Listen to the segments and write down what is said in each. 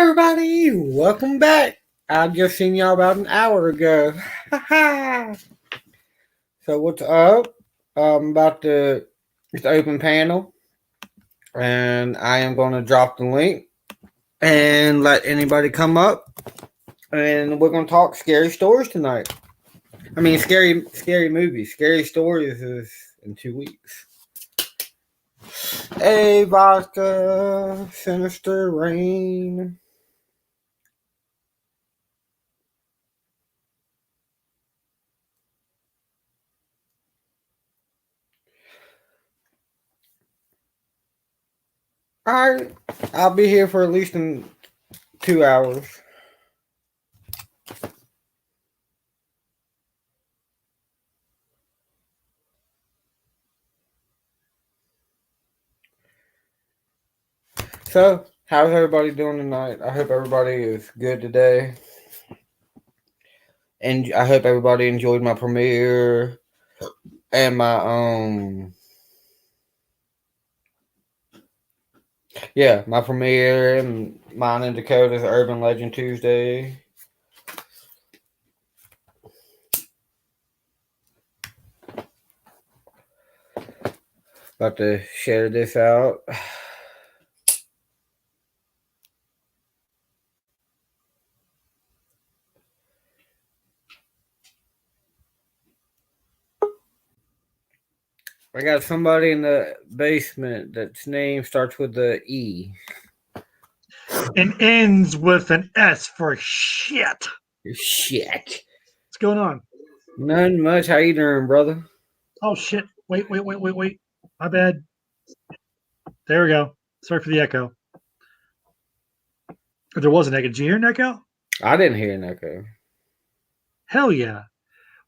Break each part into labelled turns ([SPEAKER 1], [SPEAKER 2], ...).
[SPEAKER 1] everybody, welcome back. I just seen y'all about an hour ago. So what's up? I'm about to it's open panel, and I am going to drop the link and let anybody come up, and we're going to talk scary stories tonight. I mean, scary movies. Scary stories is in 2 weeks. Hey, vodka, sinister rain. Alright, I'll be here for at least in 2 hours. So, how's everybody doing tonight? I hope everybody is good today. And I hope everybody enjoyed my premiere and my my premiere and mine and Dakota's Urban Legend Tuesday. About to share this out. I got somebody in the basement that's name starts with the E.
[SPEAKER 2] And ends with an S for shit.
[SPEAKER 1] Shit.
[SPEAKER 2] What's going on?
[SPEAKER 1] Nothing much. How you doing, brother?
[SPEAKER 2] Oh shit. Wait. My bad. There we go. Sorry for the echo. There was an echo. Did you hear an echo?
[SPEAKER 1] I didn't hear an echo.
[SPEAKER 2] Hell yeah.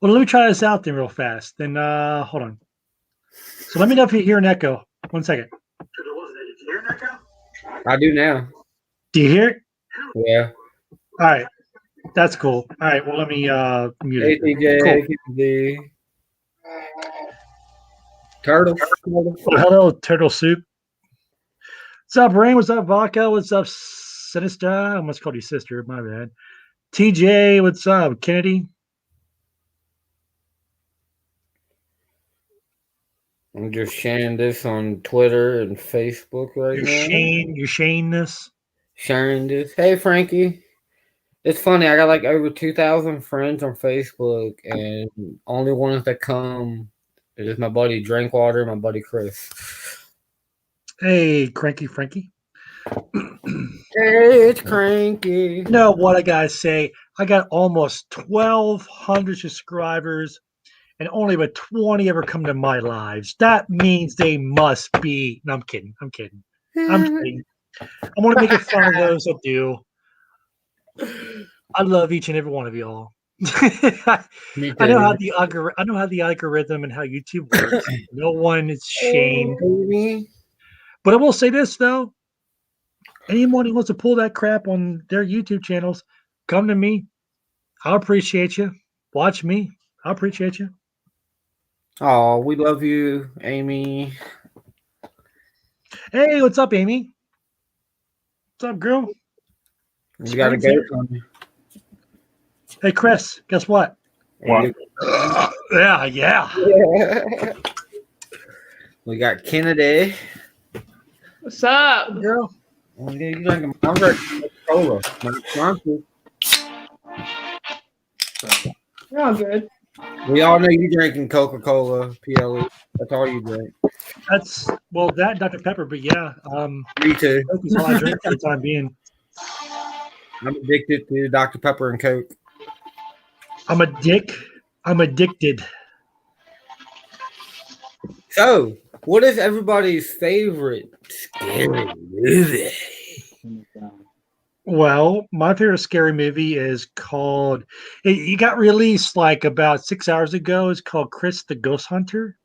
[SPEAKER 2] Well, let me try this out then real fast. Then hold on. So let me know if you hear an echo. 1 second. Did you hear an echo?
[SPEAKER 1] I do now.
[SPEAKER 2] Do you hear it?
[SPEAKER 1] Yeah.
[SPEAKER 2] All right. That's cool. All right. Well, let me mute it.
[SPEAKER 1] ATJ, cool. Turtle.
[SPEAKER 2] Well, hello, Turtle Soup. What's up, Rain? What's up, Vodka? What's up, Sinister? I almost called you sister. My bad. TJ, what's up? Kennedy?
[SPEAKER 1] I'm just sharing this on Twitter and Facebook right now.
[SPEAKER 2] You're Shane this?
[SPEAKER 1] Sharing this. Hey, Frankie. It's funny. I got like over 2,000 friends on Facebook, and only ones that come is my buddy Drinkwater and my buddy Chris.
[SPEAKER 2] Hey, Cranky Frankie.
[SPEAKER 1] Hey, it's Cranky.
[SPEAKER 2] You know what I gotta say? I got almost 1,200 subscribers, and only about 20 ever come to my lives. That means they must be. No, I'm kidding. I'm kidding. I want to make fun of those that do. I love each and every one of y'all. I know how the algorithm and how YouTube works. No one is shamed. But I will say this though. Anyone who wants to pull that crap on their YouTube channels, come to me. I'll appreciate you. Watch me. I'll appreciate you.
[SPEAKER 1] Oh, we love you, Amy.
[SPEAKER 2] Hey, what's up, Amy? What's up, girl?
[SPEAKER 1] You got to go from me.
[SPEAKER 2] Hey, Chris, guess what?
[SPEAKER 1] What?
[SPEAKER 2] Yeah.
[SPEAKER 1] We got Kennedy.
[SPEAKER 3] What's up,
[SPEAKER 2] girl?
[SPEAKER 1] Oh, yeah, you drinking Coca-Cola.
[SPEAKER 3] You're all good.
[SPEAKER 1] We all know you drinking Coca-Cola, PLE. That's all you drink.
[SPEAKER 2] That Dr. Pepper, but yeah.
[SPEAKER 1] Me too.
[SPEAKER 2] Coke is all I drink for the time being.
[SPEAKER 1] I'm addicted to Dr. Pepper and Coke.
[SPEAKER 2] I'm addicted.
[SPEAKER 1] So, what is everybody's favorite scary movie?
[SPEAKER 2] Well, my favorite scary movie is called. It got released like about 6 hours ago. It's called Chris the Ghost Hunter.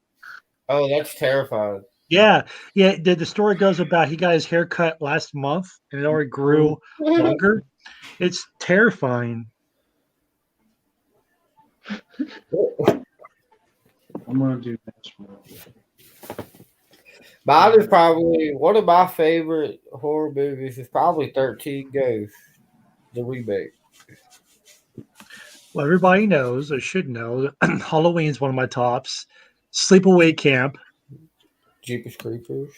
[SPEAKER 1] Oh, that's terrifying.
[SPEAKER 2] Yeah. The story goes about he got his hair cut last month and it already grew longer. It's terrifying.
[SPEAKER 4] I'm gonna do this.
[SPEAKER 1] Mine is probably one of my favorite horror movies is probably 13 Ghosts, the remake.
[SPEAKER 2] Well, everybody knows or should know Halloween is one of my tops. Sleepaway Camp.
[SPEAKER 1] Jeepers Creepers.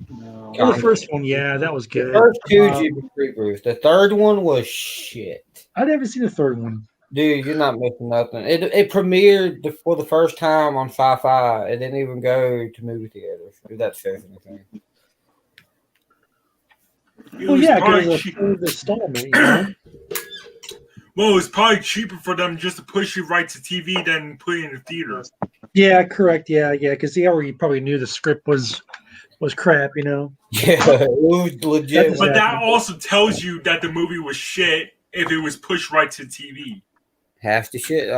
[SPEAKER 4] No.
[SPEAKER 2] Oh, the first one, yeah, that was
[SPEAKER 1] The
[SPEAKER 2] good.
[SPEAKER 1] first two Jeepers Creepers. The third one was shit.
[SPEAKER 2] I'd never seen the third one.
[SPEAKER 1] Dude, you're not missing nothing. It premiered for the first time on Sci-Fi. It didn't even go to movie theaters. If that says anything.
[SPEAKER 2] Well, yeah, because it was the installment, you know?
[SPEAKER 5] Well, it's probably cheaper for them just to push it right to TV than put it in the theater.
[SPEAKER 2] Yeah, correct. Yeah, because they already probably knew the script was crap, you know?
[SPEAKER 1] Yeah, it was legit.
[SPEAKER 5] But that also tells you that the movie was shit if it was pushed right to TV.
[SPEAKER 1] Has to shit.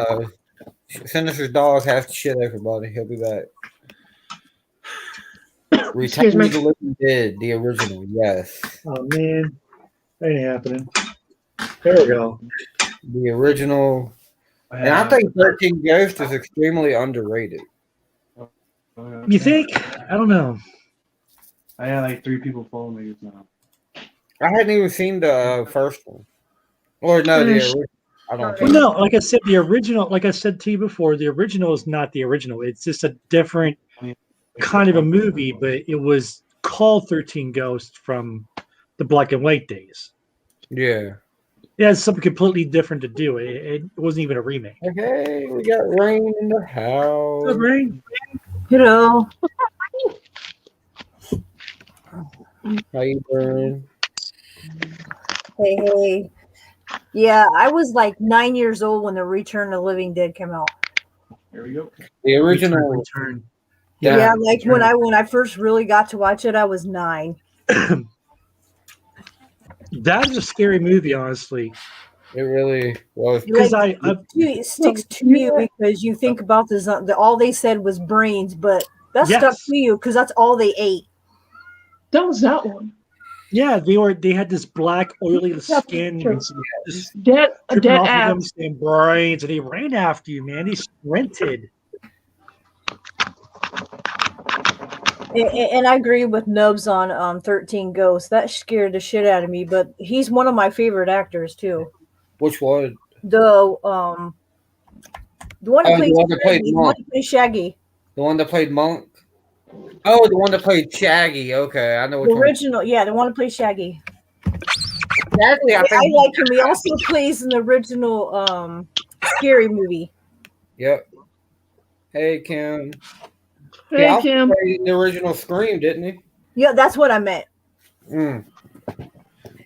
[SPEAKER 1] Sinister's dog has to shit everybody. He'll be back. Return
[SPEAKER 3] me.
[SPEAKER 1] of the Living Dead, the original, yes.
[SPEAKER 2] Oh, man. That ain't happening. There we go.
[SPEAKER 1] The original. And I think 13 Ghosts is extremely underrated.
[SPEAKER 2] You think? I don't know.
[SPEAKER 4] I had like 3 people follow me now.
[SPEAKER 1] I hadn't even seen the first one. Or no, the original. I don't
[SPEAKER 2] Well,
[SPEAKER 1] think.
[SPEAKER 2] no, like I said, the original, like I said to you before, the original is not the original. It's just a different kind of a movie, but it was called 13 Ghosts from the black and white days.
[SPEAKER 1] Yeah.
[SPEAKER 2] It has something completely different to do. It wasn't even a remake.
[SPEAKER 1] Okay, we got Rain in the house.
[SPEAKER 2] Good, Rain.
[SPEAKER 6] Hello.
[SPEAKER 1] How you doing?
[SPEAKER 6] Hey. Yeah, I was like 9 years old when the Return of the Living Dead came out.
[SPEAKER 4] Here we go.
[SPEAKER 1] The original.
[SPEAKER 2] Return.
[SPEAKER 6] Yeah, like when I first really got to watch it, I was 9.
[SPEAKER 2] That is a scary movie, honestly.
[SPEAKER 1] It really was.
[SPEAKER 2] Because
[SPEAKER 6] it sticks to you because you think about all they said was brains, but that stuck to you because that's all they ate.
[SPEAKER 3] That was that one.
[SPEAKER 2] Yeah, they had this black oily skin,
[SPEAKER 3] dead abs
[SPEAKER 2] and brains, and they ran after you, man. They sprinted.
[SPEAKER 6] And I agree with Nubs on 13 Ghosts. That scared the shit out of me, but he's one of my favorite actors too.
[SPEAKER 1] Which one?
[SPEAKER 6] The one that played Shaggy.
[SPEAKER 1] The one that played Monk. Oh, the one that played Shaggy. Okay, I know which
[SPEAKER 6] the original. Yeah, the one that played Shaggy.
[SPEAKER 1] Exactly.
[SPEAKER 6] I like him. He also plays in the original Scary movie.
[SPEAKER 1] Yep. Hey, Kim.
[SPEAKER 3] Hey, Kim.
[SPEAKER 1] He played the original Scream, didn't he?
[SPEAKER 6] Yeah, that's what I meant.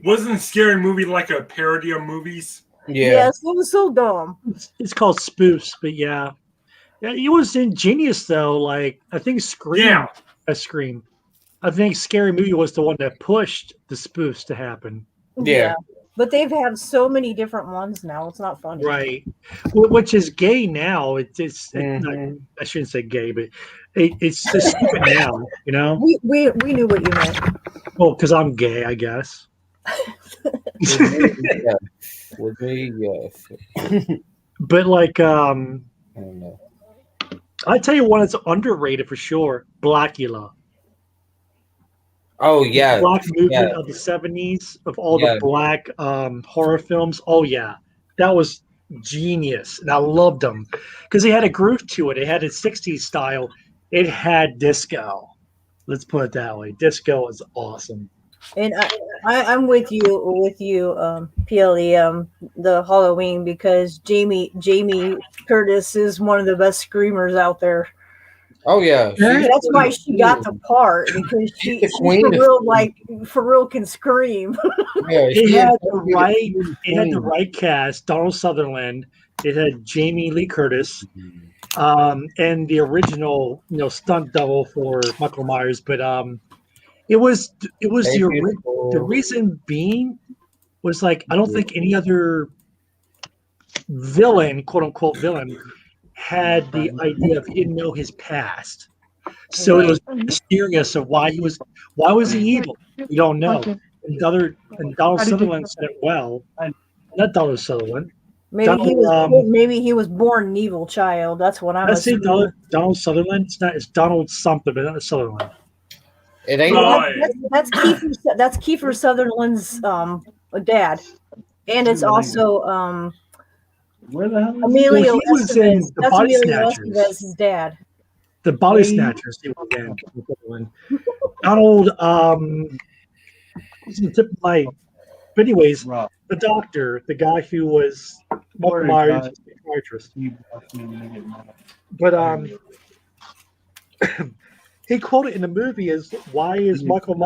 [SPEAKER 5] Wasn't Scary Movie like a parody of movies?
[SPEAKER 1] Yeah.
[SPEAKER 6] Yes, it was so dumb.
[SPEAKER 2] It's called spoofs, but yeah, it was ingenious though. Like I think Scream. I think Scary Movie was the one that pushed the spoofs to happen.
[SPEAKER 1] Yeah.
[SPEAKER 6] But they've had so many different ones now. It's not funny.
[SPEAKER 2] Right. Which is gay now. It's not, I shouldn't say gay, but it's just stupid now, you know?
[SPEAKER 6] We knew what you meant.
[SPEAKER 2] Well, because I'm gay, I guess.
[SPEAKER 1] With me, yes.
[SPEAKER 2] But like,
[SPEAKER 1] I don't know.
[SPEAKER 2] I tell you one that's underrated for sure. Blackula.
[SPEAKER 1] Oh yeah,
[SPEAKER 2] Black movement of the 70s of all the black horror films. Oh yeah, that was genius, and I loved them because they had a groove to it. It had a 60s style. It had disco. Let's put it that way. Disco is awesome.
[SPEAKER 6] And I'm with you, PLE, the Halloween, because Jamie Curtis is one of the best screamers out there.
[SPEAKER 1] Oh yeah,
[SPEAKER 6] that's why she got the part, because she for real can scream.
[SPEAKER 1] Yeah,
[SPEAKER 2] it had the right cast. Donald Sutherland. It had Jamie Lee Curtis, and the original stunt double for Michael Myers. But it was the reason being was like I don't think any other villain, quote unquote villain, had the idea of he didn't know his past, so it was mysterious of why was he evil? We don't know. And Donald Sutherland said it well. Not Donald Sutherland.
[SPEAKER 6] Maybe he was born an evil child. That's what I'm.
[SPEAKER 2] Let's say Donald Sutherland. It's Donald something, but not Sutherland.
[SPEAKER 1] It ain't.
[SPEAKER 6] That's Kiefer. That's Kiefer Sutherland's dad, and it's also
[SPEAKER 4] Where the hell is
[SPEAKER 6] Emilio
[SPEAKER 2] Well, he was in
[SPEAKER 6] Estevez.
[SPEAKER 2] The
[SPEAKER 6] That's
[SPEAKER 2] Body
[SPEAKER 6] Emilio
[SPEAKER 2] Snatchers.
[SPEAKER 6] Estevez's dad.
[SPEAKER 2] The Body Snatchers. He was in. Donald. What's the tip of my? But anyways,
[SPEAKER 4] Rob.
[SPEAKER 2] the doctor, the guy who was Michael Myers' psychiatrist. But he quoted in the movie as why is Michael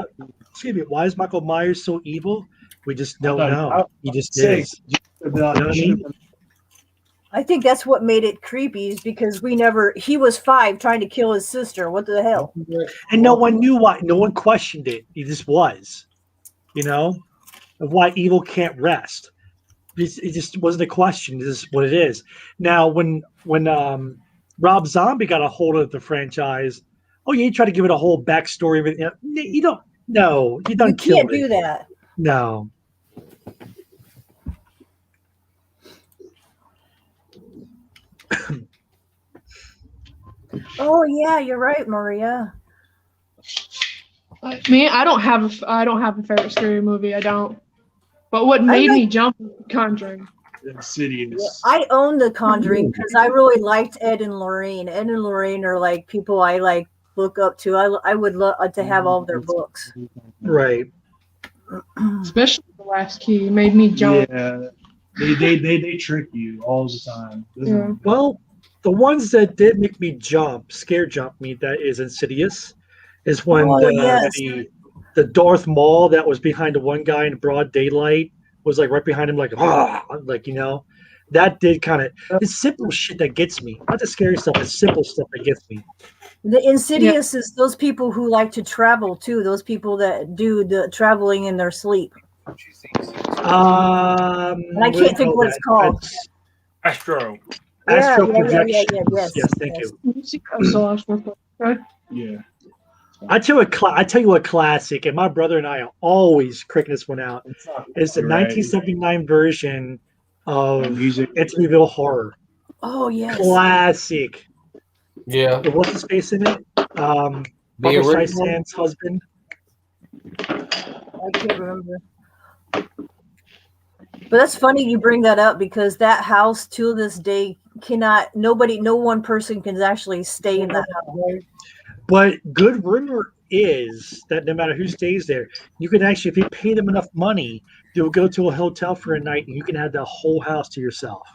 [SPEAKER 2] Myers so evil? We just don't know. He just is. You know what I mean?
[SPEAKER 6] I think that's what made it creepy, is because he was 5 trying to kill his sister. What the hell?
[SPEAKER 2] And no one knew why. No one questioned it. He just was, of why evil can't rest. It just wasn't a question. This is what it is. Now, when Rob Zombie got a hold of the franchise, you try to give it a whole backstory. But you don't. No, you don't kill it.
[SPEAKER 6] You can't do that.
[SPEAKER 2] No.
[SPEAKER 6] Oh yeah, you're right, Maria.
[SPEAKER 3] Me, I don't have a favorite scary movie. I don't. But what made me jump was Conjuring.
[SPEAKER 4] Insidious.
[SPEAKER 6] I own The Conjuring because I really liked Ed and Lorraine. Ed and Lorraine are like people I look up to. I would love to have all of their books.
[SPEAKER 2] Right.
[SPEAKER 3] Especially The Last Key made me jump.
[SPEAKER 4] Yeah. They trick you all the time.
[SPEAKER 3] Yeah.
[SPEAKER 2] Well, the ones that did make me scare jump me, that is Insidious, is when the Darth Maul that was behind the one guy in broad daylight was like right behind him, that did kind of, it's simple shit that gets me. Not the scary stuff, it's simple stuff that gets me.
[SPEAKER 6] The Insidious is those people who like to travel too. Those people that do the traveling in their sleep. And I can't think what it's called.
[SPEAKER 2] Astro
[SPEAKER 6] projection.
[SPEAKER 2] Yes, thank you.
[SPEAKER 4] Yeah.
[SPEAKER 2] I tell you a classic, and my brother and I are always cricking this one out. It's the 1979 version of Amityville Horror.
[SPEAKER 6] Oh yes,
[SPEAKER 2] classic.
[SPEAKER 1] Yeah.
[SPEAKER 2] What's his face in it? Barbra Streisand's husband.
[SPEAKER 6] I can't remember. But that's funny you bring that up, because that house to this day no one person can actually stay in that house.
[SPEAKER 2] But good rumor is that no matter who stays there, you can actually, if you pay them enough money, they'll go to a hotel for a night and you can have the whole house to yourself.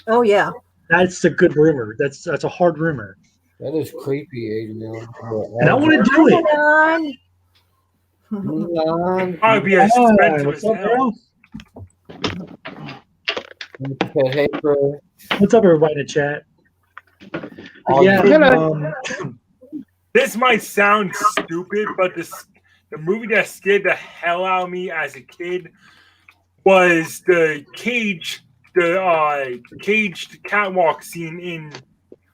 [SPEAKER 6] Oh yeah.
[SPEAKER 2] That's a good rumor. That's a hard rumor.
[SPEAKER 1] That is creepy, Adrian.
[SPEAKER 2] And I want to do it.
[SPEAKER 5] I'd be expensive as hell.
[SPEAKER 2] What's up, everybody in the chat?
[SPEAKER 5] This might sound stupid, but the movie that scared the hell out of me as a kid was the caged catwalk scene in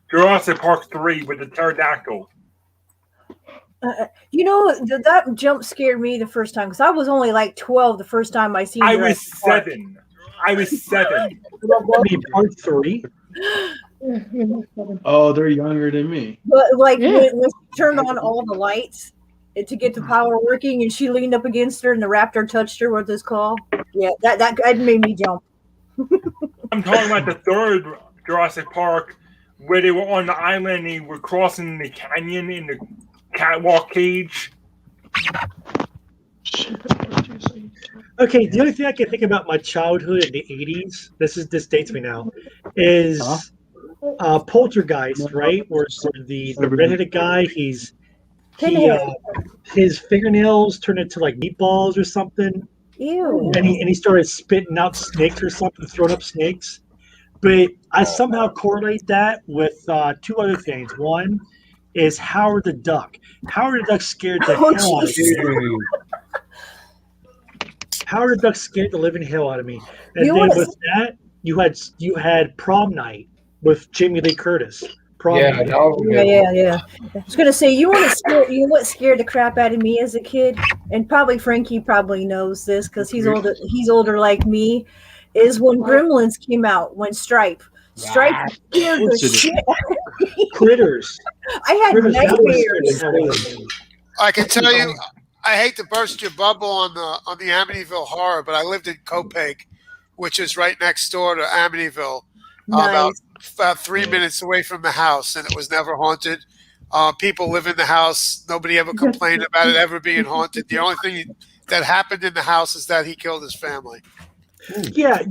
[SPEAKER 5] Jurassic Park 3 with the pterodactyl.
[SPEAKER 6] That jump scared me the first time, because I was only like 12 the first time I seen it.
[SPEAKER 5] I was 7.
[SPEAKER 2] Part 3?
[SPEAKER 4] Oh, they're younger than me.
[SPEAKER 6] But when she turned on all the lights to get the power working, and she leaned up against her and the raptor touched her with his claw. Yeah, that made me jump.
[SPEAKER 5] I'm talking about the third Jurassic Park, where they were on the island and they were crossing the canyon in the catwalk cage.
[SPEAKER 2] Okay, the only thing I can think about my childhood in the 80s, this dates me now, is Poltergeist, right? Where the redheaded guy, his fingernails turned into like meatballs or something.
[SPEAKER 6] Ew.
[SPEAKER 2] And he started spitting out snakes or something, throwing up snakes. But I somehow correlate that with 2 other things. One is Howard the Duck. Howard the Duck scared the hell out of me. Howard the Duck scared the living hell out of me. And then with that, you had Prom Night with Jamie Lee Curtis.
[SPEAKER 6] Yeah. I was gonna say what scared the crap out of me as a kid, and probably Frankie probably knows this because he's older like me, is when Gremlins came out, when Stripe scared the shit out of me.
[SPEAKER 2] Critters.
[SPEAKER 6] I had nightmares.
[SPEAKER 7] I can tell you, I hate to burst your bubble on the Amityville horror, but I lived in Copeg, which is right next door to Amityville,
[SPEAKER 6] Nice.
[SPEAKER 7] about 3 minutes away from the house, and it was never haunted. People live in the house. Nobody ever complained about it ever being haunted. The only thing that happened in the house is that he killed his family.
[SPEAKER 2] Yeah.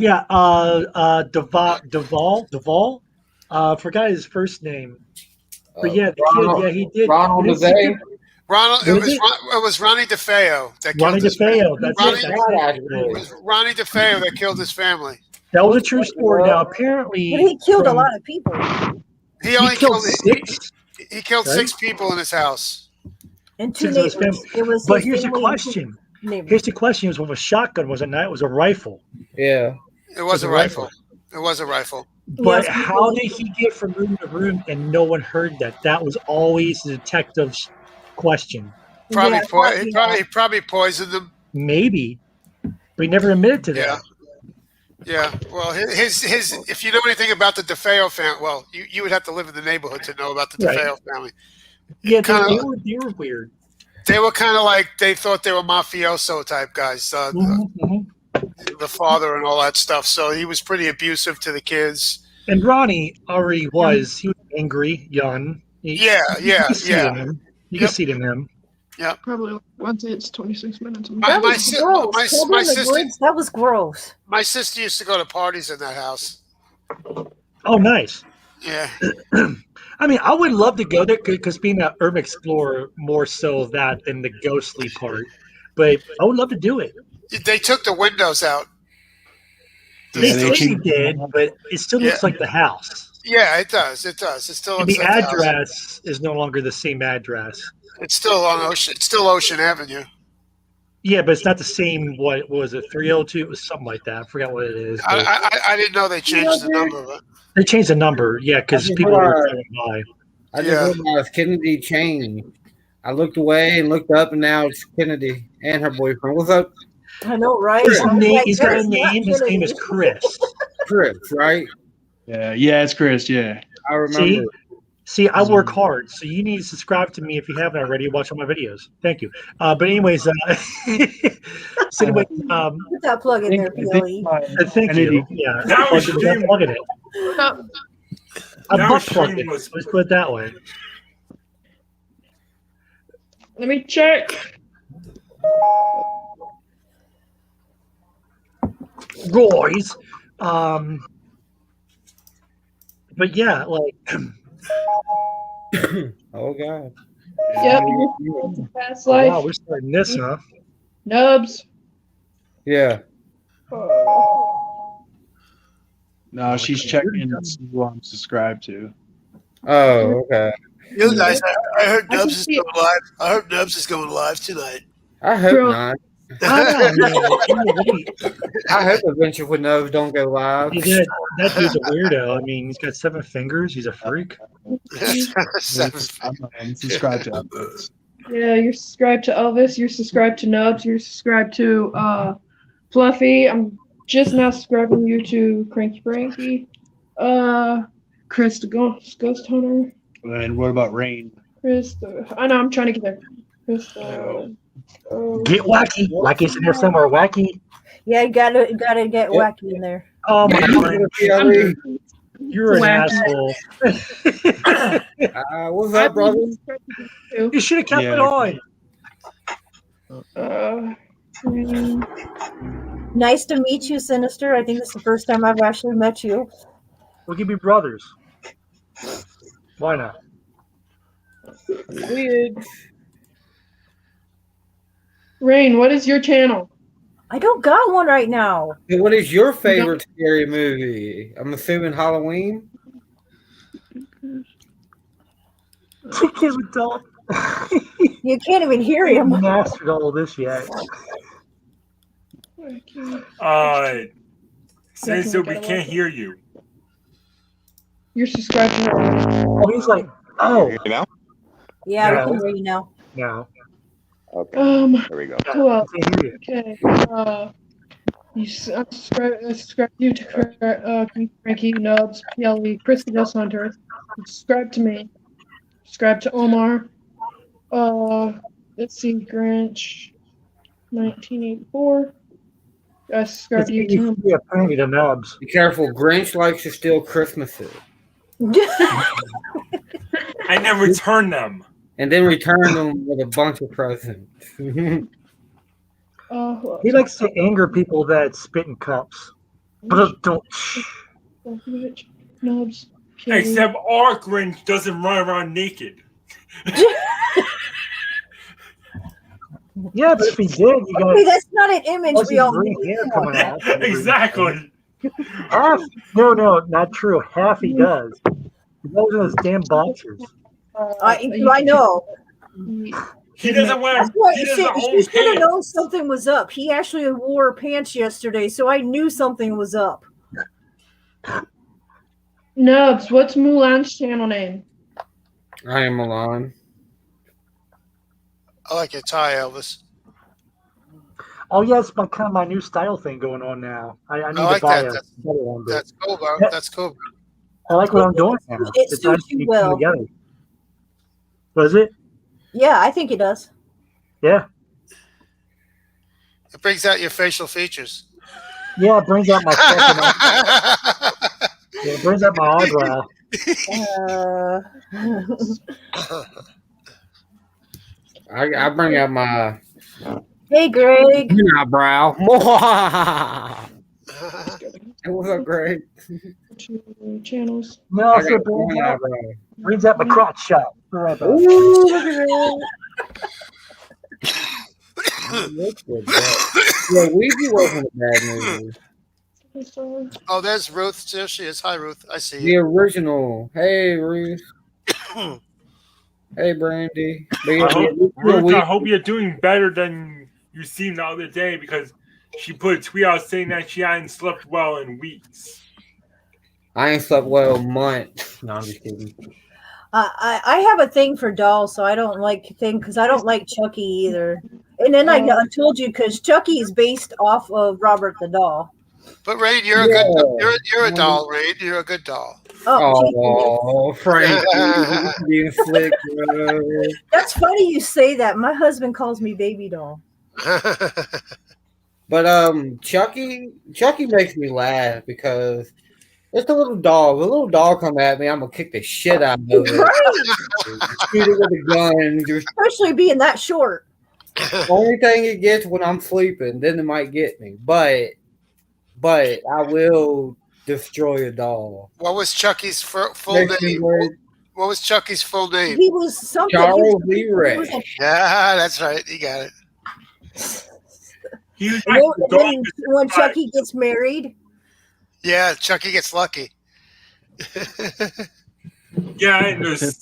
[SPEAKER 2] Duvall. Forgot his first name. But yeah, the
[SPEAKER 1] Ronald,
[SPEAKER 2] kid. Yeah, he did.
[SPEAKER 1] Ronald
[SPEAKER 2] It's
[SPEAKER 1] DeVay.
[SPEAKER 7] Ronald, it was Ronnie DeFeo that killed
[SPEAKER 2] Ronnie
[SPEAKER 7] his
[SPEAKER 2] DeFeo.
[SPEAKER 7] family.
[SPEAKER 2] That's
[SPEAKER 7] It
[SPEAKER 2] it.
[SPEAKER 7] was Ronnie DeFeo that killed his family.
[SPEAKER 2] That was a true story. Now, apparently,
[SPEAKER 6] But he killed a lot of people.
[SPEAKER 7] He only
[SPEAKER 2] killed 6.
[SPEAKER 7] He killed
[SPEAKER 2] Right?
[SPEAKER 7] 6 people in his house.
[SPEAKER 6] And 2
[SPEAKER 2] Six of his
[SPEAKER 6] neighbors.
[SPEAKER 2] family.
[SPEAKER 6] It was
[SPEAKER 2] But
[SPEAKER 6] his
[SPEAKER 2] here's the
[SPEAKER 6] family and 2
[SPEAKER 2] question.
[SPEAKER 6] neighbors.
[SPEAKER 2] Here's the question: was with a shotgun? Was it not? It was a rifle.
[SPEAKER 1] Yeah.
[SPEAKER 7] It was a rifle. It was a rifle.
[SPEAKER 2] But
[SPEAKER 6] Yes,
[SPEAKER 2] how did he get from room to room and no one heard that? That was always the detective's question.
[SPEAKER 7] Probably,
[SPEAKER 6] Yeah,
[SPEAKER 7] he probably poisoned them.
[SPEAKER 2] Maybe, but he never admitted to that.
[SPEAKER 7] Yeah. Well, his if you know anything about the DeFeo family, well, you would have to live in the neighborhood to know about the
[SPEAKER 2] Right.
[SPEAKER 7] DeFeo family.
[SPEAKER 2] Yeah,
[SPEAKER 7] Kinda-
[SPEAKER 2] they were weird.
[SPEAKER 7] They were kind of like they thought they were mafioso type guys. The father and all that stuff. So he was pretty abusive to the kids.
[SPEAKER 2] And Ronnie already was. He was angry, young. You can see it in him. You can see it in him.
[SPEAKER 7] Yeah.
[SPEAKER 3] Probably once it's 26 minutes.
[SPEAKER 6] That was gross. Children in the woods, that was gross.
[SPEAKER 7] My sister used to go to parties in that house.
[SPEAKER 2] Oh, nice.
[SPEAKER 7] Yeah.
[SPEAKER 2] I mean, I would love to go there because being an urban explorer, more so that than the ghostly part. But I would love to do it.
[SPEAKER 7] They took the windows out.
[SPEAKER 2] They did, but it still looks like the house.
[SPEAKER 7] Yeah, it does. It does. It still
[SPEAKER 2] And
[SPEAKER 7] looks
[SPEAKER 2] the
[SPEAKER 7] like
[SPEAKER 2] address is no longer the same address.
[SPEAKER 7] It's still on Ocean. It's still Ocean Avenue.
[SPEAKER 2] Yeah, but it's not the same. What was it? 302. It was something like that. I forgot what it is.
[SPEAKER 7] I didn't know they changed the number. But
[SPEAKER 2] they changed the number. Yeah, because people were going by.
[SPEAKER 1] I just realized Kennedy changed. I looked away and looked up, and now it's Kennedy and her boyfriend. What's up?
[SPEAKER 6] I know, right?
[SPEAKER 2] He's got a name. His name is Chris.
[SPEAKER 1] Chris, right?
[SPEAKER 4] Yeah, it's Chris. Yeah,
[SPEAKER 1] I remember.
[SPEAKER 2] See, I work hard, so you need to subscribe to me if you haven't already. Watch all my videos. Thank you. But anyways, so anyway,
[SPEAKER 6] put that plug in there, PLE.
[SPEAKER 2] Thank you. Yeah, I'm plugging it. I'm butt plugging it. Let's put it that way.
[SPEAKER 3] Let me check.
[SPEAKER 2] Roy's. But yeah, like.
[SPEAKER 1] Oh God.
[SPEAKER 3] Yep. Past life.
[SPEAKER 2] Wow, we're starting this, huh?
[SPEAKER 3] Nubs.
[SPEAKER 1] Yeah.
[SPEAKER 4] no, she's checking to see who I'm subscribed to.
[SPEAKER 1] Oh, okay.
[SPEAKER 7] You guys, I heard Nubs is going live. I heard Nubs is going live tonight.
[SPEAKER 1] I hope not.
[SPEAKER 2] I
[SPEAKER 1] hope Adventure with Nubs don't go live.
[SPEAKER 2] That dude's a weirdo. I mean, he's got 7 fingers. He's a freak.
[SPEAKER 4] I'm subscribed to Elvis.
[SPEAKER 3] Yeah, you're subscribed to Elvis. You're subscribed to Nubs. You're subscribed to Fluffy. I'm just now subscribing you to Cranky Frankie. Chris the Ghost Hunter.
[SPEAKER 4] And what about Rain?
[SPEAKER 3] I know I'm trying to get there. Chris
[SPEAKER 2] Get wacky. Wacky's in there somewhere. Wacky.
[SPEAKER 6] Yeah, you gotta get wacky in there.
[SPEAKER 2] Oh my God. You're an
[SPEAKER 3] Wacky.
[SPEAKER 2] asshole.
[SPEAKER 1] What's up, brother?
[SPEAKER 2] You should have kept it on.
[SPEAKER 6] Nice to meet you, Sinister. I think it's the first time I've actually met you.
[SPEAKER 2] We could be brothers. Why not?
[SPEAKER 3] Weird. Rain, what is your channel?
[SPEAKER 6] I don't got one right now.
[SPEAKER 1] Hey, what is your favorite scary movie? I'm assuming Halloween.
[SPEAKER 6] You can't even hear him.
[SPEAKER 2] Mastered all of this yet.
[SPEAKER 5] Says we can't hear you.
[SPEAKER 3] You're subscribed to
[SPEAKER 2] Oh, he's like, oh.
[SPEAKER 8] You know?
[SPEAKER 6] Yeah, we can hear you now.
[SPEAKER 2] No.
[SPEAKER 8] Okay. There we go.
[SPEAKER 3] Who else? Okay. You subscribe you to Frankie, Nubs, PLE, Chris the Ghost Hunter. Subscribe to me. Subscribe to Omar. Let's see, Grinch, 1984. I subscribe to YouTube.
[SPEAKER 2] Yeah, apparently the nubs.
[SPEAKER 1] Be careful, Grinch likes to steal Christmases.
[SPEAKER 5] And then return them.
[SPEAKER 1] And then return them with a bunch of presents.
[SPEAKER 2] He likes to anger people that spit in cups. But don't.
[SPEAKER 3] Nubs.
[SPEAKER 5] Except our Grinch doesn't run around naked.
[SPEAKER 2] Yeah, but if he did, you got.
[SPEAKER 6] Hey, that's not an image we all
[SPEAKER 2] green hair coming out.
[SPEAKER 5] Exactly.
[SPEAKER 2] No, not true. Half he does. He goes in his damn boxers.
[SPEAKER 6] I know.
[SPEAKER 5] He doesn't wear. He doesn't own
[SPEAKER 6] You should have
[SPEAKER 5] pants.
[SPEAKER 6] known something was up. He actually wore pants yesterday, so I knew something was up.
[SPEAKER 3] Nubs, what's Mulan's channel name?
[SPEAKER 1] I am Milan.
[SPEAKER 7] I like your tie, Elvis.
[SPEAKER 2] Oh yeah, it's kind of my new style thing going on now. I need
[SPEAKER 7] like
[SPEAKER 2] to buy
[SPEAKER 7] that.
[SPEAKER 2] a better one. But
[SPEAKER 7] That's cool, bro. That's cool.
[SPEAKER 2] I like what I'm doing now.
[SPEAKER 6] It
[SPEAKER 2] It's
[SPEAKER 6] suits
[SPEAKER 2] actually
[SPEAKER 6] you
[SPEAKER 2] coming
[SPEAKER 6] well.
[SPEAKER 2] together. Was it?
[SPEAKER 6] Yeah, I think it does.
[SPEAKER 2] Yeah.
[SPEAKER 7] It brings out your facial features.
[SPEAKER 2] Yeah, it brings out my fucking. Yeah, it brings out my eyebrow.
[SPEAKER 1] I bring out my
[SPEAKER 6] Hey, Greg.
[SPEAKER 1] eyebrow. What's up, Greg?
[SPEAKER 3] Channels.
[SPEAKER 2] No,
[SPEAKER 1] I
[SPEAKER 2] so
[SPEAKER 1] got
[SPEAKER 2] it
[SPEAKER 1] one eyebrow.
[SPEAKER 2] brings out my crotch shot. Right about
[SPEAKER 1] Ooh,
[SPEAKER 2] that.
[SPEAKER 1] look at that. Yeah, Ouija wasn't a bad movie.
[SPEAKER 7] Oh, there's Ruth. There she is. Hi, Ruth. I see
[SPEAKER 1] The
[SPEAKER 7] you.
[SPEAKER 1] original. Hey, Ruth. Hey, Brandy. But yeah,
[SPEAKER 5] Ruth, I hope you're doing better than you seemed the other day because she put a tweet out saying that she hadn't slept well in weeks.
[SPEAKER 1] I ain't slept well in months. No, I'm just kidding.
[SPEAKER 6] I have a thing for dolls, so I don't like because I don't like Chucky either. And then I told you because Chucky is based off of Robert the Doll.
[SPEAKER 7] But Rain, you're a good. You're a doll, Rain. You're a good doll.
[SPEAKER 1] Oh, Frank, being slick, bro.
[SPEAKER 6] That's funny you say that. My husband calls me baby doll.
[SPEAKER 1] But Chucky makes me laugh because it's a little dog. A little dog come at me, I'm gonna kick the shit out of it.
[SPEAKER 6] Right.
[SPEAKER 1] Shoot it with a gun. Just
[SPEAKER 6] Especially being that short.
[SPEAKER 1] only thing it gets when I'm sleeping, then it might get me. But I will destroy a doll.
[SPEAKER 7] What was Chucky's full
[SPEAKER 1] Makes me
[SPEAKER 7] name?
[SPEAKER 1] worried.
[SPEAKER 7] What was Chucky's full name?
[SPEAKER 6] He was something.
[SPEAKER 1] Charles Lee Ray.
[SPEAKER 7] Yeah, that's right. You got it.
[SPEAKER 5] He was
[SPEAKER 6] And then when Chucky gets married,
[SPEAKER 7] Yeah, Chucky gets lucky.
[SPEAKER 5] yeah, and there's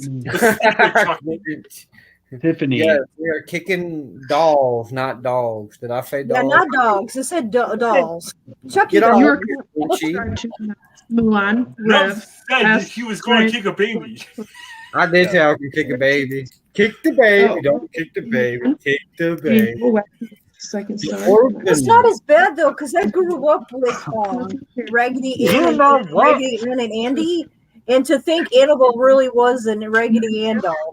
[SPEAKER 4] Tiffany.
[SPEAKER 1] Yes, we are kicking dolls, not dogs. Did I say
[SPEAKER 6] yeah,
[SPEAKER 1] dogs?
[SPEAKER 6] not dogs. It said dolls. Chucky
[SPEAKER 1] Get on
[SPEAKER 6] dolls.
[SPEAKER 1] your Gucci.
[SPEAKER 3] Mulan.
[SPEAKER 5] Rev
[SPEAKER 3] Rev.
[SPEAKER 5] said that he was going to kick a baby.
[SPEAKER 1] I did say I can kick a baby. Kick the baby. Don't kick the baby. Kick the baby.
[SPEAKER 3] Second star.
[SPEAKER 6] It's not as bad though, because I grew up with Raggedy Ann and Raggedy Ann and Andy, and to think Annabelle really was a Raggedy Ann doll.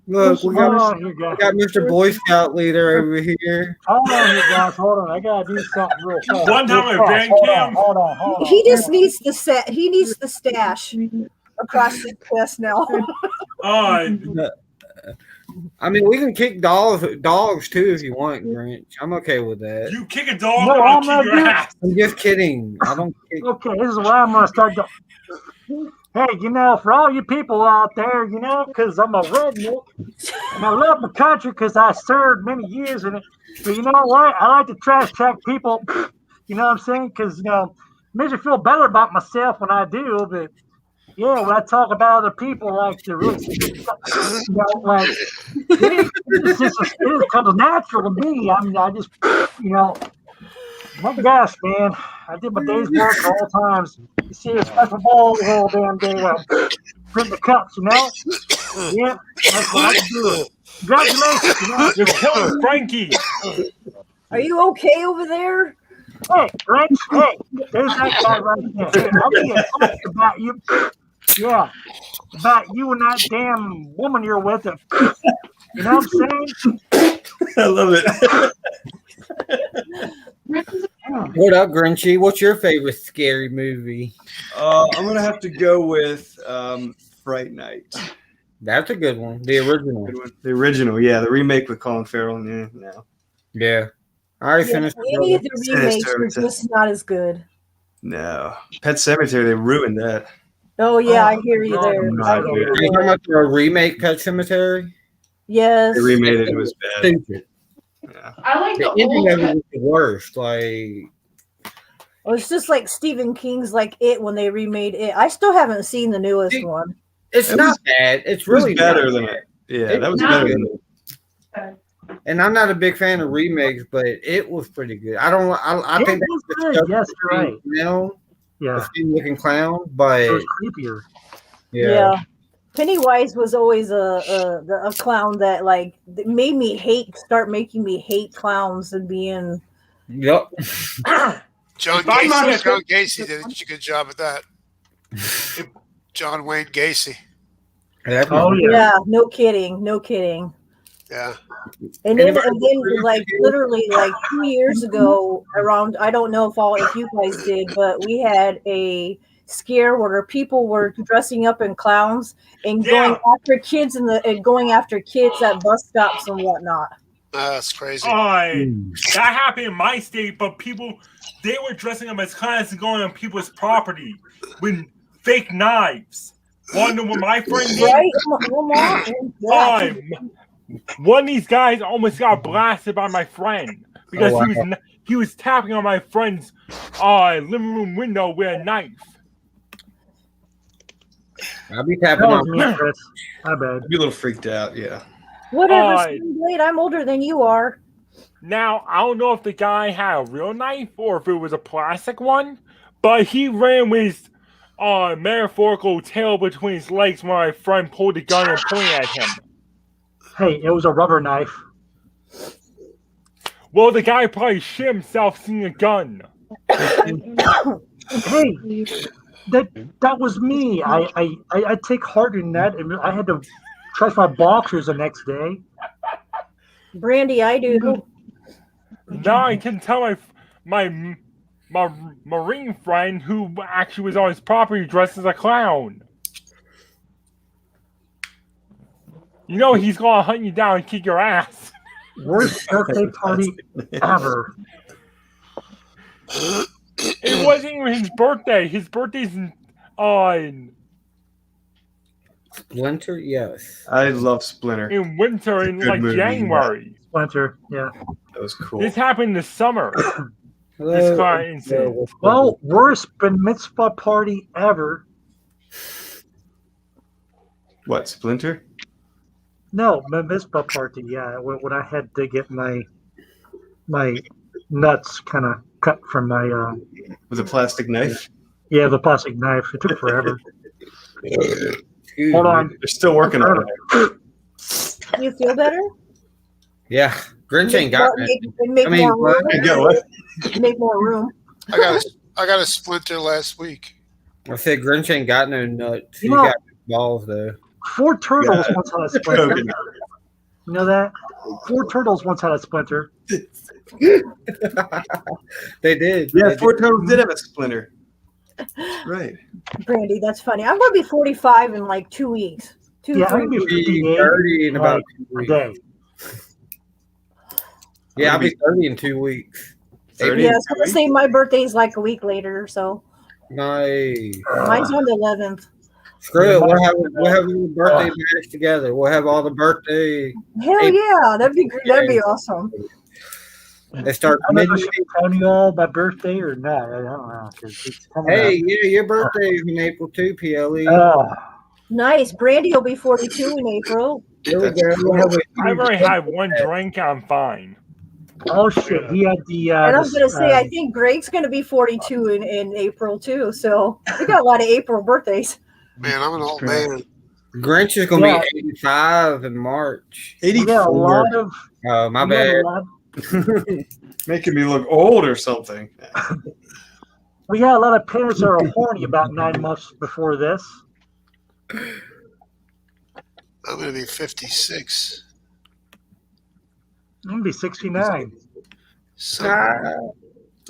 [SPEAKER 1] Look, we got
[SPEAKER 2] got
[SPEAKER 1] Mr. Boy Scout leader over here.
[SPEAKER 2] Hold on, here, guys. Hold on. I gotta do something real fast.
[SPEAKER 5] One time
[SPEAKER 2] Real
[SPEAKER 5] at
[SPEAKER 2] fast.
[SPEAKER 5] Van Cam.
[SPEAKER 2] Hold on.
[SPEAKER 6] He just needs the set. He needs the stash across the chest now.
[SPEAKER 1] I mean, we can kick dogs too if you want, Grinch. I'm okay with that.
[SPEAKER 5] You kick a dog,
[SPEAKER 2] No,
[SPEAKER 5] I'll
[SPEAKER 2] I'm not
[SPEAKER 5] kick your
[SPEAKER 2] doing-
[SPEAKER 5] ass.
[SPEAKER 1] I'm just kidding. I don't kick.
[SPEAKER 2] Okay, this is where I'm gonna start. Hey, for all you people out there, because I'm a redneck and I love my country because I served many years in it. But you know what? I like to trash talk people. You know what I'm saying? Because it makes me feel better about myself when I do. But yeah, when I talk about other people, like the really, like it just comes natural to me. I mean, I just, my gosh, man, I did my day's work at all times. You see a special ball the whole damn day, print the cups, Yeah, that's what I do. Congratulations,
[SPEAKER 5] You're killing Frankie.
[SPEAKER 6] Are you okay over there?
[SPEAKER 2] Hey, Grinch, hey, there's that guy right there. Hey, I'll be talk about you. Yeah, about you and that damn woman you're with. You know what I'm saying?
[SPEAKER 9] I love it.
[SPEAKER 1] What up, Grinchy? What's your favorite scary movie?
[SPEAKER 9] I'm gonna have to go with Fright Night.
[SPEAKER 1] That's a good one. The original.
[SPEAKER 9] Good one. The original, yeah. The remake with Colin Farrell. Yeah, no.
[SPEAKER 1] Yeah. I already
[SPEAKER 6] Yeah,
[SPEAKER 1] finished.
[SPEAKER 6] any of the remakes
[SPEAKER 9] Sinister.
[SPEAKER 6] are just not as good.
[SPEAKER 9] No. Pet Sematary, they ruined that.
[SPEAKER 6] Oh yeah, I
[SPEAKER 2] Oh,
[SPEAKER 6] hear you
[SPEAKER 2] no,
[SPEAKER 6] there.
[SPEAKER 9] no,
[SPEAKER 6] I
[SPEAKER 9] dude.
[SPEAKER 6] hear
[SPEAKER 1] Are you
[SPEAKER 6] you
[SPEAKER 1] talking
[SPEAKER 6] there.
[SPEAKER 1] about the remake Pet Cemetery?
[SPEAKER 6] Yes.
[SPEAKER 9] They remade it. It was bad.
[SPEAKER 1] Stupid.
[SPEAKER 9] Yeah.
[SPEAKER 3] I like
[SPEAKER 1] The
[SPEAKER 3] the
[SPEAKER 1] ending of it
[SPEAKER 3] old.
[SPEAKER 1] was the worst. Like,
[SPEAKER 6] Well, it's just like Stephen King's like It when they remade it. I still haven't seen the newest
[SPEAKER 1] See,
[SPEAKER 6] one.
[SPEAKER 1] it's
[SPEAKER 9] It
[SPEAKER 1] not
[SPEAKER 9] was-
[SPEAKER 1] bad. It's
[SPEAKER 9] It was
[SPEAKER 1] really
[SPEAKER 9] better
[SPEAKER 1] not
[SPEAKER 9] than
[SPEAKER 1] bad.
[SPEAKER 9] it. Yeah,
[SPEAKER 1] It's
[SPEAKER 9] that was
[SPEAKER 3] not
[SPEAKER 9] better
[SPEAKER 1] good.
[SPEAKER 9] than it.
[SPEAKER 1] And I'm not a big fan of remakes, but it was pretty good. I don't. I
[SPEAKER 2] Yeah,
[SPEAKER 1] think
[SPEAKER 2] it was
[SPEAKER 1] that's
[SPEAKER 2] good.
[SPEAKER 1] the
[SPEAKER 2] Yes, you're right.
[SPEAKER 1] Now,
[SPEAKER 2] Yeah,
[SPEAKER 1] the same looking clown, but
[SPEAKER 2] it was creepier.
[SPEAKER 1] yeah.
[SPEAKER 6] Pennywise was always a clown that like made me start making me hate clowns and being.
[SPEAKER 1] Yep.
[SPEAKER 7] John
[SPEAKER 5] If I'm not
[SPEAKER 7] Gacy.
[SPEAKER 5] a-
[SPEAKER 7] John Gacy did a good job at that. John Wayne Gacy.
[SPEAKER 1] That's
[SPEAKER 2] Oh
[SPEAKER 1] my-
[SPEAKER 2] yeah.
[SPEAKER 6] Yeah, no kidding, no kidding.
[SPEAKER 7] Yeah.
[SPEAKER 6] And then
[SPEAKER 1] Anybody-
[SPEAKER 6] like literally like 2 years ago around, I don't know if you guys did, but we had a scare where people were dressing up in clowns and going
[SPEAKER 5] Yeah.
[SPEAKER 6] after kids and going after kids at bus stops and whatnot.
[SPEAKER 7] That's crazy.
[SPEAKER 5] That happened in my state, but they were dressing up as clowns and going on people's property with fake knives. Want to know what my friend did?
[SPEAKER 6] Right? Yeah.
[SPEAKER 5] One of these guys almost got blasted by my friend because
[SPEAKER 1] Oh, wow.
[SPEAKER 5] he was tapping on my friend's living room window with a knife.
[SPEAKER 1] I'll be tapping
[SPEAKER 2] That
[SPEAKER 1] on.
[SPEAKER 2] was me, Chris. My bad.
[SPEAKER 9] I'd be a little freaked out, yeah.
[SPEAKER 6] Whatever, Blade. I'm older than you are.
[SPEAKER 5] Now, I don't know if the guy had a real knife or if it was a plastic one, but he ran with his metaphorical tail between his legs when my friend pulled the gun and pointed at him.
[SPEAKER 2] Hey, it was a rubber knife.
[SPEAKER 5] Well, the guy probably shit himself seeing a gun.
[SPEAKER 2] Hey, that was me. I take heart in that, and I had to trust my boxers the next day.
[SPEAKER 6] Brandy, I do.
[SPEAKER 5] Now I can tell my Marine friend who actually was on his property dressed as a clown. You know he's gonna hunt you down and kick your ass.
[SPEAKER 2] Worst birthday party ever.
[SPEAKER 5] It wasn't even his birthday. His birthday's on
[SPEAKER 1] Splinter, yes.
[SPEAKER 9] I love Splinter.
[SPEAKER 5] in winter in
[SPEAKER 9] Good
[SPEAKER 5] like
[SPEAKER 9] movie.
[SPEAKER 5] January.
[SPEAKER 2] Splinter, yeah.
[SPEAKER 9] That was cool.
[SPEAKER 5] This happened this summer. This car incident.
[SPEAKER 2] Well, worst bar mitzvah party ever.
[SPEAKER 9] What, Splinter?
[SPEAKER 2] No, bar mitzvah party. Yeah, when I had to get my nuts kind of cut from my
[SPEAKER 9] With a plastic knife?
[SPEAKER 2] the plastic knife. It took forever.
[SPEAKER 1] Excuse
[SPEAKER 2] Hold
[SPEAKER 1] me.
[SPEAKER 2] on.
[SPEAKER 9] They're still working on it.
[SPEAKER 6] You feel better?
[SPEAKER 1] Yeah, Grinch ain't got it.
[SPEAKER 6] Make
[SPEAKER 1] I mean,
[SPEAKER 6] more room.
[SPEAKER 9] You got what?
[SPEAKER 6] Make more room.
[SPEAKER 7] I got a splinter last week.
[SPEAKER 1] I said Grinch ain't got no nuts. He
[SPEAKER 2] You know-
[SPEAKER 1] got balls though.
[SPEAKER 2] 4 turtles
[SPEAKER 9] Yeah.
[SPEAKER 2] once had a splinter.
[SPEAKER 9] Coconut.
[SPEAKER 2] You know that? 4 turtles once had a splinter.
[SPEAKER 1] They did.
[SPEAKER 9] Yeah,
[SPEAKER 1] They
[SPEAKER 9] 4 turtles did have a Splinter. Right.
[SPEAKER 6] Brandy, that's funny. I'm going to be 45 in like 2 weeks.
[SPEAKER 2] Yeah, I'm
[SPEAKER 6] 3
[SPEAKER 2] gonna be
[SPEAKER 6] weeks.
[SPEAKER 1] be
[SPEAKER 2] 58
[SPEAKER 1] 30 in about 2
[SPEAKER 2] a
[SPEAKER 1] weeks.
[SPEAKER 2] day.
[SPEAKER 1] Yeah, I'll be 30 in 2 weeks.
[SPEAKER 9] 30
[SPEAKER 6] Yeah, I was going to say my birthday's like a week later, so
[SPEAKER 1] Nice.
[SPEAKER 6] mine's on the 11th.
[SPEAKER 1] Screw it. We'll have a birthday bash together. We'll have all the birthday.
[SPEAKER 6] Hell
[SPEAKER 1] Hey.
[SPEAKER 6] yeah, that'd be That'd be awesome.
[SPEAKER 1] They start
[SPEAKER 2] I don't know if I
[SPEAKER 1] midnight.
[SPEAKER 2] should tell you all my birthday or not. I don't know. 'Cause it's coming
[SPEAKER 1] Hey, yeah, your birthday is in April too, PLE.
[SPEAKER 2] up.
[SPEAKER 6] Nice. Brandy will be 42 in April.
[SPEAKER 1] Here we go. We'll have a-
[SPEAKER 5] I've already had one drink. I'm fine.
[SPEAKER 2] Oh shit! He had the.
[SPEAKER 6] And I was
[SPEAKER 2] this,
[SPEAKER 6] going to say, I think Greg's going to be 42 in April too. So we got a lot of April birthdays.
[SPEAKER 7] Man, I'm an old man.
[SPEAKER 1] Grinch is going to
[SPEAKER 2] Yeah.
[SPEAKER 1] be 85 in March.
[SPEAKER 2] we got a
[SPEAKER 9] 84.
[SPEAKER 2] lot of.
[SPEAKER 1] Oh, my
[SPEAKER 2] we got a
[SPEAKER 1] bad.
[SPEAKER 2] lot-
[SPEAKER 9] Making me look old or something.
[SPEAKER 2] We got a lot of parents that are horny about 9 months before this.
[SPEAKER 7] I'm going to be 56.
[SPEAKER 2] I'm gonna be 69.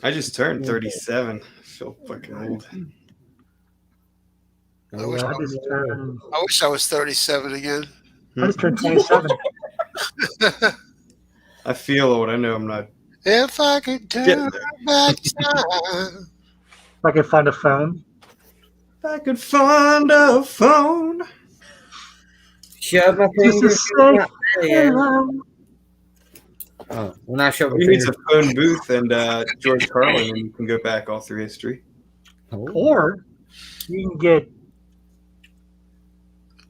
[SPEAKER 9] I just turned 37. I feel fucking old.
[SPEAKER 7] I wish
[SPEAKER 2] turned,
[SPEAKER 7] I wish I was 37 again.
[SPEAKER 2] I just turned 27.
[SPEAKER 9] I feel old. I know I'm not.
[SPEAKER 7] If I could turn back time.
[SPEAKER 2] If I could find a phone.
[SPEAKER 9] If I could find a phone.
[SPEAKER 1] Shove my
[SPEAKER 2] Just
[SPEAKER 1] fingers.
[SPEAKER 2] to say hello.
[SPEAKER 1] Oh, when I shove my
[SPEAKER 9] He needs
[SPEAKER 1] fingers.
[SPEAKER 9] a phone booth and George Carlin, and you can go back all through history.
[SPEAKER 2] Or you can get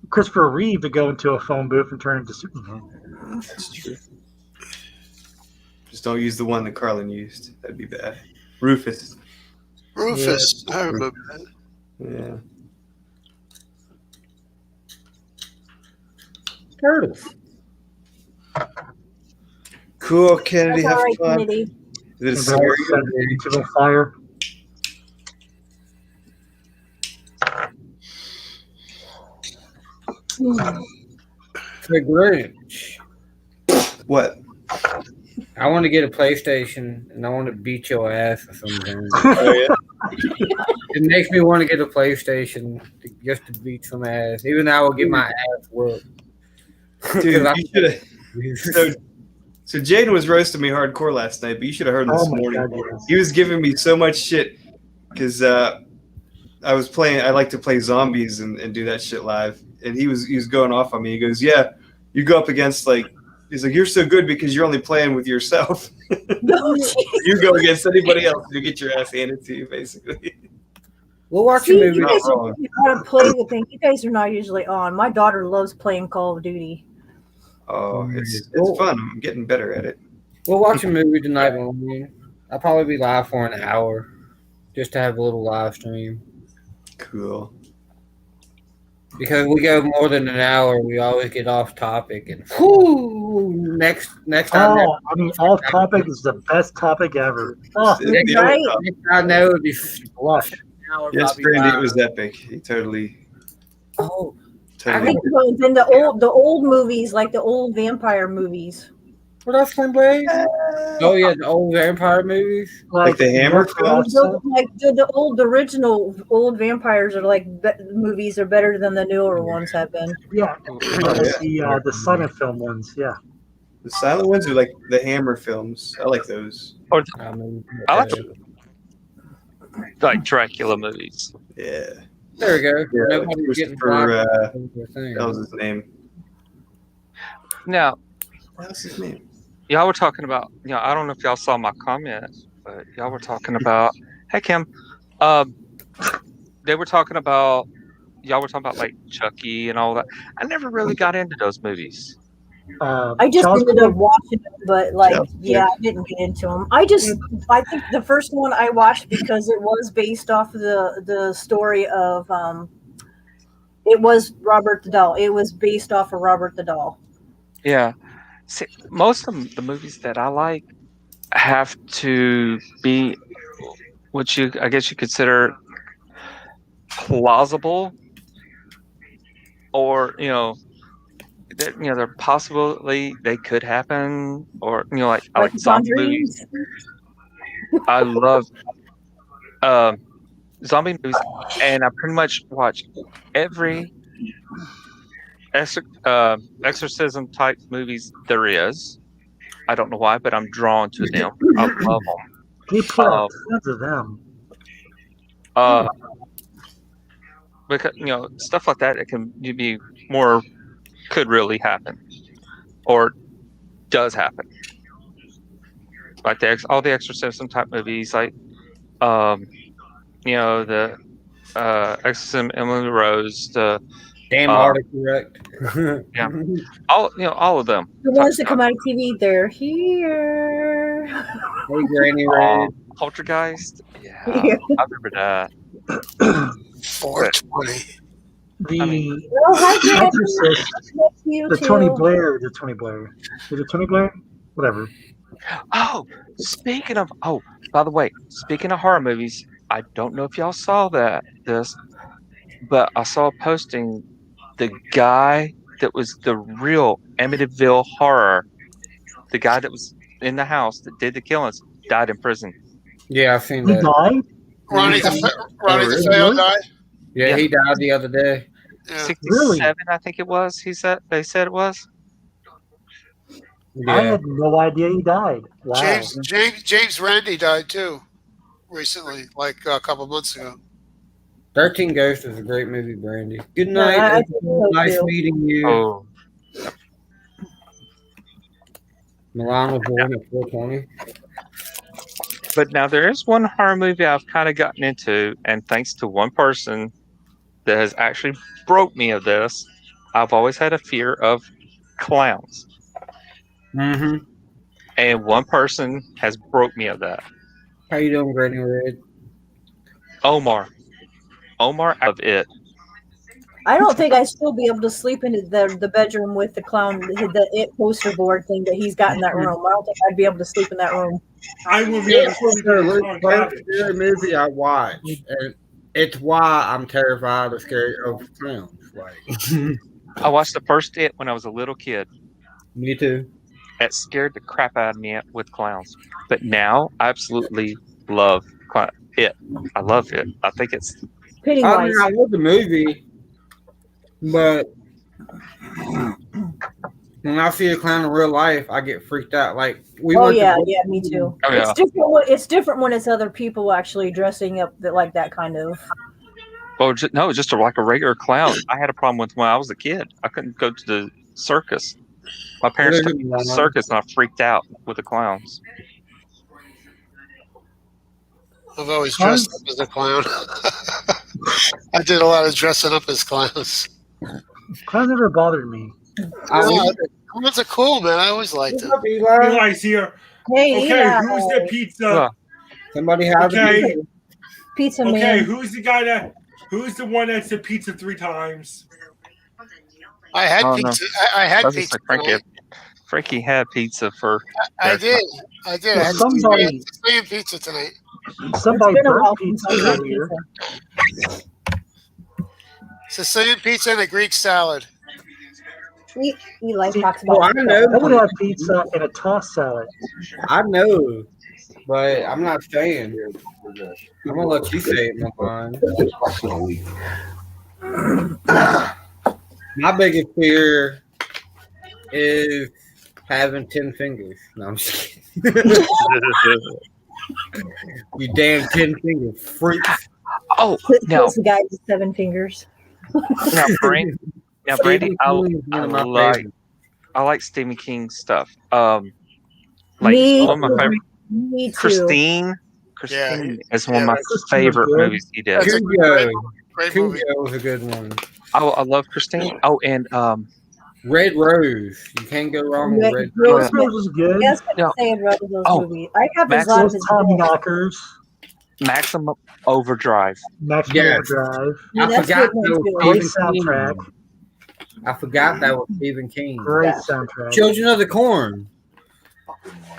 [SPEAKER 2] Christopher Reeve to go into a phone booth and turn into Superman.
[SPEAKER 9] That's true. Just don't use the one that Carlin used. That'd be bad. Rufus.
[SPEAKER 7] Rufus. I remember that.
[SPEAKER 9] Yeah.
[SPEAKER 1] Turtles.
[SPEAKER 9] Cool, Kennedy.
[SPEAKER 6] That's
[SPEAKER 9] Have
[SPEAKER 6] all right,
[SPEAKER 9] fun.
[SPEAKER 6] Kennedy.
[SPEAKER 9] Is it a
[SPEAKER 2] To the fire.
[SPEAKER 1] The Grinch.
[SPEAKER 9] What?
[SPEAKER 1] I want to get a PlayStation and I want to beat your ass or something.
[SPEAKER 9] Oh, yeah?
[SPEAKER 1] It makes me want to get a PlayStation just to beat some ass, even though I will get my ass whooped.
[SPEAKER 9] Dude, you should have. So Jaden was roasting me hardcore last night, but you should have heard him this morning.
[SPEAKER 2] God, yes.
[SPEAKER 9] He was giving me so much shit because I was playing. I like to play zombies and do that shit live, and he was going off on me. He goes, "Yeah, you go up against he's like, you're so good because you're only playing with yourself. You go against anybody else, you get your ass handed to you, basically."
[SPEAKER 1] We'll watch
[SPEAKER 6] See,
[SPEAKER 1] a movie.
[SPEAKER 6] you guys are how to play the thing. You guys are not usually on. My daughter loves playing Call of Duty.
[SPEAKER 9] Oh, it's fun. I'm getting better at it.
[SPEAKER 1] We'll watch a movie tonight morning. I'll probably be live for an hour just to have a little live stream.
[SPEAKER 9] Cool.
[SPEAKER 1] Because we go more than an hour, we always get off topic and next time.
[SPEAKER 2] Oh, I mean, off topic is the best topic ever. Oh,
[SPEAKER 1] Next
[SPEAKER 6] right.
[SPEAKER 1] I know it'd be flush.
[SPEAKER 9] Yes, Brandy, it was epic. He totally.
[SPEAKER 1] Oh,
[SPEAKER 6] I think then the old movies, like the old vampire movies.
[SPEAKER 1] What else, Blaze? Oh yeah, the old vampire movies,
[SPEAKER 9] like the Hammer films.
[SPEAKER 6] Like the original old vampires are movies are better than the newer ones have been.
[SPEAKER 2] Yeah, the silent film ones. Yeah,
[SPEAKER 9] the silent ones are like the Hammer films. I like those.
[SPEAKER 10] Or I like Dracula movies.
[SPEAKER 9] Yeah.
[SPEAKER 1] There we go.
[SPEAKER 9] Yeah,
[SPEAKER 1] Nobody's getting
[SPEAKER 9] Christopher, that was his name.
[SPEAKER 10] Now,
[SPEAKER 9] what's his name?
[SPEAKER 10] Y'all were talking about, I don't know if y'all saw my comments, but y'all were talking about, hey, Kim, they were talking about, y'all were talking about like Chucky and all that. I never really got into those movies.
[SPEAKER 6] I just ended up watching them, but I didn't get into them. I think the first one I watched because it was based off of the story of, it was Robert the Doll. It was based off of Robert the Doll.
[SPEAKER 10] Yeah. See, most of the movies that I like have to be what I guess you consider plausible, or they're possibly they could happen, or I like zombie movies. I love zombie movies, and I pretty much watch every exorcism type movies there is. I don't know why, but I'm drawn to them. I love them.
[SPEAKER 2] They put out tons of them.
[SPEAKER 10] Because stuff like that, it can be more could really happen, or does happen. Like all the exorcism type movies, like the Exorcism Emily Rose, the
[SPEAKER 1] damn autocorrect.
[SPEAKER 10] Yeah, all of them.
[SPEAKER 6] The ones that come out of TV, they're here.
[SPEAKER 1] Hey, Granny Red.
[SPEAKER 10] Poltergeist. Yeah, I remember that.
[SPEAKER 7] 420.
[SPEAKER 2] The Tony Blair. Is it Tony Blair? Whatever.
[SPEAKER 10] Oh, by the way, speaking of horror movies, I don't know if y'all saw this, but I saw a posting. The guy that was the real Amityville Horror, the guy that was in the house that did the killings died in prison.
[SPEAKER 1] Yeah, I've seen
[SPEAKER 2] He
[SPEAKER 1] that.
[SPEAKER 2] died?
[SPEAKER 7] Ronnie DeFeo died.
[SPEAKER 1] Yeah, he died the other day.
[SPEAKER 7] Yeah.
[SPEAKER 10] 67, I think it was. They said it was.
[SPEAKER 2] I
[SPEAKER 1] Yeah.
[SPEAKER 2] had no idea he died. Wow.
[SPEAKER 7] James Randi died too recently, like a couple months ago.
[SPEAKER 1] 13 Ghosts is a great movie, Brandy. Good
[SPEAKER 6] Yeah,
[SPEAKER 1] night.
[SPEAKER 6] I
[SPEAKER 1] everyone.
[SPEAKER 6] think so,
[SPEAKER 1] Nice
[SPEAKER 6] too.
[SPEAKER 1] meeting you.
[SPEAKER 10] Oh,
[SPEAKER 1] Milan was born at 420.
[SPEAKER 10] but now there is one horror movie I've kind of gotten into, and thanks to one person that has actually broke me of this, I've always had a fear of clowns.
[SPEAKER 1] Mm-hmm.
[SPEAKER 10] And one person has broke me of that.
[SPEAKER 1] How you doing, Granny Red?
[SPEAKER 10] Omar out of it.
[SPEAKER 6] I don't think I'd still be able to sleep in the bedroom with the clown, the It poster board thing that he's got in that room. I don't think I'd be able to sleep in that room.
[SPEAKER 5] I will be
[SPEAKER 1] It
[SPEAKER 5] able to
[SPEAKER 1] was
[SPEAKER 5] sleep
[SPEAKER 1] the
[SPEAKER 5] in the
[SPEAKER 1] first
[SPEAKER 5] cabbage.
[SPEAKER 1] scary movie I watched, and it's why I'm terrified of clowns. Like,
[SPEAKER 10] I watched the first It when I was a little kid.
[SPEAKER 1] me too.
[SPEAKER 10] It scared the crap out of me with clowns. But now I absolutely love It. I love it. I think it's
[SPEAKER 1] I mean,
[SPEAKER 6] Pennywise.
[SPEAKER 1] I love the movie, but when I see a clown in real life, I get freaked out. Like we
[SPEAKER 6] Oh
[SPEAKER 1] went to
[SPEAKER 6] yeah,
[SPEAKER 1] go-
[SPEAKER 6] yeah, me too.
[SPEAKER 10] Oh, yeah.
[SPEAKER 6] It's different. It's different when it's other people actually dressing up like that kind of.
[SPEAKER 10] just like a regular clown. I had a problem with when I was a kid. I couldn't go to the circus. My parents took me to the circus and I freaked out with the clowns.
[SPEAKER 7] I've always dressed up as a clown. I did a lot of dressing up as clowns.
[SPEAKER 2] Clowns never bothered me.
[SPEAKER 7] Clowns are cool, man. I always liked them.
[SPEAKER 5] Eli's here.
[SPEAKER 6] Hey,
[SPEAKER 5] Okay,
[SPEAKER 6] Eli.
[SPEAKER 5] who's the pizza?
[SPEAKER 1] Somebody have
[SPEAKER 5] Okay.
[SPEAKER 6] Pizza
[SPEAKER 5] Okay,
[SPEAKER 6] man.
[SPEAKER 5] who's the one that's the pizza 3 times?
[SPEAKER 7] I had
[SPEAKER 10] Oh, no.
[SPEAKER 7] pizza. I had
[SPEAKER 10] That's just
[SPEAKER 7] pizza.
[SPEAKER 10] like
[SPEAKER 7] tonight.
[SPEAKER 10] Frankie had pizza for.
[SPEAKER 7] I did. I had
[SPEAKER 2] Somebody-
[SPEAKER 7] Sicilian pizza tonight.
[SPEAKER 2] Somebody
[SPEAKER 6] It's been a
[SPEAKER 2] burnt
[SPEAKER 6] while
[SPEAKER 2] pizza
[SPEAKER 6] since I had
[SPEAKER 2] earlier.
[SPEAKER 6] pizza.
[SPEAKER 7] Sicilian pizza and a Greek salad.
[SPEAKER 6] Eli talks
[SPEAKER 1] Oh,
[SPEAKER 6] about.
[SPEAKER 1] I know.
[SPEAKER 2] I would have pizza and a tossed salad.
[SPEAKER 1] I know, but I'm not saying. I'm gonna let you say it, Milan. My biggest fear is having 10 fingers. No, I'm just kidding. You damn 10 finger freaks.
[SPEAKER 10] Oh, no.
[SPEAKER 6] Kills the guy with 7 fingers.
[SPEAKER 10] Now, Brandy,
[SPEAKER 1] Stephen King is one of my favorites.
[SPEAKER 10] I like Stephen King stuff.
[SPEAKER 6] Me
[SPEAKER 10] One of my favorite.
[SPEAKER 6] Me too.
[SPEAKER 10] Christine is one of my favorite movies he did.
[SPEAKER 1] Cujo.
[SPEAKER 7] Great movie.
[SPEAKER 1] Cujo was a good one.
[SPEAKER 10] I love Christine. Oh, and
[SPEAKER 1] Red Rose. You can't go wrong with Red
[SPEAKER 2] Rose
[SPEAKER 1] Rose.
[SPEAKER 2] was good.
[SPEAKER 6] Yes, but
[SPEAKER 10] No.
[SPEAKER 6] say I'd those
[SPEAKER 10] Oh,
[SPEAKER 6] movies. I have his
[SPEAKER 10] Maximum
[SPEAKER 6] lot of his
[SPEAKER 2] Tommy
[SPEAKER 6] books.
[SPEAKER 2] Knockers.
[SPEAKER 10] Maximum Overdrive.
[SPEAKER 2] Maximum
[SPEAKER 1] Yes.
[SPEAKER 2] Overdrive.
[SPEAKER 6] Yeah,
[SPEAKER 1] I
[SPEAKER 6] that's
[SPEAKER 1] forgot
[SPEAKER 6] good one,
[SPEAKER 1] that
[SPEAKER 6] too.
[SPEAKER 1] was
[SPEAKER 2] Great
[SPEAKER 1] Stephen King.
[SPEAKER 2] soundtrack.
[SPEAKER 1] I forgot that was Stephen King.
[SPEAKER 2] Great
[SPEAKER 6] Yeah.
[SPEAKER 2] soundtrack.
[SPEAKER 1] Children of the Corn.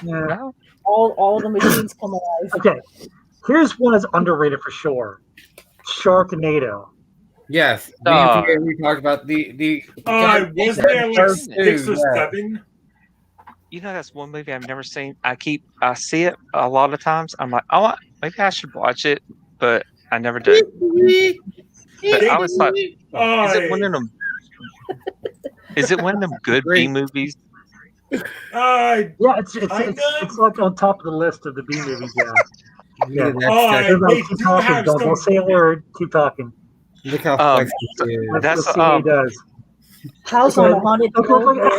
[SPEAKER 2] Yeah.
[SPEAKER 10] No?
[SPEAKER 6] All the machines come alive.
[SPEAKER 2] Okay. Here's one that's underrated for sure. Sharknado.
[SPEAKER 1] Yes.
[SPEAKER 10] Uh,
[SPEAKER 1] we talked about the
[SPEAKER 5] Was there like
[SPEAKER 1] first
[SPEAKER 5] 6 or
[SPEAKER 1] two, yeah.
[SPEAKER 5] 7?
[SPEAKER 10] You know, that's one movie I've never seen. I see it a lot of times. I'm like, oh, maybe I should watch it, but I never do. But I was like, is it one of them? Is it one of them good B movies?
[SPEAKER 2] Yeah, it's like on top of the list of the B movies. Yeah. Everybody keep talking. Don't say a word. Keep talking.
[SPEAKER 1] Look how
[SPEAKER 10] Um,
[SPEAKER 1] flexible he is.
[SPEAKER 10] That's
[SPEAKER 2] Let's see what he does.
[SPEAKER 6] House on a haunted hill.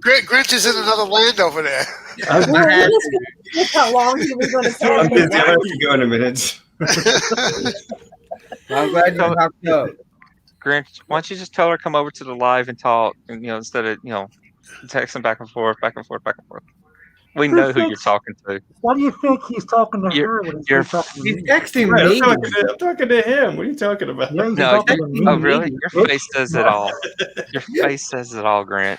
[SPEAKER 7] Grinch is in another land over there.
[SPEAKER 6] Look how long he was going to say.
[SPEAKER 9] I'm busy. I have to go in a minute.
[SPEAKER 1] I'm glad you popped up.
[SPEAKER 10] Grinch, why don't you just tell her to come over to the live and talk, and instead of texting back and forth. We know who you're talking to.
[SPEAKER 2] Why do you think he's talking to her when he's talking to me?
[SPEAKER 1] He's texting
[SPEAKER 9] Right,
[SPEAKER 1] me.
[SPEAKER 9] I'm talking to him. What are you talking about?
[SPEAKER 2] Yeah, he's
[SPEAKER 10] No,
[SPEAKER 2] talking to me.
[SPEAKER 10] oh really? Your face says it all. Your face says it all, Grinch.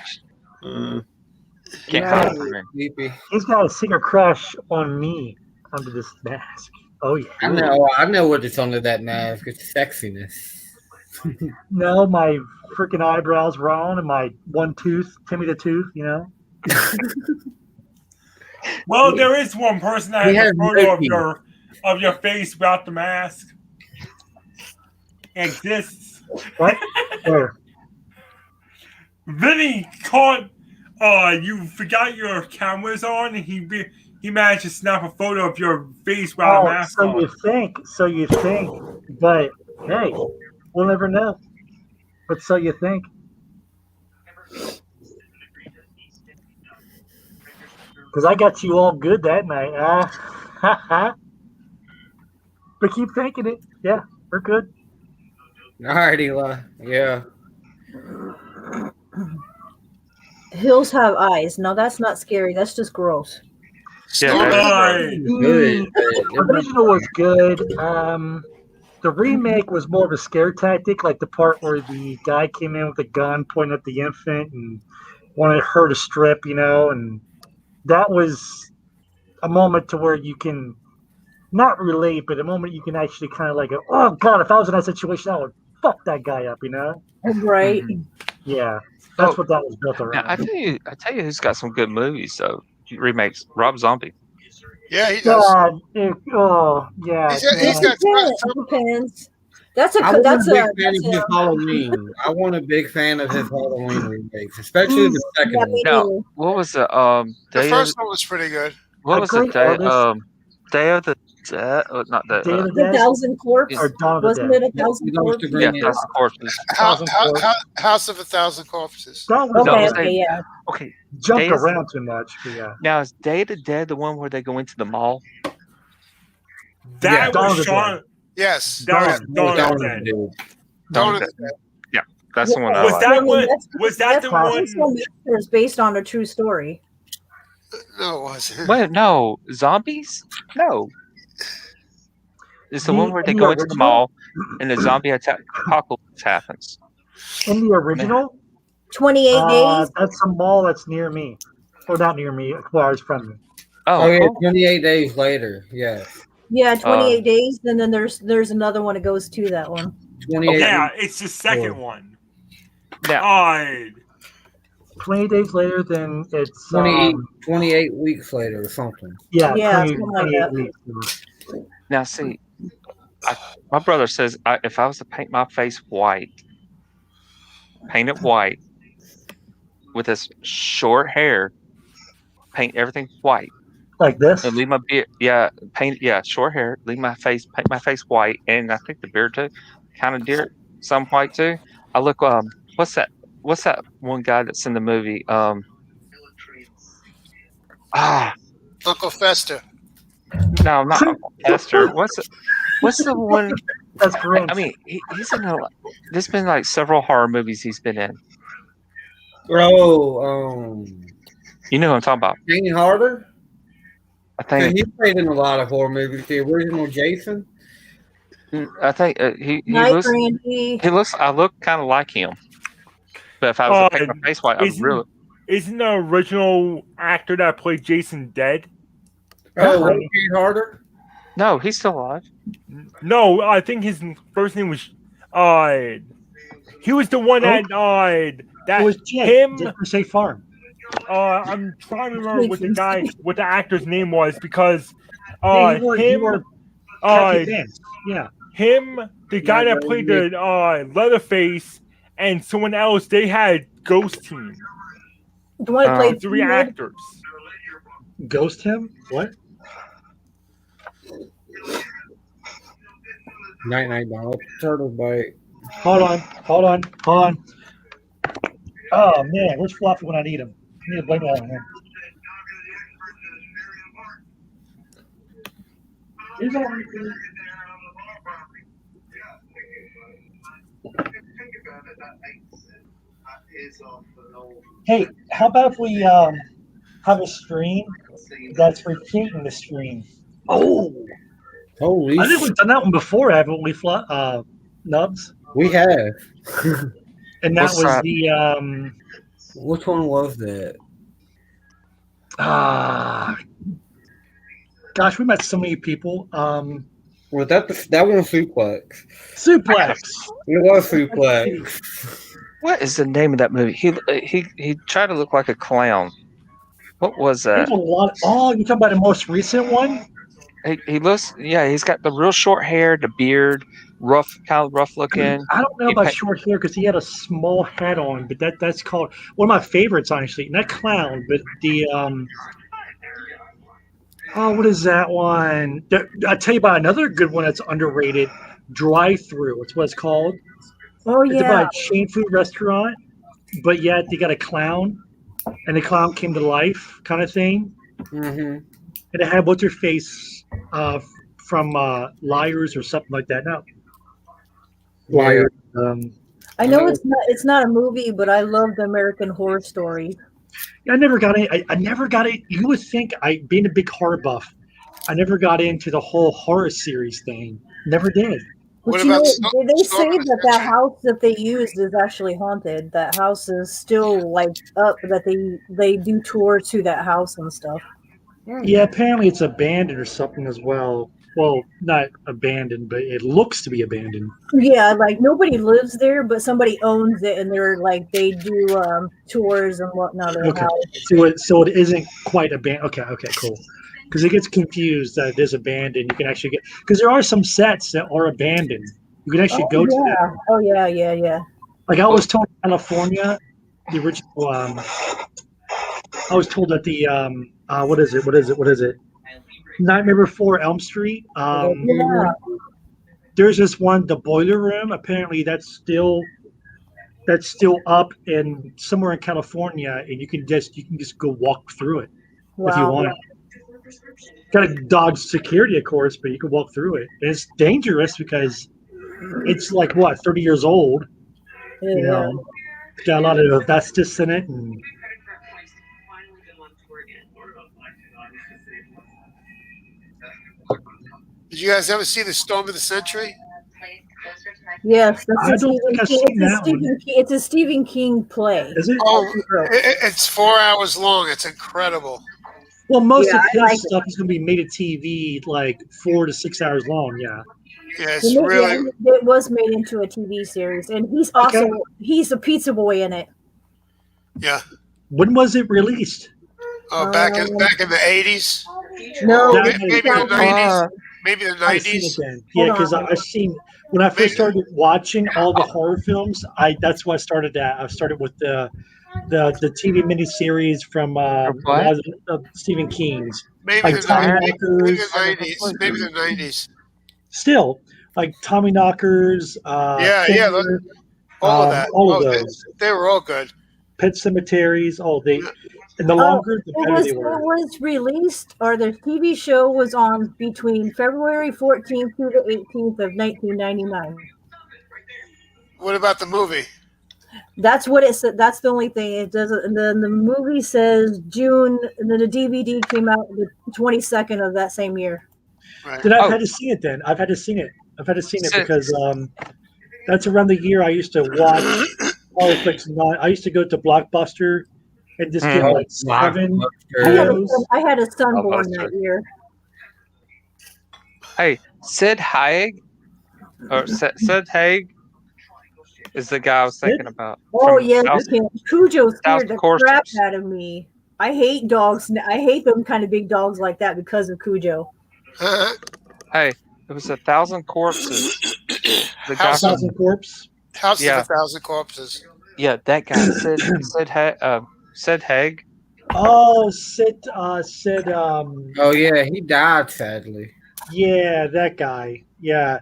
[SPEAKER 10] Can't hide from me.
[SPEAKER 1] Sleepy.
[SPEAKER 2] He's got a secret crush on me under this mask. Oh yeah.
[SPEAKER 1] I know what it's under that mask. It's sexiness.
[SPEAKER 2] No, my freaking eyebrows were on, and my one tooth, Timmy the Tooth. You know.
[SPEAKER 5] Well, there is one person that
[SPEAKER 1] He
[SPEAKER 5] has a
[SPEAKER 1] has
[SPEAKER 5] photo
[SPEAKER 1] no
[SPEAKER 5] of
[SPEAKER 1] teeth.
[SPEAKER 5] your face without the mask. Exists.
[SPEAKER 2] What? Where?
[SPEAKER 5] Vinny caught. You forgot your cameras on, and he managed to snap a photo of your face without a
[SPEAKER 2] Oh,
[SPEAKER 5] mask
[SPEAKER 2] so
[SPEAKER 5] on.
[SPEAKER 2] you think, but hey, we'll never know. But so you think. Because I got you all good that night. But keep thinking it. Yeah, we're good.
[SPEAKER 1] All right, Eli. Yeah.
[SPEAKER 6] Hills have eyes. No, that's not scary. That's just gross.
[SPEAKER 10] Yeah,
[SPEAKER 7] Storm
[SPEAKER 10] that is
[SPEAKER 1] Good.
[SPEAKER 2] The original was good. The remake was more of a scare tactic, like the part where the guy came in with a gun pointing at the infant and wanted her to strip, and that was a moment to where you can not relate, but a moment you can actually kind of like, oh God, if I was in that situation, I would fuck that guy up,
[SPEAKER 6] Right.
[SPEAKER 2] Yeah, that's
[SPEAKER 10] Oh,
[SPEAKER 2] what that was built
[SPEAKER 10] Now,
[SPEAKER 2] around.
[SPEAKER 10] I tell you who's got some good movies though. Remakes. Rob Zombie.
[SPEAKER 7] Yeah, he does.
[SPEAKER 2] God, yeah.
[SPEAKER 7] He's got
[SPEAKER 6] Depends. That's a
[SPEAKER 1] I was
[SPEAKER 6] that's
[SPEAKER 1] a big
[SPEAKER 6] a
[SPEAKER 1] fan
[SPEAKER 6] that's
[SPEAKER 1] of his
[SPEAKER 6] a
[SPEAKER 1] Halloween. I want a big fan of his Halloween remakes, especially the second
[SPEAKER 6] yeah,
[SPEAKER 1] one.
[SPEAKER 6] me
[SPEAKER 10] Now,
[SPEAKER 6] too.
[SPEAKER 10] what was the
[SPEAKER 7] The
[SPEAKER 10] Day
[SPEAKER 7] first
[SPEAKER 10] of,
[SPEAKER 7] one was pretty good.
[SPEAKER 10] what
[SPEAKER 2] A
[SPEAKER 10] was the
[SPEAKER 2] great
[SPEAKER 10] day
[SPEAKER 2] artist.
[SPEAKER 10] Day of the Dead? Not the
[SPEAKER 2] Day of the
[SPEAKER 6] The
[SPEAKER 2] Dead
[SPEAKER 6] Thousand Corpse.
[SPEAKER 10] Yeah.
[SPEAKER 2] or Dawn of the
[SPEAKER 6] Wasn't
[SPEAKER 2] Dead.
[SPEAKER 6] it a Thousand Corpse?
[SPEAKER 10] yeah, Thousand Corpses.
[SPEAKER 2] Thousand Corpse.
[SPEAKER 7] House of a Thousand Corpses.
[SPEAKER 2] That was
[SPEAKER 10] No,
[SPEAKER 6] Okay,
[SPEAKER 10] I'm
[SPEAKER 2] alright.
[SPEAKER 6] okay,
[SPEAKER 10] saying
[SPEAKER 6] yeah.
[SPEAKER 10] okay.
[SPEAKER 2] Jumped
[SPEAKER 10] Day is-
[SPEAKER 2] around too much, but yeah.
[SPEAKER 10] Now is Day of the Dead the one where they go into the mall?
[SPEAKER 5] That
[SPEAKER 2] Dawn
[SPEAKER 5] was
[SPEAKER 2] of the
[SPEAKER 5] Sean.
[SPEAKER 7] Yes.
[SPEAKER 5] That was
[SPEAKER 2] Dawn.
[SPEAKER 5] Dawn of the Dead.
[SPEAKER 7] Dawn of
[SPEAKER 10] Dead.
[SPEAKER 7] the Dead.
[SPEAKER 10] Yeah, that's the one I
[SPEAKER 5] Was
[SPEAKER 10] like.
[SPEAKER 5] that one?
[SPEAKER 6] That's-
[SPEAKER 5] Was that the
[SPEAKER 6] that's
[SPEAKER 5] one?
[SPEAKER 6] It's based on a true story.
[SPEAKER 7] No, it wasn't.
[SPEAKER 10] Wait, no, zombies? No, it's the one where they go into the
[SPEAKER 2] original?
[SPEAKER 10] mall and the zombie apocalypse happens.
[SPEAKER 2] In the original,
[SPEAKER 6] 28 days.
[SPEAKER 2] that's a mall that's near me. Or not near me, well, it's from me.
[SPEAKER 1] Oh,
[SPEAKER 10] Oh,
[SPEAKER 1] yeah,
[SPEAKER 10] cool.
[SPEAKER 1] 28 days later. Yeah.
[SPEAKER 6] Yeah, 28 days, and then there's another one that goes to that one.
[SPEAKER 1] 28
[SPEAKER 5] Yeah, it's the second
[SPEAKER 1] Oh.
[SPEAKER 5] one.
[SPEAKER 10] Now,
[SPEAKER 2] 20 days later, then it's
[SPEAKER 1] 28 weeks later or something.
[SPEAKER 2] yeah,
[SPEAKER 6] Yeah,
[SPEAKER 2] 20,
[SPEAKER 6] something like
[SPEAKER 2] 28
[SPEAKER 6] that.
[SPEAKER 2] weeks.
[SPEAKER 10] now, see, my brother says if I was to paint my face white, paint it white with this short hair, paint everything white,
[SPEAKER 2] Like this.
[SPEAKER 10] and leave my beard. Short hair, paint my face white, and I think the beard too, kind of some white too. I look. What's that? What's that one guy that's in the movie?
[SPEAKER 7] Uncle Fester.
[SPEAKER 10] No, not Uncle Fester. What's the one?
[SPEAKER 2] That's Grinch.
[SPEAKER 10] I mean, he's in there's been like several horror movies he's been in.
[SPEAKER 1] Bro,
[SPEAKER 10] You know who I'm talking about?
[SPEAKER 1] Shane Harder?
[SPEAKER 10] I think
[SPEAKER 1] He played in a lot of horror movies. The original Jason?
[SPEAKER 10] he
[SPEAKER 6] Night,
[SPEAKER 10] looks.
[SPEAKER 6] Randy.
[SPEAKER 10] I look kind of like him. But if I was to paint my face white,
[SPEAKER 5] Isn't the original actor that played Jason dead?
[SPEAKER 1] Oh, Shane Harder?
[SPEAKER 10] No, he's still alive.
[SPEAKER 5] No, I think his first name was. He was the one that
[SPEAKER 2] it was Jake.
[SPEAKER 5] him.
[SPEAKER 2] Different State Farm.
[SPEAKER 5] I'm trying to remember what the actor's name was because
[SPEAKER 2] Yeah, he wore khaki pants. Yeah.
[SPEAKER 5] him, the guy that played the Leatherface, and someone else, they had Ghost Team.
[SPEAKER 6] The one that played
[SPEAKER 5] three actors.
[SPEAKER 2] Ghost him? What?
[SPEAKER 1] Night, dog. Turtle bite.
[SPEAKER 2] Hold on. Oh man, where's Fluffy when I need him? I need to blame that on him. Hey, how about if we have a stream that's repeating the stream? Oh,
[SPEAKER 1] holy!
[SPEAKER 2] I think we've done that one before, haven't we, Nubs?
[SPEAKER 1] We have.
[SPEAKER 2] And that was the
[SPEAKER 1] Which one was that?
[SPEAKER 2] gosh, we met so many people.
[SPEAKER 1] Was that one suplex?
[SPEAKER 2] Suplex.
[SPEAKER 1] It was suplex.
[SPEAKER 10] What is the name of that movie? He tried to look like a clown. What was that?
[SPEAKER 2] There's a lot. Oh, you talking about the most recent one?
[SPEAKER 10] He looks. Yeah, he's got the real short hair, the beard, kind of rough looking.
[SPEAKER 2] I don't know about short hair because he had a small hat on, but that's called one of my favorites, honestly. Not clown, but the oh, what is that one? I'll tell you about another good one that's underrated. Drive Through. It's what it's called.
[SPEAKER 6] Oh
[SPEAKER 2] It's
[SPEAKER 6] yeah.
[SPEAKER 2] about a chain food restaurant, but yet they got a clown, and the clown came to life, kind of thing.
[SPEAKER 1] Mm-hmm.
[SPEAKER 2] And it had what's her face from Liars or something like that. No, Liars.
[SPEAKER 6] I know it's not a movie, but I love the American Horror Story.
[SPEAKER 2] I never got it. I never got it. You would think being a big horror buff, I never got into the whole horror series thing. Never did.
[SPEAKER 6] But you know, they say that house that they used is actually haunted. That house is still like up. That they do tours to that house and stuff.
[SPEAKER 2] Yeah, apparently it's abandoned or something as well. Well, not abandoned, but it looks to be abandoned.
[SPEAKER 6] Yeah, like nobody lives there, but somebody owns it, and they're like they do tours and whatnot of the
[SPEAKER 2] Okay,
[SPEAKER 6] house.
[SPEAKER 2] so it isn't quite abandoned. Okay, cool. Because it gets confused that it is abandoned. You can actually get because there are some sets that are abandoned. You can actually go to them.
[SPEAKER 6] Oh yeah.
[SPEAKER 2] Like I was told in California, the original. I was told that the what is it? Nightmare Before Elm Street. There's this one, the Boiler Room. Apparently, that's still up and somewhere in California, and you can just go walk through it if you want. Got to dodge security, of course, but you can walk through it. And it's dangerous because it's like 30 years old.
[SPEAKER 6] Yeah.
[SPEAKER 2] You know, it's got a lot of asbestos in it, and
[SPEAKER 7] Did you guys ever see the Storm of the Century?
[SPEAKER 6] Yes,
[SPEAKER 2] I don't think I've seen that one.
[SPEAKER 6] It's a Stephen King play.
[SPEAKER 2] Is it?
[SPEAKER 7] Oh, it's 4 hours long. It's incredible.
[SPEAKER 2] Well, most of his stuff is going to be made of TV, like 4 to 6 hours long. Yeah.
[SPEAKER 7] Yeah, it's really.
[SPEAKER 6] It was made into a TV series, and he's a pizza boy in it.
[SPEAKER 7] Yeah.
[SPEAKER 2] When was it released?
[SPEAKER 7] Oh, back in the 80s.
[SPEAKER 6] No,
[SPEAKER 7] maybe the 90s. Maybe the 90s.
[SPEAKER 2] Yeah, because I've seen when I first started watching all the horror films. That's why I started that. I started with the TV miniseries from Stephen King's,
[SPEAKER 7] maybe
[SPEAKER 2] like Tommy Knockers.
[SPEAKER 7] Maybe the 90s.
[SPEAKER 2] Still, like Tommy Knockers.
[SPEAKER 7] All of that.
[SPEAKER 2] All of those.
[SPEAKER 7] They were all good.
[SPEAKER 2] Pet Cemeteries. And the longer, the better they were.
[SPEAKER 6] It was released, or the TV show was on between February 14th through the 18th of 1999.
[SPEAKER 7] What about the movie?
[SPEAKER 6] That's what it said. That's the only thing it doesn't. And then the movie says June, and then the DVD came out the 22nd of that same year.
[SPEAKER 7] Right.
[SPEAKER 2] Then I've had to see it. Then I've had to seen it. Because that's around the year I used to watch Politics. I used to go to Blockbuster and just get like 7 videos.
[SPEAKER 6] I had a son born that year.
[SPEAKER 10] Hey, Sid Haig is the guy I was thinking about.
[SPEAKER 6] Oh yeah, Cujo scared the crap out of me. I hate dogs. I hate them kind of big dogs like that because of Cujo.
[SPEAKER 10] Hey, it was 1,000 Corpses. The guy
[SPEAKER 2] 1,000 Corpses.
[SPEAKER 7] House of 1,000 Corpses.
[SPEAKER 10] Yeah, that guy, Sid Haig.
[SPEAKER 2] Oh, Sid.
[SPEAKER 1] Oh yeah, he died sadly.
[SPEAKER 2] Yeah, that guy. Yeah,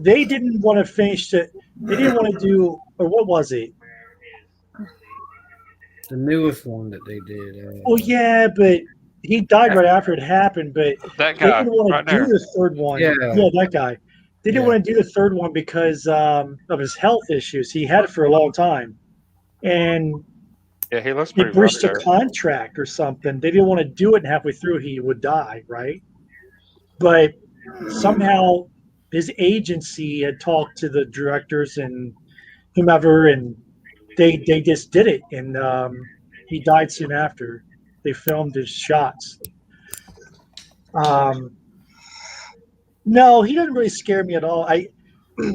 [SPEAKER 2] they didn't want to finish it. They didn't want to do, or what was it?
[SPEAKER 1] The newest one that they did.
[SPEAKER 2] Oh yeah, but he died right after it happened. But
[SPEAKER 10] that
[SPEAKER 2] guy, they didn't want to do the third one.
[SPEAKER 1] Yeah,
[SPEAKER 2] that guy. They didn't want to do the third one because of his health issues. He had it for a long time, and
[SPEAKER 10] yeah, he looks.
[SPEAKER 2] He breached a contract or something. They didn't want to do it, and halfway through he would die. Right, but somehow his agency had talked to the directors and whomever, and they just did it, and he died soon after. They filmed his shots. No, he doesn't really scare me at all. I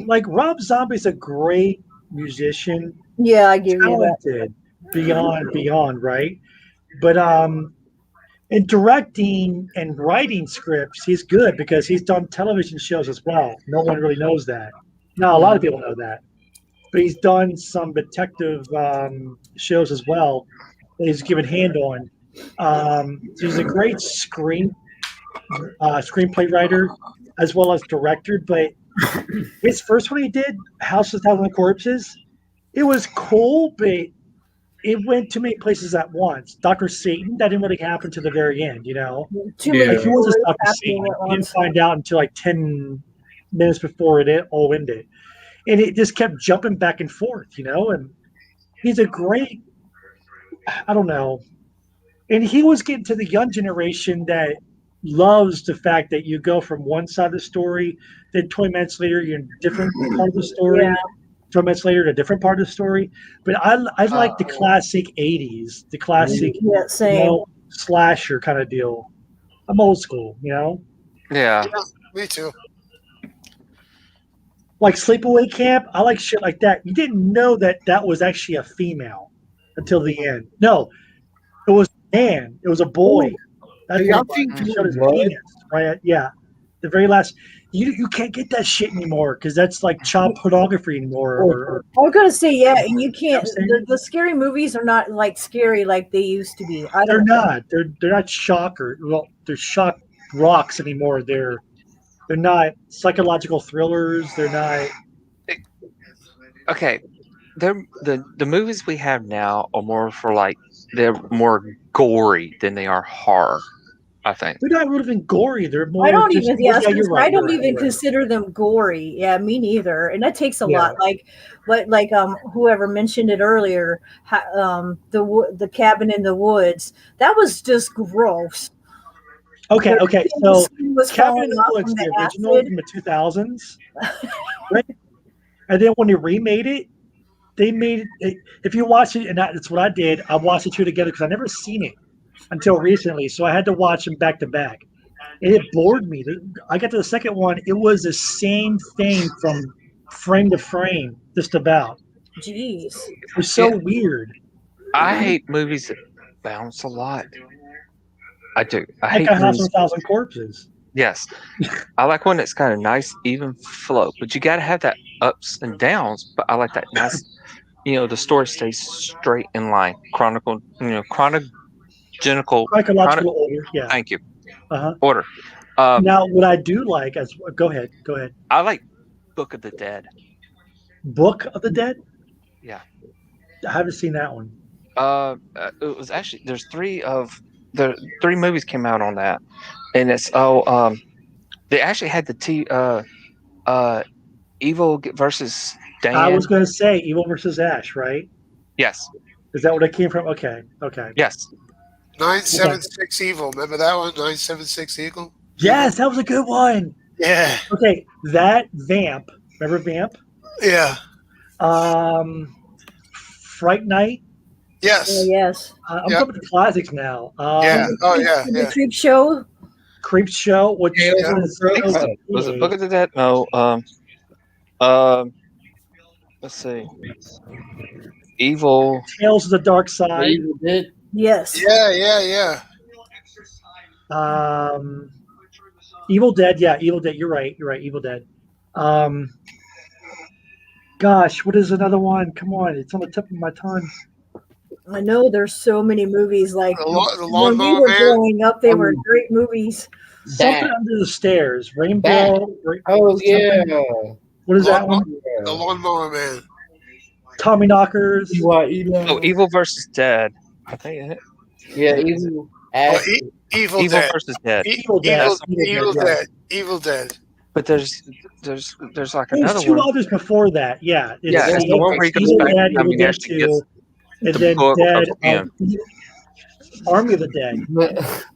[SPEAKER 2] like Rob Zombie's a great musician,
[SPEAKER 6] Yeah, I give you that.
[SPEAKER 2] talented beyond, right? But in directing and writing scripts, he's good because he's done television shows as well. No one really knows that. Now, a lot of people know that, but he's done some detective shows as well that he's given hand on. So he's a great screenplay writer as well as director. But his first one he did, House of Thousand Corpses, it was cool, but it went too many places at once. Dr. Satan, that didn't really happen to the very end, you know?
[SPEAKER 6] Too many
[SPEAKER 2] Like, he was
[SPEAKER 6] stories
[SPEAKER 2] Dr.
[SPEAKER 6] happening
[SPEAKER 2] Satan.
[SPEAKER 6] at
[SPEAKER 2] You didn't
[SPEAKER 6] once.
[SPEAKER 2] find out until like 10 minutes before it all ended. And it just kept jumping back and forth, you know? And he's a great, I don't know. And he was getting to the young generation that loves the fact that you go from one side of the story, then 20 minutes later, you're in a different part of the story.
[SPEAKER 6] Yeah.
[SPEAKER 2] 20 minutes later, a different part of the story. But I like the classic 80s, the classic
[SPEAKER 6] same.
[SPEAKER 2] slasher kind of deal. I'm old school, you know?
[SPEAKER 10] Yeah.
[SPEAKER 7] Me too.
[SPEAKER 2] Like Sleepaway Camp, I like shit like that. You didn't know that was actually a female until the end. No, it was a man. It was a boy. That's
[SPEAKER 1] Have y'all
[SPEAKER 2] what
[SPEAKER 1] seen
[SPEAKER 2] showed
[SPEAKER 1] True
[SPEAKER 2] his
[SPEAKER 1] Blood?
[SPEAKER 2] penis, right? Yeah. The very last. You can't get that shit anymore because that's like child pornography anymore. Or
[SPEAKER 6] I was gonna say, yeah, and you can't.
[SPEAKER 2] I'm saying?
[SPEAKER 6] The scary movies are not like scary like they used to be. I
[SPEAKER 2] they're
[SPEAKER 6] don't.
[SPEAKER 2] not. They're not they're shock rocks anymore. They're not psychological thrillers. They're not.
[SPEAKER 10] Okay, the movies we have now are more for like they're more gory than they are horror. I think
[SPEAKER 2] They're not really even gory. They're more.
[SPEAKER 6] I don't
[SPEAKER 2] just,
[SPEAKER 6] even. Yeah,
[SPEAKER 2] you're right.
[SPEAKER 6] I don't
[SPEAKER 2] you're
[SPEAKER 6] even
[SPEAKER 2] right.
[SPEAKER 6] consider them gory. Yeah, me neither. And that takes a
[SPEAKER 2] Yeah.
[SPEAKER 6] lot. Like whoever mentioned it earlier, the cabin in the woods. That was just gross.
[SPEAKER 2] Okay. So
[SPEAKER 6] was
[SPEAKER 2] Cabin in the
[SPEAKER 6] falling off
[SPEAKER 2] Woods,
[SPEAKER 6] from
[SPEAKER 2] the
[SPEAKER 6] the
[SPEAKER 2] original
[SPEAKER 6] acid.
[SPEAKER 2] from the 2000s, right? And then when they remade it, they made it. If you watch it, and that's what I did, I watched the two together because I never seen it until recently, so I had to watch them back to back. And it bored me. I got to the second one; it was the same thing from frame to frame, just about.
[SPEAKER 6] Jeez.
[SPEAKER 2] It was so weird.
[SPEAKER 10] I hate movies that bounce a lot. I do. I
[SPEAKER 2] Like
[SPEAKER 10] hate
[SPEAKER 2] a House
[SPEAKER 10] movies.
[SPEAKER 2] of a Thousand Corpses.
[SPEAKER 10] Yes, I like one that's kind of nice, even flow. But you got to have that ups and downs. But I like that nice. The story stays straight in line, chronological
[SPEAKER 2] Psychological order. Yeah.
[SPEAKER 10] Thank you.
[SPEAKER 2] Uh-huh.
[SPEAKER 10] Order.
[SPEAKER 2] Now, what I do like go ahead.
[SPEAKER 10] I like Book of the Dead.
[SPEAKER 2] Book of the Dead.
[SPEAKER 10] Yeah.
[SPEAKER 2] I haven't seen that one.
[SPEAKER 10] It was actually there's three movies came out on that, and it's they actually had the Evil versus Dan.
[SPEAKER 2] I was going to say Evil versus Ash, right?
[SPEAKER 10] Yes.
[SPEAKER 2] Is that what it came from? Okay.
[SPEAKER 10] Yes.
[SPEAKER 7] 976 Evil. Remember that one? 976 Eagle?
[SPEAKER 2] Yes, that was a good one.
[SPEAKER 7] Yeah.
[SPEAKER 2] Okay, that Vamp. Remember Vamp?
[SPEAKER 7] Yeah.
[SPEAKER 2] Fright Night.
[SPEAKER 7] Yes.
[SPEAKER 6] Yes.
[SPEAKER 2] I'm talking about the classics now.
[SPEAKER 7] Yeah. Oh, yeah.
[SPEAKER 6] The Creep Show.
[SPEAKER 2] Creep Show. Which
[SPEAKER 10] Was it Book of the Dead? No. Let's see. Evil.
[SPEAKER 2] Tales of the Dark Side.
[SPEAKER 1] Evil Dead.
[SPEAKER 6] Yes.
[SPEAKER 7] Yeah.
[SPEAKER 2] Evil Dead. Yeah, Evil Dead. You're right. Evil Dead. Gosh, what is another one? Come on, it's on the tip of my tongue.
[SPEAKER 6] I know there's so many movies like
[SPEAKER 7] The
[SPEAKER 6] when we
[SPEAKER 7] Lawnmower
[SPEAKER 6] were
[SPEAKER 7] Man.
[SPEAKER 6] growing up, they were great movies.
[SPEAKER 2] Something Under the Stairs. Rainbow.
[SPEAKER 1] Oh yeah.
[SPEAKER 2] What is that one?
[SPEAKER 7] The Lawnmower Man.
[SPEAKER 2] Tommy Knockers.
[SPEAKER 10] Oh, Evil versus Dead. I think.
[SPEAKER 1] Yeah, Evil.
[SPEAKER 7] Evil Dead.
[SPEAKER 10] Versus Dead.
[SPEAKER 2] Evil Dead.
[SPEAKER 7] Evil Dead.
[SPEAKER 10] But there's like
[SPEAKER 2] There's
[SPEAKER 10] another
[SPEAKER 2] two
[SPEAKER 10] one.
[SPEAKER 2] others before that. Yeah.
[SPEAKER 10] It's the one where he goes
[SPEAKER 2] Evil
[SPEAKER 10] back
[SPEAKER 2] Dead,
[SPEAKER 10] in time
[SPEAKER 2] Evil
[SPEAKER 10] and
[SPEAKER 2] Dead
[SPEAKER 10] actually
[SPEAKER 2] 2,
[SPEAKER 10] gets
[SPEAKER 2] and
[SPEAKER 10] the
[SPEAKER 2] then
[SPEAKER 10] book
[SPEAKER 2] Dead.
[SPEAKER 10] of him.
[SPEAKER 2] Army of the Dead.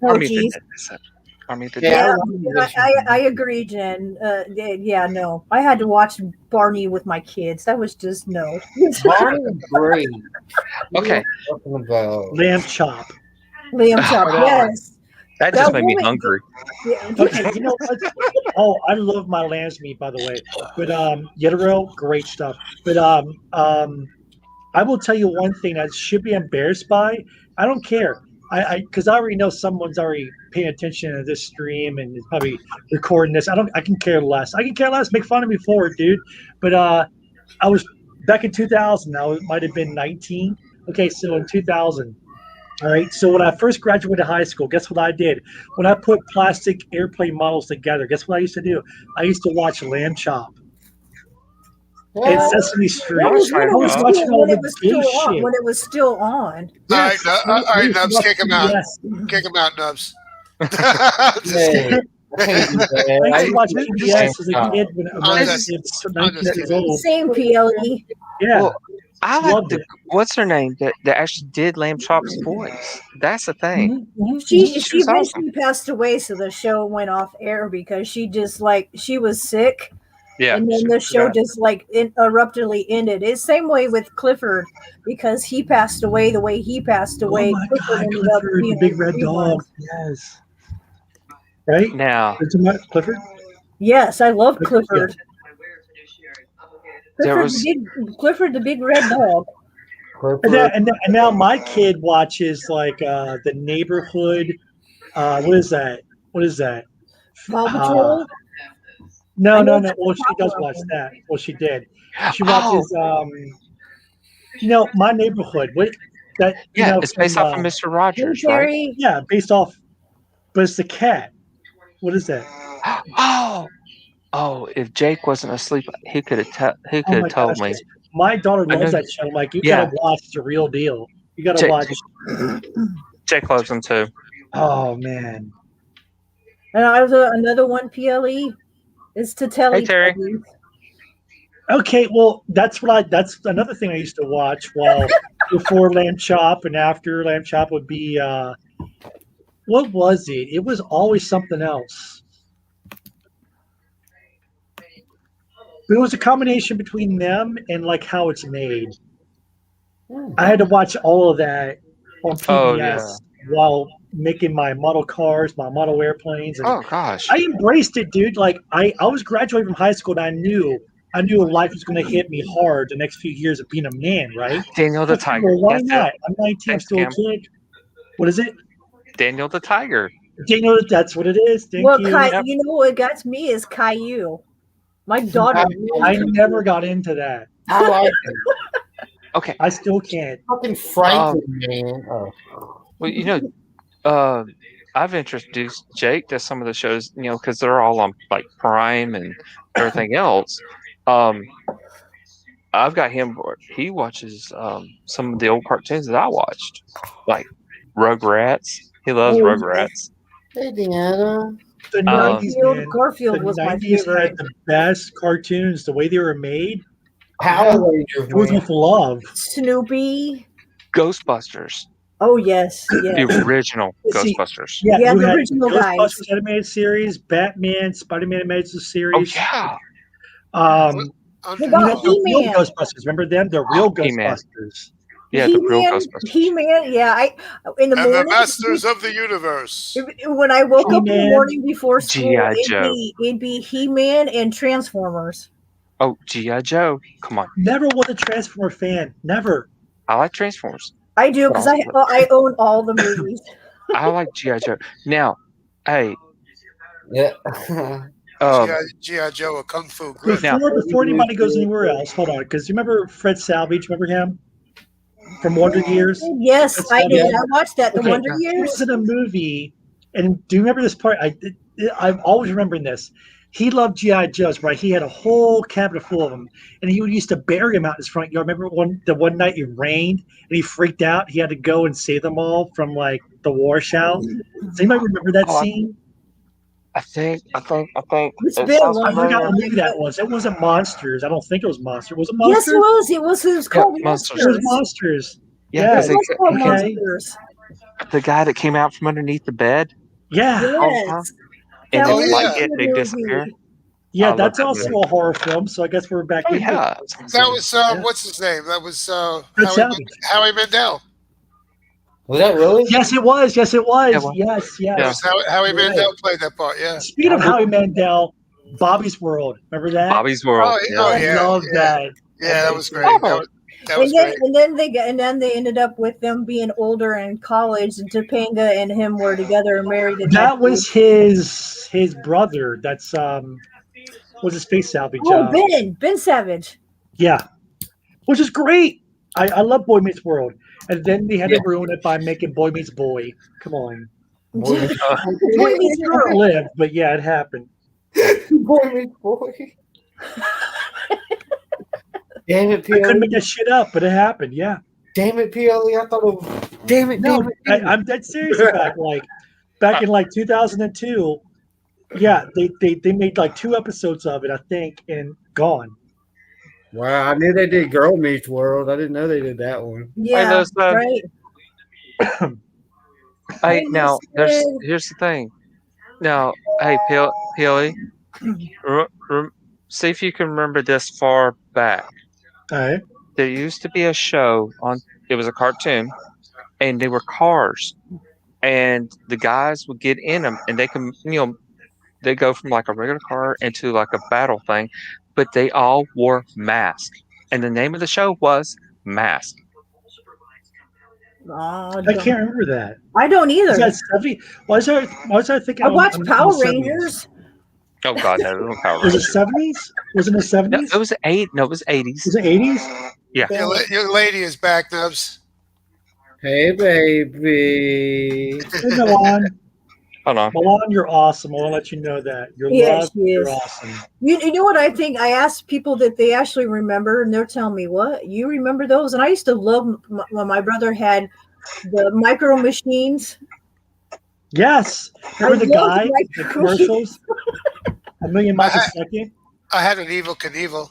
[SPEAKER 10] Army of the
[SPEAKER 6] geez.
[SPEAKER 10] Dead. That's it. Army of the
[SPEAKER 6] Yeah,
[SPEAKER 10] Dead.
[SPEAKER 6] I agree, Jen. Yeah, no. I had to watch Barney with my kids. That was just no.
[SPEAKER 1] Barney's great.
[SPEAKER 10] Okay.
[SPEAKER 1] What are you talking about?
[SPEAKER 2] Lamb Chop.
[SPEAKER 6] Lamb Chop, yes.
[SPEAKER 10] That just made me hungry.
[SPEAKER 6] Yeah.
[SPEAKER 2] Okay, you know what? Oh, I love my lamb's meat, by the way. But Yetero, great stuff. But I will tell you one thing that should be embarrassed by. I don't care. Because I already know someone's already paying attention to this stream and is probably recording this. I can care less. I can care less. Make fun of me for it, dude. But I was back in 2000. I might have been 19. Okay, so in 2000. All right. So when I first graduated high school, guess what I did? When I put plastic airplane models together, guess what I used to do? I used to watch Lamb Chop and Sesame Street. I was watching all the gay shit.
[SPEAKER 6] When it was still on.
[SPEAKER 2] Yes.
[SPEAKER 7] All right, Nubs, kick him out. Kick him out, Nubs.
[SPEAKER 2] I used to watch PBS as a kid when I was 19 years old.
[SPEAKER 6] Same PLE.
[SPEAKER 2] Yeah.
[SPEAKER 10] Well, I like what's her name that actually did Lamb Chop's voice. That's the thing.
[SPEAKER 6] She eventually passed away, so the show went off air because she was sick.
[SPEAKER 10] Yeah,
[SPEAKER 6] and then the show just abruptly ended. It's the same way with Clifford because he passed away the way he passed away.
[SPEAKER 2] Oh my God, Clifford, the big red dog. Yes. Right
[SPEAKER 10] now,
[SPEAKER 2] Clifford.
[SPEAKER 6] Yes, I love Clifford.
[SPEAKER 10] Yeah.
[SPEAKER 6] Clifford, the big red dog.
[SPEAKER 2] And now my kid watches like the neighborhood. What is that?
[SPEAKER 6] Paw Patrol.
[SPEAKER 2] No. Well, she does watch that. Well, she did. She watches. My neighborhood.
[SPEAKER 10] It's based off of Mr. Rogers, right?
[SPEAKER 2] Yeah, based off. But it's the cat. What is that?
[SPEAKER 10] Oh! If Jake wasn't asleep, he could have told me.
[SPEAKER 2] My daughter loves that show. I'm like, you gotta watch the real deal. You gotta watch.
[SPEAKER 10] Jake loves them too.
[SPEAKER 2] Oh man!
[SPEAKER 6] And I was another one. PLE is to tell.
[SPEAKER 10] Hey Terry.
[SPEAKER 2] Okay, well that's another thing I used to watch before Lamb Chop and after Lamb Chop would be what was it? It was always something else. It was a combination between them and like how it's made. I had to watch all of that on PBS while making my model cars, my model airplanes. And
[SPEAKER 10] oh gosh!
[SPEAKER 2] I embraced it, dude. Like I was graduating from high school and I knew life was going to hit me hard the next few years of being a man, right?
[SPEAKER 10] Daniel the Tiger.
[SPEAKER 2] Well, why not? I'm 19, I'm still a kid. What is it?
[SPEAKER 10] Daniel the Tiger.
[SPEAKER 2] Daniel, that's what it is. Thank you.
[SPEAKER 6] You know what got me is Caillou. My daughter.
[SPEAKER 2] I never got into that.
[SPEAKER 1] I like it.
[SPEAKER 10] Okay.
[SPEAKER 2] I still can't.
[SPEAKER 1] Fucking frightening, man.
[SPEAKER 10] Well, I've introduced Jake to some of the shows, because they're all on like Prime and everything else. I've got him. He watches some of the old cartoons that I watched, like Rugrats. He loves Rugrats.
[SPEAKER 1] Hey, Deanna.
[SPEAKER 2] The 90s,
[SPEAKER 6] Garfield was my favorite.
[SPEAKER 2] Had the best cartoons. The way they were made.
[SPEAKER 1] Power Rangers.
[SPEAKER 2] It was with love.
[SPEAKER 6] Snoopy.
[SPEAKER 10] Ghostbusters.
[SPEAKER 6] Oh yes.
[SPEAKER 10] The original Ghostbusters.
[SPEAKER 2] Yeah,
[SPEAKER 6] the original guys.
[SPEAKER 2] Ghostbusters animated series, Batman, Spider-Man animated series.
[SPEAKER 10] Oh
[SPEAKER 2] yeah.
[SPEAKER 6] The
[SPEAKER 2] real Ghostbusters. Remember them? The real Ghostbusters.
[SPEAKER 10] Yeah, the real Ghostbusters.
[SPEAKER 6] He-Man, in the morning.
[SPEAKER 7] The Masters of the Universe.
[SPEAKER 6] When I woke up in the morning before school, it'd be He-Man and Transformers.
[SPEAKER 10] Oh, G.I. Joe. Come on.
[SPEAKER 2] Never was a Transformer fan. Never.
[SPEAKER 10] I like Transformers.
[SPEAKER 6] I do, because I own all the movies.
[SPEAKER 10] I like G.I. Joe. Now, hey.
[SPEAKER 1] Yeah.
[SPEAKER 7] G.I. Joe, a Kung Fu
[SPEAKER 2] Grip. Before anybody goes anywhere else, hold on, because you remember Fred Savage? Remember him? From Wonder Years?
[SPEAKER 6] Yes, I did. I watched that. The Wonder Years.
[SPEAKER 2] He was in a movie, and do you remember this part? I'm always remembering this. He loved G.I. Joes, right? He had a whole cabinet full of them, and he used to bury them out in his front yard. Remember the one night it rained, and he freaked out. He had to go and save them all from like the washout. Does anybody remember that scene?
[SPEAKER 10] I think.
[SPEAKER 6] It's been
[SPEAKER 2] I forgot what movie that was. It wasn't Monsters. I don't think it was Monsters. Was it Monsters?
[SPEAKER 6] Yes, it was. It was called Monsters.
[SPEAKER 2] It was Monsters.
[SPEAKER 10] Yeah,
[SPEAKER 6] it was called Monsters.
[SPEAKER 10] The guy that came out from underneath the bed.
[SPEAKER 2] Yeah.
[SPEAKER 6] Yes.
[SPEAKER 10] And then they disappear.
[SPEAKER 2] Yeah, that's also a horror film. So I guess we're back.
[SPEAKER 10] Yeah.
[SPEAKER 7] That was what's his name? That was Howie Mandel.
[SPEAKER 1] Was that really?
[SPEAKER 2] Yes, it was. Yes, it was.
[SPEAKER 10] Yeah, well,
[SPEAKER 2] Yes,
[SPEAKER 7] It
[SPEAKER 2] yes.
[SPEAKER 7] was Howie
[SPEAKER 2] You're
[SPEAKER 7] Mandel
[SPEAKER 2] right.
[SPEAKER 7] played that part. Yeah.
[SPEAKER 2] Speaking of Howie Mandel, Bobby's World. Remember that?
[SPEAKER 10] Bobby's World.
[SPEAKER 7] Oh
[SPEAKER 2] I
[SPEAKER 7] yeah.
[SPEAKER 2] love that.
[SPEAKER 7] Yeah, that was great.
[SPEAKER 10] Oh.
[SPEAKER 7] That was great.
[SPEAKER 6] And then they ended up with them being older in college. And Topanga and him were together and married. And
[SPEAKER 2] That was his brother. That's was his face salvage.
[SPEAKER 6] Ben Savage.
[SPEAKER 2] Yeah, which is great. I love Boy Meets World, and then they had to ruin it by making Boy Meets Boy. Come on,
[SPEAKER 6] Boy Meets Girl.
[SPEAKER 2] Lived, but yeah, it happened.
[SPEAKER 1] Boy Meets Boy. Damn it,
[SPEAKER 2] I couldn't
[SPEAKER 1] PLE.
[SPEAKER 2] make that shit up, but it happened. Yeah.
[SPEAKER 1] Damn it, PLE. I thought it was. Damn it,
[SPEAKER 2] No,
[SPEAKER 1] damn it.
[SPEAKER 2] I'm dead serious. Back in 2002. Yeah, they made like 2 episodes of it, I think, and gone.
[SPEAKER 1] Wow, I knew they did Girl Meets World. I didn't know they did that one.
[SPEAKER 6] Yeah, right.
[SPEAKER 10] Now here's the thing. Now, hey, PLE, see if you can remember this far back.
[SPEAKER 2] All right.
[SPEAKER 10] There used to be a show on. It was a cartoon, and they were cars, and the guys would get in them, and they can, they go from like a regular car into like a battle thing, but they all wore masks, and the name of the show was Mask.
[SPEAKER 6] Oh,
[SPEAKER 2] I can't remember that.
[SPEAKER 6] I don't either.
[SPEAKER 2] Is that 70? Why was I thinking?
[SPEAKER 6] I watched
[SPEAKER 2] I'm
[SPEAKER 6] Power
[SPEAKER 2] in the 70s?
[SPEAKER 6] Rangers.
[SPEAKER 10] Oh God, no, it was Power
[SPEAKER 2] Was
[SPEAKER 10] Rangers.
[SPEAKER 2] it 70s? Was it in the 70s?
[SPEAKER 10] No, it was 8. No, it was 80s.
[SPEAKER 2] Was it 80s?
[SPEAKER 10] Yeah.
[SPEAKER 7] Your lady is back, Nubs.
[SPEAKER 1] Hey, baby.
[SPEAKER 2] Hey, Milan.
[SPEAKER 10] Hold on.
[SPEAKER 2] Milan, you're awesome. I want to let you know that. You're loved.
[SPEAKER 6] She is.
[SPEAKER 2] You're awesome.
[SPEAKER 6] You know what I think? I asked people that they actually remember, and they're telling me, "What, you remember those?" And I used to love when my brother had the micro machines.
[SPEAKER 2] Yes. Remember the
[SPEAKER 6] loved
[SPEAKER 2] guy, the
[SPEAKER 6] micro
[SPEAKER 2] commercials? A million miles a second.
[SPEAKER 7] I had an Evil Knievel.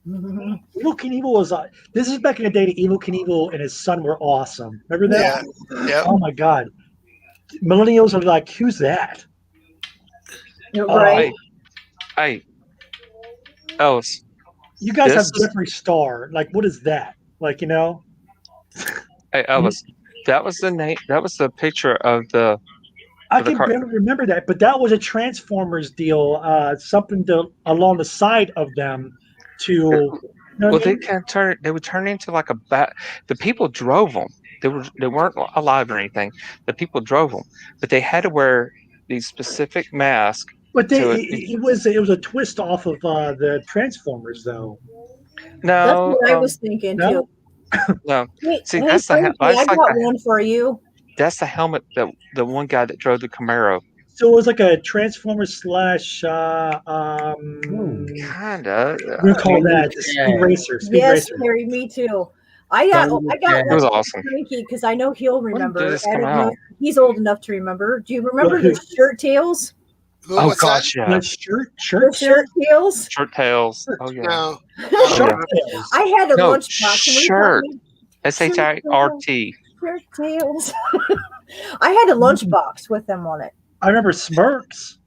[SPEAKER 2] Evil Knievel was. This is back in the day that Evil Knievel and his son were awesome. Remember that?
[SPEAKER 7] Yeah.
[SPEAKER 2] Oh my God. Millennials are like, who's that?
[SPEAKER 6] Right.
[SPEAKER 10] Hey, Ellis.
[SPEAKER 2] You guys have
[SPEAKER 10] This is-
[SPEAKER 2] Jeffree Star. Like, what is that? Like,
[SPEAKER 10] Hey, Ellis. That was the name. That was the picture of the.
[SPEAKER 2] I can barely remember that, but that was a Transformers deal. Something along the side of them to.
[SPEAKER 10] Well, they can turn. They would turn into like a bat. The people drove them. They weren't alive or anything. The people drove them, but they had to wear these specific masks.
[SPEAKER 2] But it was a twist off of the Transformers, though.
[SPEAKER 10] No,
[SPEAKER 6] That's what I was thinking
[SPEAKER 2] no?
[SPEAKER 6] too.
[SPEAKER 10] No.
[SPEAKER 6] Hey,
[SPEAKER 10] See,
[SPEAKER 6] hey,
[SPEAKER 10] that's the.
[SPEAKER 6] Frankie,
[SPEAKER 10] That's
[SPEAKER 6] I
[SPEAKER 10] like
[SPEAKER 6] got
[SPEAKER 10] the,
[SPEAKER 6] one for you.
[SPEAKER 10] that's the helmet that the one guy that drove the Camaro.
[SPEAKER 2] So it was like a Transformers slash.
[SPEAKER 10] Kinda.
[SPEAKER 2] We call that Speed Racer. Speed Racer.
[SPEAKER 6] Harry, me too. I got
[SPEAKER 10] It
[SPEAKER 6] one
[SPEAKER 10] was
[SPEAKER 6] for
[SPEAKER 10] awesome.
[SPEAKER 6] Frankie because I know he'll remember.
[SPEAKER 10] did this
[SPEAKER 6] I
[SPEAKER 10] come
[SPEAKER 6] don't know
[SPEAKER 10] out?
[SPEAKER 6] if he's old enough to remember. Do you remember the shirt tails?
[SPEAKER 10] Oh gosh, yeah.
[SPEAKER 2] Like shirt
[SPEAKER 6] The shirt tails?
[SPEAKER 10] Shirt tails. Oh yeah.
[SPEAKER 7] No.
[SPEAKER 2] Shirt tails.
[SPEAKER 6] I had a
[SPEAKER 10] No,
[SPEAKER 6] lunchbox. Can we
[SPEAKER 10] shirt.
[SPEAKER 6] call me
[SPEAKER 10] SHIRT.
[SPEAKER 6] shirt tails? I had a lunchbox with them on it.
[SPEAKER 2] I remember Smirks.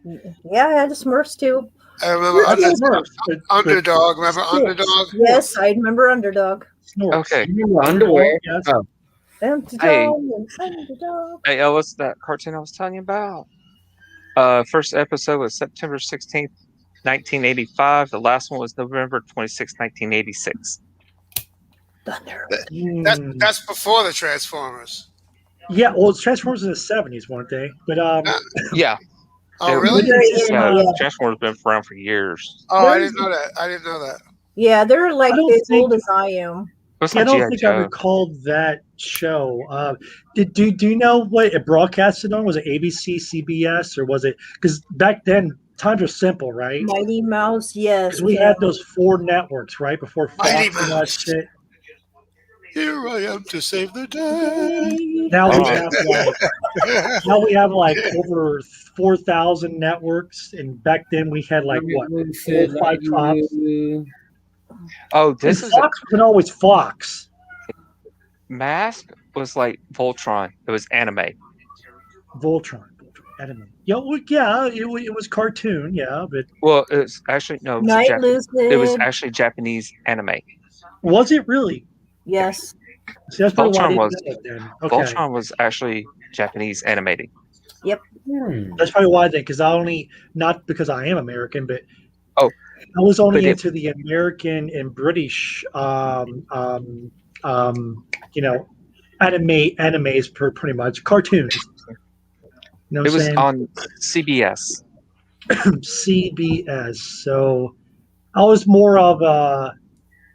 [SPEAKER 6] Yeah, I had a Smurfs too.
[SPEAKER 7] I remember
[SPEAKER 2] I think Smurfs, but-
[SPEAKER 7] Underdog. Remember Underdog?
[SPEAKER 6] Yes, I remember Underdog.
[SPEAKER 2] Snorks.
[SPEAKER 10] Okay.
[SPEAKER 1] Underwear.
[SPEAKER 2] Yes.
[SPEAKER 1] Oh.
[SPEAKER 6] Underdog
[SPEAKER 10] Hey.
[SPEAKER 6] and Underdog.
[SPEAKER 10] Hey Ellis, that cartoon I was telling you about. First episode was September 16th, 1985. The last one was November 26th, 1986.
[SPEAKER 6] Thunder.
[SPEAKER 7] That's before the Transformers.
[SPEAKER 2] Yeah, well, Transformers in the 70s, weren't they? But
[SPEAKER 10] Yeah.
[SPEAKER 7] Oh, really?
[SPEAKER 10] Transformers been around for years.
[SPEAKER 7] Oh, I didn't know that. I didn't know that.
[SPEAKER 6] Yeah, they're like
[SPEAKER 2] I don't
[SPEAKER 6] as
[SPEAKER 2] think-
[SPEAKER 6] old as I am.
[SPEAKER 10] It's
[SPEAKER 2] I
[SPEAKER 10] like
[SPEAKER 2] don't
[SPEAKER 10] G.I.
[SPEAKER 2] think I
[SPEAKER 10] Joe.
[SPEAKER 2] recalled that show. Do you know what it broadcasted on? Was it ABC, CBS, or was it? Because back then times were simple, right?
[SPEAKER 6] Mighty Mouse, yes.
[SPEAKER 2] Because we had those 4 networks, right, before Fox
[SPEAKER 7] Mighty
[SPEAKER 2] and all that
[SPEAKER 7] Mouse.
[SPEAKER 2] shit.
[SPEAKER 7] Here I am to save the day.
[SPEAKER 2] Now we
[SPEAKER 10] Oh.
[SPEAKER 2] have like over 4,000 networks, and back then we had like what 4 or 5 tops.
[SPEAKER 10] Oh, this
[SPEAKER 2] And
[SPEAKER 10] is
[SPEAKER 2] Fox wasn't always Fox.
[SPEAKER 10] Mask was like Voltron. It was anime.
[SPEAKER 2] Voltron, anime. Yeah, well, yeah, it was cartoon, yeah, but
[SPEAKER 10] Well, it was actually no. It was,
[SPEAKER 6] Night
[SPEAKER 10] it was
[SPEAKER 6] Lucid.
[SPEAKER 10] actually Japanese anime.
[SPEAKER 2] was it really?
[SPEAKER 6] Yes.
[SPEAKER 2] See, that's probably why I
[SPEAKER 10] Voltron
[SPEAKER 2] didn't
[SPEAKER 10] was
[SPEAKER 2] know it then. Okay.
[SPEAKER 10] Voltron was actually Japanese animated.
[SPEAKER 6] Yep.
[SPEAKER 2] That's probably why then, because not because I am American, but
[SPEAKER 10] Oh,
[SPEAKER 2] I was only
[SPEAKER 10] but it-
[SPEAKER 2] into the American and British, animes pretty much cartoons. You know
[SPEAKER 10] It
[SPEAKER 2] what I'm
[SPEAKER 10] was
[SPEAKER 2] saying?
[SPEAKER 10] on CBS.
[SPEAKER 2] CBS. So I was more of a.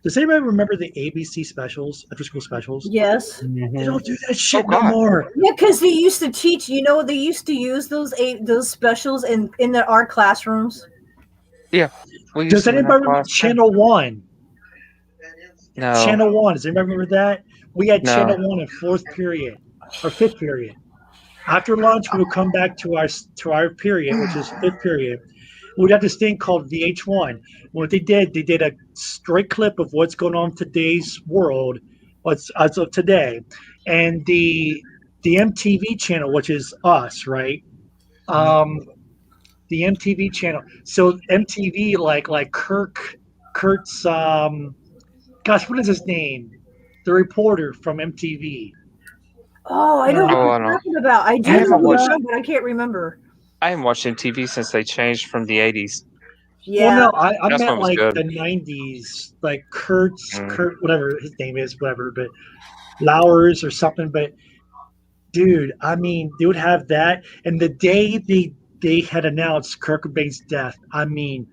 [SPEAKER 2] Does anybody remember the ABC specials, after school specials?
[SPEAKER 6] Yes.
[SPEAKER 2] They don't do that shit
[SPEAKER 10] Oh,
[SPEAKER 2] no
[SPEAKER 10] God.
[SPEAKER 2] more.
[SPEAKER 6] Yeah, because they used to teach. They used to use those specials in our classrooms.
[SPEAKER 10] Yeah. We used
[SPEAKER 2] Does
[SPEAKER 10] them in our
[SPEAKER 2] anybody remember
[SPEAKER 10] class.
[SPEAKER 2] Channel One?
[SPEAKER 10] No.
[SPEAKER 2] Channel One. Does anybody remember that? We had
[SPEAKER 10] No.
[SPEAKER 2] Channel One in fourth period or fifth period. After lunch, we would come back to our period, which is fifth period. We'd have this thing called VH1. What they did a straight clip of what's going on in today's world, what's as of today, and the MTV channel, which is us, right? The MTV channel. So MTV, like Kurt's, gosh, what is his name? The reporter from MTV.
[SPEAKER 6] Oh, I know what
[SPEAKER 10] Oh, I
[SPEAKER 6] you're
[SPEAKER 10] know.
[SPEAKER 6] talking about. I do
[SPEAKER 10] I haven't
[SPEAKER 6] know
[SPEAKER 10] watched-
[SPEAKER 6] that, but I can't remember.
[SPEAKER 10] I haven't watched MTV since they changed from the 80s.
[SPEAKER 6] Yeah.
[SPEAKER 2] Well, no, I
[SPEAKER 10] That's when
[SPEAKER 2] meant
[SPEAKER 10] it was
[SPEAKER 2] like
[SPEAKER 10] good.
[SPEAKER 2] the 90s, like Kurt,
[SPEAKER 10] Mm.
[SPEAKER 2] whatever his name is, whatever, but Lowers or something. But dude, I mean, they would have that, and the day they had announced Kurt Cobain's death, I mean,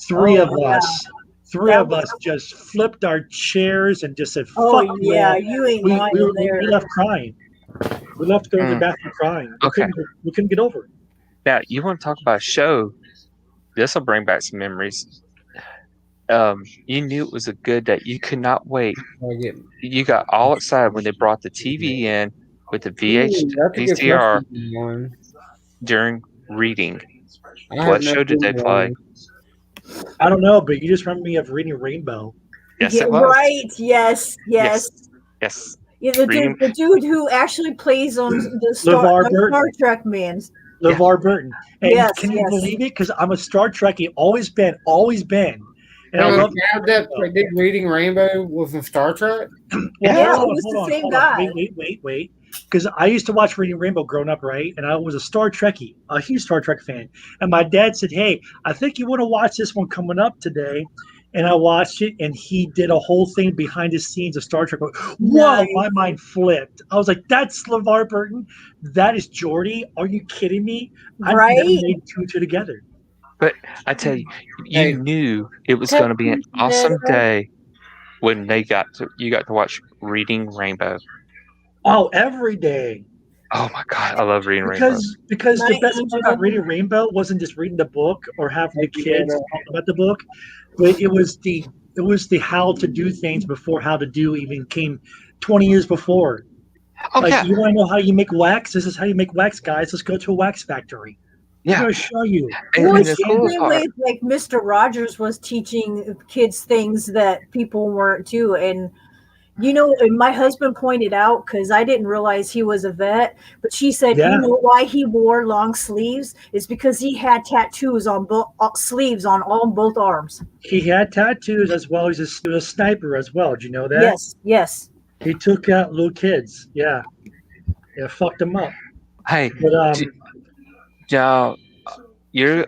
[SPEAKER 2] three
[SPEAKER 6] Oh,
[SPEAKER 2] of
[SPEAKER 6] yeah.
[SPEAKER 2] us just flipped our chairs and just said,
[SPEAKER 6] Oh
[SPEAKER 2] "Fuck
[SPEAKER 6] yeah,
[SPEAKER 2] yeah!"
[SPEAKER 6] you ain't
[SPEAKER 2] We
[SPEAKER 6] lying there.
[SPEAKER 2] left crying. We left to go to the
[SPEAKER 10] Mm.
[SPEAKER 2] bathroom crying.
[SPEAKER 10] Okay.
[SPEAKER 2] We couldn't get over it.
[SPEAKER 10] Now, you want to talk about a show? This will bring back some memories. You knew it was a good day. You could not wait. You got all excited when they brought the TV in with the VCR
[SPEAKER 1] one.
[SPEAKER 10] during reading.
[SPEAKER 1] I have
[SPEAKER 10] What
[SPEAKER 1] no
[SPEAKER 10] show did they
[SPEAKER 1] clue
[SPEAKER 10] play?
[SPEAKER 2] I don't know, but you just remember me of reading Rainbow.
[SPEAKER 10] Yes,
[SPEAKER 6] Yeah,
[SPEAKER 10] it was.
[SPEAKER 6] right. Yes.
[SPEAKER 10] Yes.
[SPEAKER 6] Yeah, the
[SPEAKER 10] Reading-
[SPEAKER 6] dude who actually plays on the
[SPEAKER 2] LeVar Burton.
[SPEAKER 6] Star Trek man.
[SPEAKER 2] LeVar Burton. And
[SPEAKER 6] Yes,
[SPEAKER 2] can you
[SPEAKER 6] yes.
[SPEAKER 2] believe it? Because I'm a Star Trekkie, always been. And I
[SPEAKER 1] Hey,
[SPEAKER 2] love
[SPEAKER 1] that did Reading Rainbow was in Star Trek.
[SPEAKER 6] Yeah,
[SPEAKER 2] hold
[SPEAKER 6] it was the same
[SPEAKER 2] hold
[SPEAKER 6] guy.
[SPEAKER 2] Wait. Because I used to watch Reading Rainbow growing up, right? And I was a Star Trekkie, a huge Star Trek fan. And my dad said, "Hey, I think you want to watch this one coming up today." And I watched it, and he did a whole thing behind the scenes of Star Trek. Whoa,
[SPEAKER 6] Nice.
[SPEAKER 2] my mind flipped. I was like, "That's LeVar Burton. That is Geordi. Are you kidding me?" I never
[SPEAKER 6] Right?
[SPEAKER 2] made two and two together.
[SPEAKER 10] But I tell you,
[SPEAKER 1] Hey.
[SPEAKER 10] you knew it was going to be an awesome day when you got to watch Reading Rainbow.
[SPEAKER 2] Oh, every day.
[SPEAKER 10] Oh my God, I love Reading Rainbow.
[SPEAKER 2] Because the
[SPEAKER 6] My
[SPEAKER 2] best part about
[SPEAKER 6] angel.
[SPEAKER 2] reading Rainbow wasn't just reading the book or having the
[SPEAKER 1] Thank you,
[SPEAKER 2] kids
[SPEAKER 1] Dada.
[SPEAKER 2] talk about the book, but it was the how to do things before how to do even came 20 years before.
[SPEAKER 10] Oh
[SPEAKER 2] Like,
[SPEAKER 10] yeah,
[SPEAKER 2] you want to know how you make wax? This is how you make wax, guys. Let's go to a wax factory. I'm
[SPEAKER 10] yeah.
[SPEAKER 2] going to show you.
[SPEAKER 10] And,
[SPEAKER 6] Well,
[SPEAKER 10] and
[SPEAKER 6] it's
[SPEAKER 10] the
[SPEAKER 6] the
[SPEAKER 10] cool
[SPEAKER 6] same
[SPEAKER 10] part,
[SPEAKER 6] way like Mr. Rogers was teaching kids things that people weren't too. And and my husband pointed out, because I didn't realize he was a vet, but she said,
[SPEAKER 2] Yeah.
[SPEAKER 6] you know why he wore long sleeves? Is because he had tattoos on both sleeves on both arms.
[SPEAKER 2] He had tattoos as well. He was a sniper as well. Did you know that?
[SPEAKER 6] Yes.
[SPEAKER 2] He took out little kids. Yeah. Yeah, fucked them up.
[SPEAKER 10] hey,
[SPEAKER 2] But
[SPEAKER 10] now you're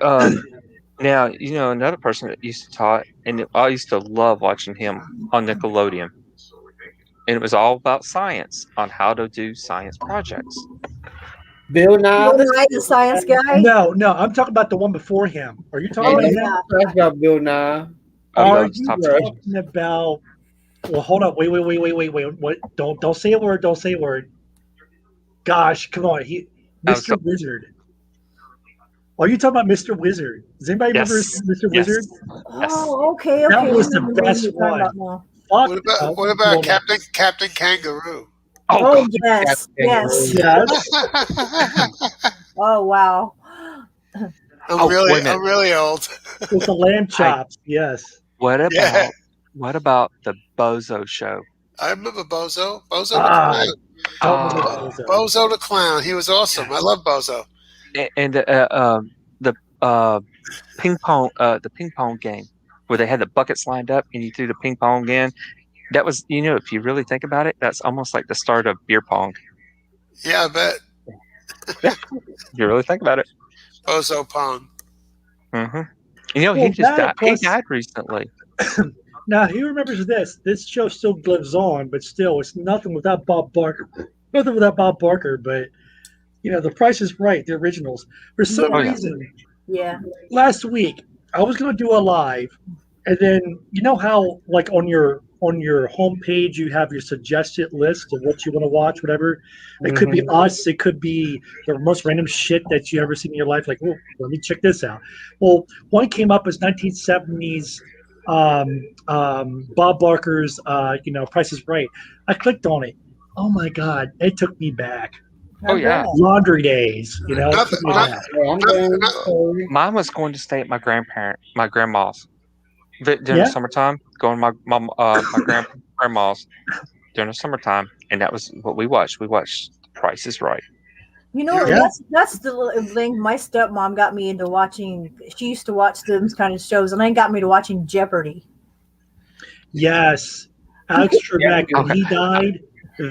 [SPEAKER 10] now another person that used to taught, and I used to love watching him on Nickelodeon, and it was all about science on how to do science projects.
[SPEAKER 1] Bill Nye.
[SPEAKER 6] Bill Nye, the science guy.
[SPEAKER 2] no, I'm talking about the one before him. Are you talking
[SPEAKER 6] Oh,
[SPEAKER 2] about him?
[SPEAKER 6] yeah.
[SPEAKER 1] That's about Bill Nye.
[SPEAKER 2] Are
[SPEAKER 10] Those
[SPEAKER 2] you
[SPEAKER 10] top
[SPEAKER 2] talking about? Well, hold up. Wait. What? Don't say a word. Don't say a word. Gosh, come on. Mr. Wizard. Are you talking about Mr. Wizard? Does anybody remember Mr. Wizard?
[SPEAKER 6] Oh, okay.
[SPEAKER 2] That was
[SPEAKER 6] I
[SPEAKER 2] the
[SPEAKER 6] remember
[SPEAKER 2] best
[SPEAKER 6] what you're talking
[SPEAKER 2] one.
[SPEAKER 6] about now.
[SPEAKER 7] What about Captain Kangaroo?
[SPEAKER 6] Oh, yes.
[SPEAKER 2] Yes.
[SPEAKER 6] Oh, wow.
[SPEAKER 7] I'm
[SPEAKER 10] wait a minute.
[SPEAKER 7] really old.
[SPEAKER 2] With the lamb chops. Yes.
[SPEAKER 10] What about
[SPEAKER 7] Yeah.
[SPEAKER 10] the Bozo Show?
[SPEAKER 7] I remember Bozo. Bozo
[SPEAKER 2] Ah,
[SPEAKER 7] the
[SPEAKER 2] don't remember
[SPEAKER 7] Clown.
[SPEAKER 2] Bozo.
[SPEAKER 7] Bozo the Clown. He was awesome. I love Bozo.
[SPEAKER 10] And the ping pong game where they had the buckets lined up and you threw the ping pong in. That was, if you really think about it, that's almost like the start of beer pong.
[SPEAKER 7] Yeah, I bet.
[SPEAKER 10] Yeah, if you really think about it.
[SPEAKER 7] Bozo Pong.
[SPEAKER 10] Mm-hmm.
[SPEAKER 2] Well,
[SPEAKER 10] he just
[SPEAKER 2] that
[SPEAKER 10] died. He
[SPEAKER 2] plus-
[SPEAKER 10] died recently.
[SPEAKER 2] Now, he remembers this. This show still lives on, but still, it's nothing without Bob Barker. Nothing without Bob Barker, but, The Price is Right, the originals. For some
[SPEAKER 6] Yeah.
[SPEAKER 2] reason,
[SPEAKER 6] Yeah.
[SPEAKER 2] last week, I was going to do a live, and then, how, like, on your homepage, you have your suggested list of what you want to watch, whatever. It could be us. It could be the most random shit that you ever seen in your life. Like, oh, let me check this out. Well, one came up as 1970s Bob Barker's, Price is Right. I clicked on it. Oh my God, it took me back.
[SPEAKER 10] Oh, yeah.
[SPEAKER 2] Laundry days, it took me back.
[SPEAKER 10] Mine was going to stay at my grandma's during
[SPEAKER 2] Yeah.
[SPEAKER 10] the summertime, going to my grandma's during the summertime, and that was what we watched. We watched Price is Right.
[SPEAKER 6] That's the thing. My stepmom got me into watching. She used to watch those kind of shows, and then got me to watching Jeopardy.
[SPEAKER 2] Yes, Alex Trebek, when he died,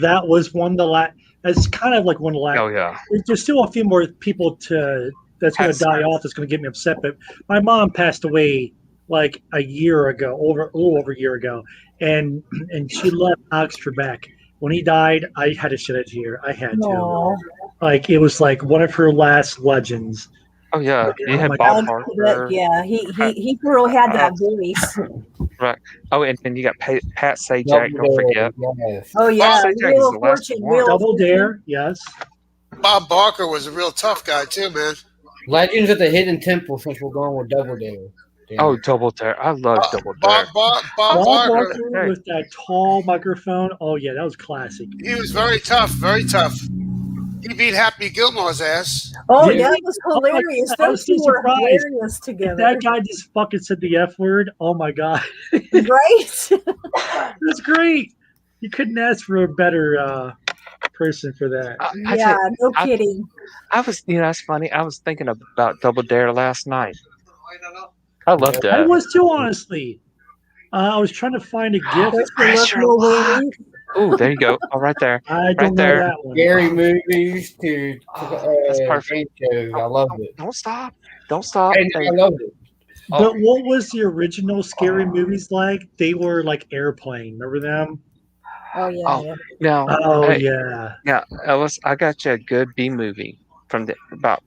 [SPEAKER 2] that was one of the last. It's kind of like one of the last.
[SPEAKER 10] Oh yeah.
[SPEAKER 2] There's still a few more people that's going to die off. That's going to get me upset. But my mom passed away like a year ago, a little over a year ago, and she loved Alex Trebek. When he died, I had to shed a tear. I had to. Like, it was like one of her last legends.
[SPEAKER 10] Oh yeah, you had
[SPEAKER 2] my
[SPEAKER 10] Bob
[SPEAKER 2] God.
[SPEAKER 10] Barker.
[SPEAKER 6] Yeah, he really had that voice.
[SPEAKER 10] Right. Oh, and then you got Pat Sajak. Don't forget.
[SPEAKER 1] Yes.
[SPEAKER 6] Oh yeah,
[SPEAKER 10] Sajak is
[SPEAKER 6] Wheel
[SPEAKER 10] the
[SPEAKER 6] of
[SPEAKER 10] last
[SPEAKER 6] Fortune.
[SPEAKER 10] one.
[SPEAKER 2] Double Dare, yes.
[SPEAKER 7] Bob Barker was a real tough guy too, man.
[SPEAKER 1] Legends at the Hidden Temple, since we're going with Double Dare. Damn.
[SPEAKER 10] Oh, Double Dare. I love Double Dare.
[SPEAKER 7] Bob
[SPEAKER 2] Bob
[SPEAKER 7] Barker.
[SPEAKER 2] Barker with that tall microphone. Oh yeah, that was classic.
[SPEAKER 7] He was very tough, very tough. He beat Happy Gilmore's ass.
[SPEAKER 6] Oh,
[SPEAKER 2] Yeah.
[SPEAKER 6] that was hilarious.
[SPEAKER 2] I was
[SPEAKER 6] Those two
[SPEAKER 2] so
[SPEAKER 6] were
[SPEAKER 2] surprised.
[SPEAKER 6] hilarious
[SPEAKER 2] If
[SPEAKER 6] together.
[SPEAKER 2] that guy just fucking said the F word, oh my God.
[SPEAKER 6] Right?
[SPEAKER 2] That's great. You couldn't ask for a better person for that.
[SPEAKER 6] Yeah, no kidding.
[SPEAKER 10] I was, that's funny. I was thinking about Double Dare last night. I love that.
[SPEAKER 2] I was too, honestly. I was trying to find a gift.
[SPEAKER 10] Oh, there you go. Oh, right there.
[SPEAKER 2] I don't
[SPEAKER 10] right
[SPEAKER 2] know
[SPEAKER 10] there.
[SPEAKER 2] that one.
[SPEAKER 1] Scary movies to
[SPEAKER 10] That's perfect.
[SPEAKER 1] game shows. I love it.
[SPEAKER 10] Don't stop. Don't stop.
[SPEAKER 1] I love it.
[SPEAKER 2] But what was the original scary movies like? They were like Airplane. Remember them?
[SPEAKER 6] Oh yeah.
[SPEAKER 10] No.
[SPEAKER 2] Oh
[SPEAKER 10] hey,
[SPEAKER 2] yeah.
[SPEAKER 10] Yeah, Ellis, I got you a good B movie from the about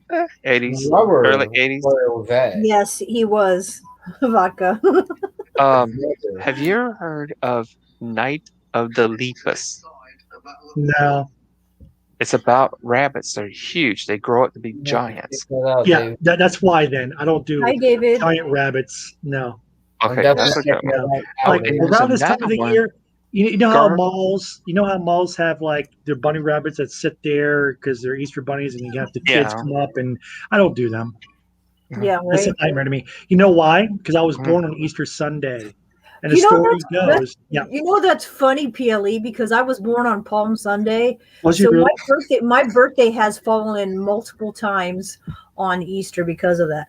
[SPEAKER 10] 80s,
[SPEAKER 1] Rubber,
[SPEAKER 10] early 80s.
[SPEAKER 1] where was that?
[SPEAKER 6] Yes, he was. Vodka.
[SPEAKER 10] Have you ever heard of Night of the Lepus?
[SPEAKER 2] No.
[SPEAKER 10] It's about rabbits. They're huge. They grow up to be giants.
[SPEAKER 2] Yeah, that's why then. I don't do
[SPEAKER 6] Hi, David.
[SPEAKER 2] giant rabbits. No.
[SPEAKER 10] Okay, that's okay.
[SPEAKER 2] Like
[SPEAKER 10] and there's
[SPEAKER 2] around this time of
[SPEAKER 10] another
[SPEAKER 2] the
[SPEAKER 10] one.
[SPEAKER 2] year, you know how malls have like their bunny rabbits that sit there because they're Easter bunnies, and you have the kids
[SPEAKER 10] Yeah.
[SPEAKER 2] come up, and I don't do them.
[SPEAKER 6] Yeah,
[SPEAKER 2] That's a
[SPEAKER 6] right.
[SPEAKER 2] nightmare to me. You know why? Because I was born on Easter Sunday, and the
[SPEAKER 6] You know,
[SPEAKER 2] story
[SPEAKER 6] that's-
[SPEAKER 2] goes, yeah.
[SPEAKER 6] You know that's funny, PLE, because I was born on Palm Sunday.
[SPEAKER 2] Was you
[SPEAKER 6] so
[SPEAKER 2] really?
[SPEAKER 6] my birthday has fallen multiple times on Easter because of that.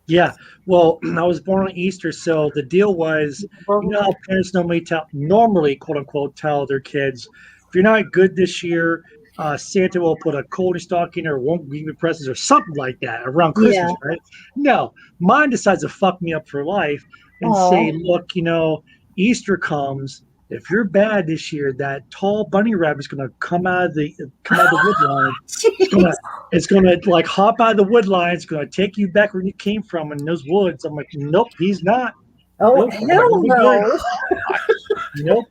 [SPEAKER 2] Yeah. Well, I was born on Easter, so the deal was, how parents normally quote unquote tell their kids, if you're not good this year, Santa will put a cold stocking or won't give you presents or something like that around Christmas,
[SPEAKER 6] Yeah.
[SPEAKER 2] right? No, mine decides to fuck me up for life and
[SPEAKER 6] Aw.
[SPEAKER 2] say, look, Easter comes. If you're bad this year, that tall bunny rabbit's gonna come out of the wood line. It's gonna like hop out of the wood line. It's gonna take you back where you came from in those woods. I'm like, nope, he's not.
[SPEAKER 6] Oh,
[SPEAKER 2] Nope,
[SPEAKER 6] hell
[SPEAKER 2] we're
[SPEAKER 6] no.
[SPEAKER 2] good. Nope.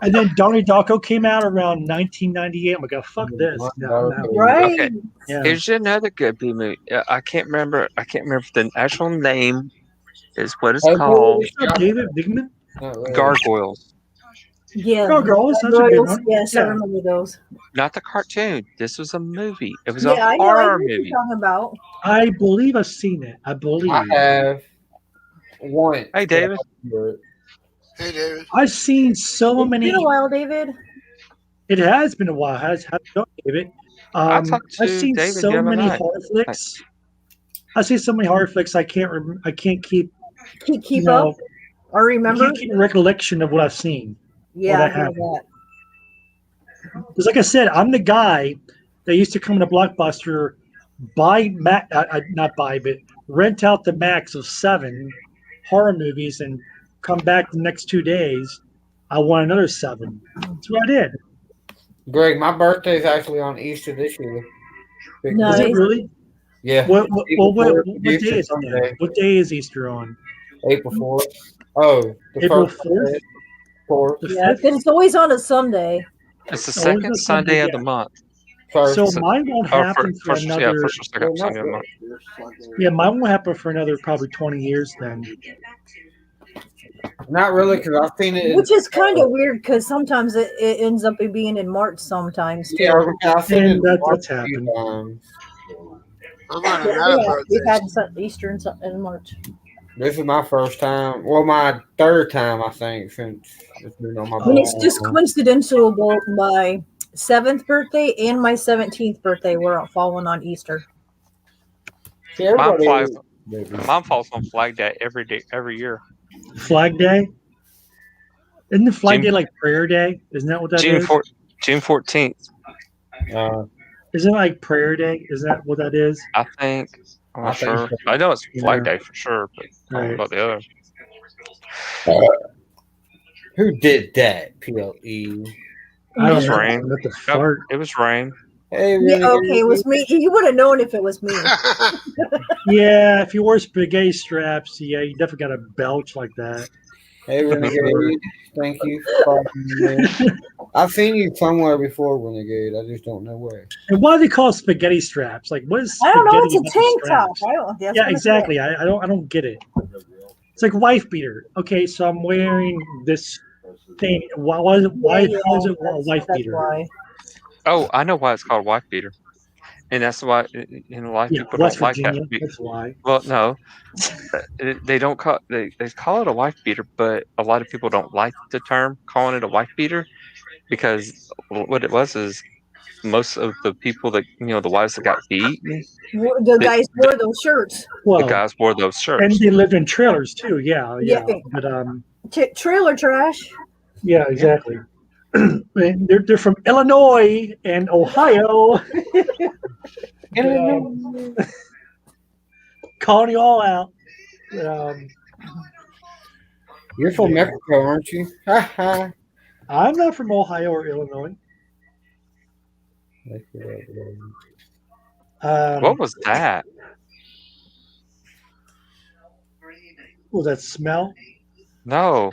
[SPEAKER 2] And then Donnie Darko came out around 1998. I'm like, oh, fuck this. No, no.
[SPEAKER 6] Right.
[SPEAKER 10] Okay.
[SPEAKER 2] Yeah.
[SPEAKER 10] Here's another good B movie. I can't remember if the actual name is what it's called.
[SPEAKER 2] David Bigman?
[SPEAKER 10] Gargoyles.
[SPEAKER 6] Yeah.
[SPEAKER 2] Gargoyles, that's a good
[SPEAKER 6] Gargoyles,
[SPEAKER 2] one.
[SPEAKER 6] yes, I
[SPEAKER 2] Yeah.
[SPEAKER 6] remember those.
[SPEAKER 10] Not the cartoon. This was a movie. It was
[SPEAKER 6] Yeah,
[SPEAKER 10] a
[SPEAKER 6] I know
[SPEAKER 10] horror
[SPEAKER 6] what you're
[SPEAKER 10] movie.
[SPEAKER 6] talking about.
[SPEAKER 2] I believe I've seen it. I believe.
[SPEAKER 1] I have one.
[SPEAKER 10] Hey, David.
[SPEAKER 7] Hey, David.
[SPEAKER 2] I've seen so
[SPEAKER 6] It's
[SPEAKER 2] many.
[SPEAKER 6] been a while, David.
[SPEAKER 2] It has been a while. Has David?
[SPEAKER 10] I talked to
[SPEAKER 2] I've seen
[SPEAKER 10] David
[SPEAKER 2] so
[SPEAKER 10] the other
[SPEAKER 2] many
[SPEAKER 10] night.
[SPEAKER 2] horror flicks. I've seen so many horror flicks. I can't keep
[SPEAKER 6] Keep
[SPEAKER 2] No.
[SPEAKER 6] up or
[SPEAKER 2] I
[SPEAKER 6] remember.
[SPEAKER 2] can't keep a recollection of what I've seen.
[SPEAKER 6] Yeah,
[SPEAKER 2] that
[SPEAKER 6] I hear
[SPEAKER 2] happened.
[SPEAKER 6] that.
[SPEAKER 2] Because, like I said, I'm the guy that used to come into Blockbuster, rent out the max of 7 horror movies and come back the next 2 days. I want another 7. That's what I did.
[SPEAKER 1] Greg, my birthday's actually on Easter this year.
[SPEAKER 2] Is it really?
[SPEAKER 1] Yeah.
[SPEAKER 2] What
[SPEAKER 1] April 4th,
[SPEAKER 2] day
[SPEAKER 1] Easter
[SPEAKER 2] is it then?
[SPEAKER 1] Sunday.
[SPEAKER 2] What day is Easter on?
[SPEAKER 1] April 4th. Oh, the
[SPEAKER 2] April
[SPEAKER 1] first
[SPEAKER 2] 4th?
[SPEAKER 1] 4th.
[SPEAKER 2] The
[SPEAKER 6] Yeah,
[SPEAKER 2] 5th?
[SPEAKER 6] because it's always on a Sunday.
[SPEAKER 10] It's the
[SPEAKER 2] Oh, it's
[SPEAKER 10] second
[SPEAKER 2] a Sunday,
[SPEAKER 10] Sunday of the
[SPEAKER 2] yeah.
[SPEAKER 10] month.
[SPEAKER 2] So
[SPEAKER 1] First.
[SPEAKER 2] mine won't
[SPEAKER 10] Oh,
[SPEAKER 2] happen for
[SPEAKER 10] first,
[SPEAKER 2] another.
[SPEAKER 10] yeah, first or second Sunday of the month.
[SPEAKER 2] Yeah, mine won't happen for another probably 20 years then.
[SPEAKER 1] Not really, because I've seen it.
[SPEAKER 6] Which is kind of weird because sometimes it ends up being in March sometimes too.
[SPEAKER 1] Yeah, I've seen it.
[SPEAKER 2] And that's happened.
[SPEAKER 7] I'm running
[SPEAKER 6] Yeah,
[SPEAKER 7] out of
[SPEAKER 6] we've
[SPEAKER 7] birthdays.
[SPEAKER 6] had Easter in March.
[SPEAKER 1] This is my first time. Well, my third time, I think, since it's been on my
[SPEAKER 6] And it's
[SPEAKER 1] birthday.
[SPEAKER 6] just coincidental. My 7th birthday and my 17th birthday were falling on Easter.
[SPEAKER 1] See,
[SPEAKER 10] Mine
[SPEAKER 1] everybody-
[SPEAKER 10] falls on Flag Day every year.
[SPEAKER 2] Flag Day? Isn't the Flag
[SPEAKER 10] June-
[SPEAKER 2] Day like Prayer Day? Isn't that what that
[SPEAKER 10] June
[SPEAKER 2] is?
[SPEAKER 10] June 14th.
[SPEAKER 2] Isn't it like Prayer Day? Is that what that is?
[SPEAKER 10] I think. I'm not
[SPEAKER 1] I think
[SPEAKER 10] sure.
[SPEAKER 1] so.
[SPEAKER 10] I know it's Flag
[SPEAKER 2] Yeah.
[SPEAKER 10] Day for sure, but I don't know
[SPEAKER 2] Right.
[SPEAKER 10] about the other.
[SPEAKER 1] Who did that? PLE.
[SPEAKER 2] I
[SPEAKER 10] It
[SPEAKER 2] don't
[SPEAKER 10] was
[SPEAKER 2] know.
[SPEAKER 10] rain.
[SPEAKER 2] What the
[SPEAKER 10] Nope,
[SPEAKER 2] fart?
[SPEAKER 10] it was rain.
[SPEAKER 1] Hey,
[SPEAKER 6] Yeah,
[SPEAKER 1] Renegade.
[SPEAKER 6] okay, it was me. You would have known if it was me.
[SPEAKER 2] Yeah, if you wear spaghetti straps, yeah, you definitely got to belch like that.
[SPEAKER 1] Hey, Renegade. Thank you for following me. I've seen you somewhere before, Renegade. I just don't know where.
[SPEAKER 2] And why do they call it spaghetti straps? Like, what is
[SPEAKER 6] I don't know. It's
[SPEAKER 2] spaghetti
[SPEAKER 6] a
[SPEAKER 2] about the
[SPEAKER 6] tank top.
[SPEAKER 2] straps?
[SPEAKER 6] I don't. That's
[SPEAKER 2] Yeah,
[SPEAKER 6] what it's
[SPEAKER 2] exactly. I don't get it. It's like wife beater. Okay, so I'm wearing this thing. How is it a wife
[SPEAKER 6] that's
[SPEAKER 2] beater?
[SPEAKER 6] why.
[SPEAKER 10] Oh, I know why it's called wife beater, and that's why a lot of
[SPEAKER 2] Yeah,
[SPEAKER 10] people
[SPEAKER 2] West
[SPEAKER 10] don't like
[SPEAKER 2] Virginia.
[SPEAKER 10] that.
[SPEAKER 2] That's why.
[SPEAKER 10] Well, no, they don't call they call it a wife beater, but a lot of people don't like the term calling it a wife beater because what it was is most of the people that the wives that got beaten,
[SPEAKER 6] The guys wore those shirts.
[SPEAKER 10] the
[SPEAKER 2] Well,
[SPEAKER 10] guys wore those
[SPEAKER 2] and
[SPEAKER 10] shirts.
[SPEAKER 2] they lived in trailers too. Yeah. But
[SPEAKER 6] Trailer trash.
[SPEAKER 2] yeah, exactly. And they're from Illinois and Ohio. Calling you all out.
[SPEAKER 1] You're from Mexico, aren't you?
[SPEAKER 2] I'm not from Ohio or Illinois.
[SPEAKER 10] What was that?
[SPEAKER 2] What was that smell?
[SPEAKER 10] No,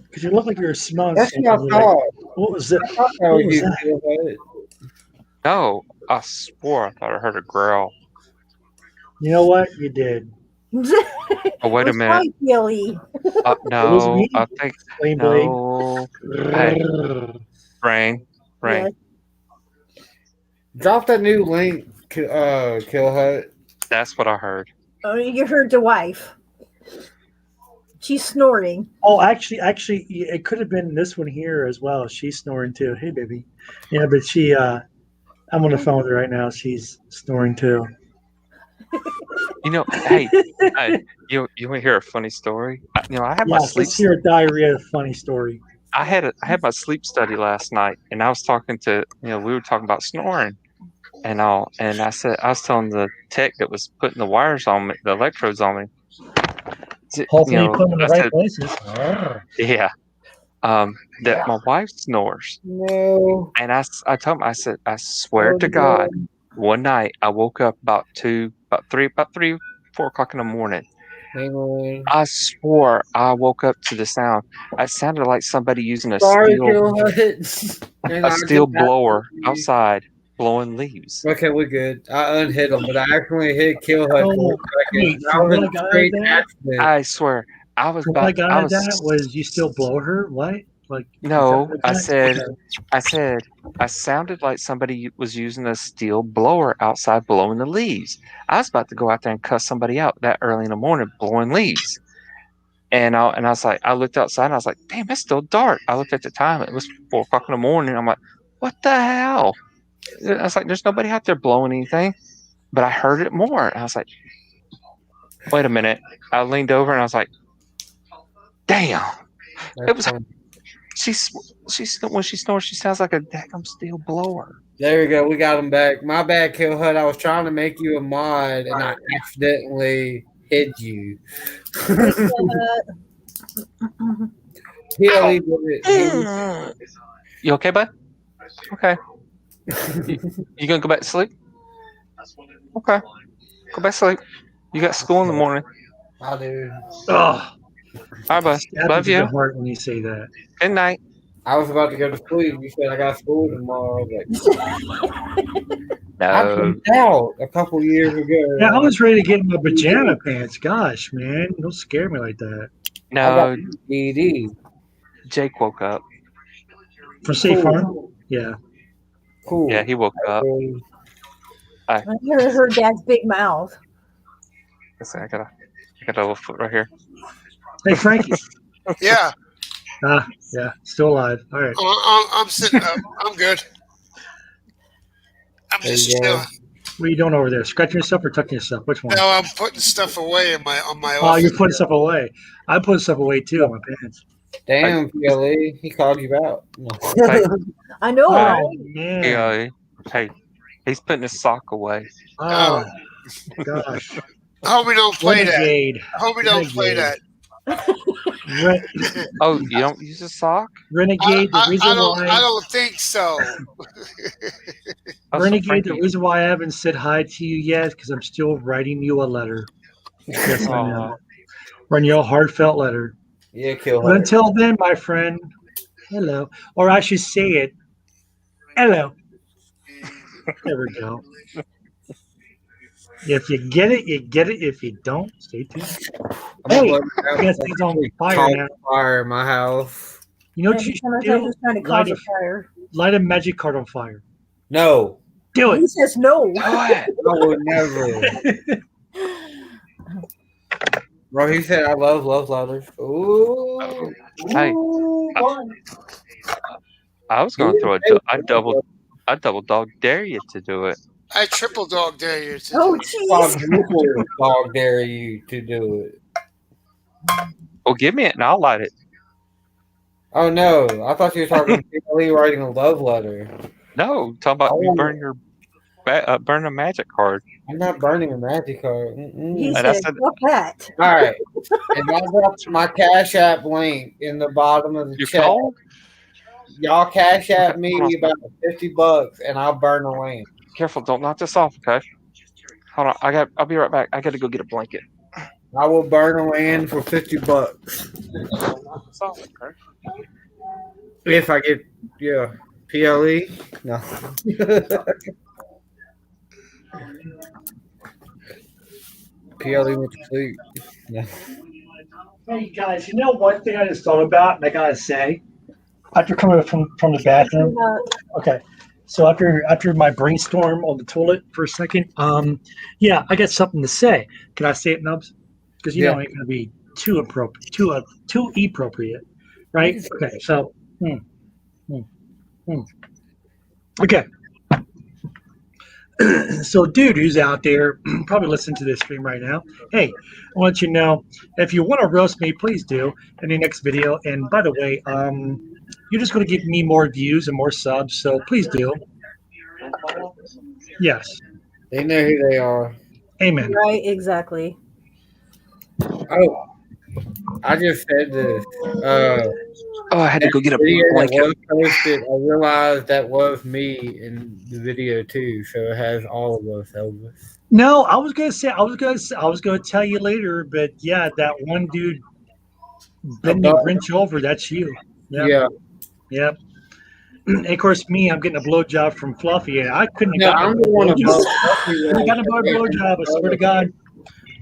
[SPEAKER 2] Because you look like you were smelling
[SPEAKER 1] That's
[SPEAKER 2] something.
[SPEAKER 1] what I thought.
[SPEAKER 2] What was that?
[SPEAKER 1] I thought that
[SPEAKER 2] What
[SPEAKER 1] was
[SPEAKER 2] was
[SPEAKER 1] you.
[SPEAKER 2] that?
[SPEAKER 10] no, I swore I thought I heard a growl.
[SPEAKER 2] You know what? You did.
[SPEAKER 10] Oh, wait a minute.
[SPEAKER 6] Billy.
[SPEAKER 10] No,
[SPEAKER 2] me.
[SPEAKER 10] I think
[SPEAKER 2] Flame blade.
[SPEAKER 10] no. Hey, rain.
[SPEAKER 6] Yeah.
[SPEAKER 1] Drop that new link, Kill Hut.
[SPEAKER 10] That's what I heard.
[SPEAKER 6] Oh, you heard the wife. She's snoring.
[SPEAKER 2] Oh, actually, it could have been this one here as well. She's snoring too. Hey, baby. Yeah, but I'm on the phone with her right now. She's snoring too.
[SPEAKER 10] Hey, you want to hear a funny story? I had my
[SPEAKER 2] Yes,
[SPEAKER 10] sleep.
[SPEAKER 2] let's hear a diarrhea funny story.
[SPEAKER 10] I had my sleep study last night, and I was talking to we were talking about snoring, and all, and I was telling the tech that was putting the wires on me, the electrodes on me.
[SPEAKER 2] Hopefully, you put them in the
[SPEAKER 10] I
[SPEAKER 2] right
[SPEAKER 10] said,
[SPEAKER 2] places.
[SPEAKER 10] yeah, that my wife snores,
[SPEAKER 1] No.
[SPEAKER 10] and I told him, I said, I swear to God, one night I woke up about 3, 4 o'clock in the morning.
[SPEAKER 1] Hang on.
[SPEAKER 10] I swore I woke up to the sound. It sounded like somebody using a
[SPEAKER 1] Sorry,
[SPEAKER 10] steel
[SPEAKER 1] Kill Hut.
[SPEAKER 10] a steel blower outside blowing leaves.
[SPEAKER 1] Okay, we're good. I unhit him, but I accidentally hit Kill Hut for a
[SPEAKER 2] wait,
[SPEAKER 1] second.
[SPEAKER 2] so
[SPEAKER 1] That was
[SPEAKER 2] what I
[SPEAKER 1] a
[SPEAKER 2] got
[SPEAKER 1] straight
[SPEAKER 2] out of that?
[SPEAKER 1] accident.
[SPEAKER 10] I swear, I was
[SPEAKER 2] What I
[SPEAKER 10] about.
[SPEAKER 2] got
[SPEAKER 10] I
[SPEAKER 2] out of
[SPEAKER 10] was
[SPEAKER 2] that was you still blow her? What? Like
[SPEAKER 10] no.
[SPEAKER 2] is that
[SPEAKER 10] I
[SPEAKER 2] what
[SPEAKER 10] said.
[SPEAKER 2] okay.
[SPEAKER 10] I said. I sounded like somebody was using a steel blower outside blowing the leaves. I was about to go out there and cuss somebody out that early in the morning blowing leaves. And I was like, I looked outside and I was like, damn, it's still dark. I looked at the time; it was 4 o'clock in the morning. I'm like, what the hell? I was like, there's nobody out there blowing anything, but I heard it more. And I was like, wait a minute. I leaned over and I was like, damn.
[SPEAKER 1] That's funny.
[SPEAKER 10] when she snores, she sounds like a damn steel blower.
[SPEAKER 1] There we go. We got him back. My bad, Kill Hut. I was trying to make you a mod, and I accidentally hid you. PLE did it.
[SPEAKER 10] You okay, bud? Okay. You gonna go back to sleep? Okay. Go back to sleep. You got school in the morning.
[SPEAKER 1] I do.
[SPEAKER 2] Oh,
[SPEAKER 10] All right, bud. Love you.
[SPEAKER 2] Heart when you say that.
[SPEAKER 10] Good night.
[SPEAKER 1] I was about to go to sleep. You said I got school tomorrow. I
[SPEAKER 10] No.
[SPEAKER 1] moved out a couple years ago.
[SPEAKER 2] Yeah, I was ready to get in my pajama pants. Gosh, man, don't scare me like that.
[SPEAKER 10] No.
[SPEAKER 1] ED.
[SPEAKER 10] Jake woke up.
[SPEAKER 2] From Safe Farm? Yeah.
[SPEAKER 1] Cool.
[SPEAKER 10] Yeah, he woke up.
[SPEAKER 6] I heard Dad's big mouth.
[SPEAKER 10] Listen, I got a little foot right here.
[SPEAKER 2] Hey, Frankie.
[SPEAKER 7] Yeah.
[SPEAKER 2] Yeah, still alive. All right.
[SPEAKER 7] I'm sitting up. I'm good. I'm just chilling.
[SPEAKER 2] What are you doing over there? Scratching yourself or tucking yourself? Which one?
[SPEAKER 7] No, I'm putting stuff away on my
[SPEAKER 2] Oh,
[SPEAKER 7] office.
[SPEAKER 2] you're putting stuff away. I put stuff away too in my pants.
[SPEAKER 1] Damn, PLE. He called you out. No.
[SPEAKER 6] I know, right?
[SPEAKER 2] Man.
[SPEAKER 10] Hey, he's putting his sock away.
[SPEAKER 2] Oh, gosh.
[SPEAKER 7] I hope we don't play
[SPEAKER 2] Renegade.
[SPEAKER 7] that. I hope we don't play that.
[SPEAKER 10] Oh, you don't use a sock?
[SPEAKER 2] Renegade, the reason why
[SPEAKER 7] I don't think so.
[SPEAKER 2] Renegade, the reason why I haven't said hi to you yet because I'm still writing you a letter. Yes, I know. Writing you a heartfelt letter.
[SPEAKER 1] Yeah, Kill
[SPEAKER 2] But
[SPEAKER 1] Hut.
[SPEAKER 2] until then, my friend, hello. Or I should say it, hello. There we go. If you get it, you get it. If you don't, stay tuned. Hey, I guess it's on fire now.
[SPEAKER 1] Fire in my house.
[SPEAKER 2] You know what you should do?
[SPEAKER 6] Trying to cause a fire.
[SPEAKER 2] Light a magic card on fire.
[SPEAKER 1] No.
[SPEAKER 2] Do it.
[SPEAKER 6] He says no.
[SPEAKER 1] I would never. Bro, he said I love letters. Ooh.
[SPEAKER 10] Hey, I was going to throw I double dog dare you to do it.
[SPEAKER 7] I triple dog dare you to
[SPEAKER 6] Oh,
[SPEAKER 7] do it.
[SPEAKER 6] jeez.
[SPEAKER 1] Dog dare you to do it.
[SPEAKER 10] Well, give me it and I'll light it.
[SPEAKER 1] Oh no! I thought you were talking to PLE writing a love letter.
[SPEAKER 10] No, talking about you burn a magic card.
[SPEAKER 1] I'm not burning a magic card.
[SPEAKER 6] He
[SPEAKER 10] And I
[SPEAKER 6] said,
[SPEAKER 10] said-
[SPEAKER 6] "Fuck that."
[SPEAKER 1] All right, and I dropped my Cash App link in the bottom of the
[SPEAKER 10] Your
[SPEAKER 1] chat.
[SPEAKER 10] phone?
[SPEAKER 1] Y'all Cash App me about $50, and I'll burn a lamp.
[SPEAKER 10] Careful, don't knock this off, okay? Hold on, I'll be right back. I gotta go get a blanket.
[SPEAKER 1] I will burn a land for $50
[SPEAKER 10] Knock this off, okay?
[SPEAKER 1] if I get PLE. No. PLE went to sleep. Yeah.
[SPEAKER 2] Hey guys, you know one thing I just thought about, and I gotta say, after coming from the bathroom. Okay, so after my brainstorm on the toilet for a second, yeah, I got something to say. Can I say it, Nubs? Because you know it ain't gonna be too appropriate, too appropriate, right? Okay, so, okay. So, dude who's out there probably listening to this stream right now, hey, I want you to know if you want to roast me, please do in the next video. And by the way, you're just going to give me more views and more subs, so please do. Yes.
[SPEAKER 1] They know who they are.
[SPEAKER 2] Amen.
[SPEAKER 6] Right, exactly.
[SPEAKER 1] Oh, I just said this.
[SPEAKER 10] I had to go get a
[SPEAKER 1] video that
[SPEAKER 10] blanket.
[SPEAKER 1] was posted, I realized that was me in the video too, so it has all of us, Elvis.
[SPEAKER 2] No, I was gonna tell you later, but yeah, that one dude bending Grinch over, that's you.
[SPEAKER 1] Yeah.
[SPEAKER 2] Yep. And of course, me, I'm getting a blowjob from Fluffy, and I couldn't have
[SPEAKER 1] No, I'm the one above Fluffy.
[SPEAKER 2] I got a blowjob, I swear to God.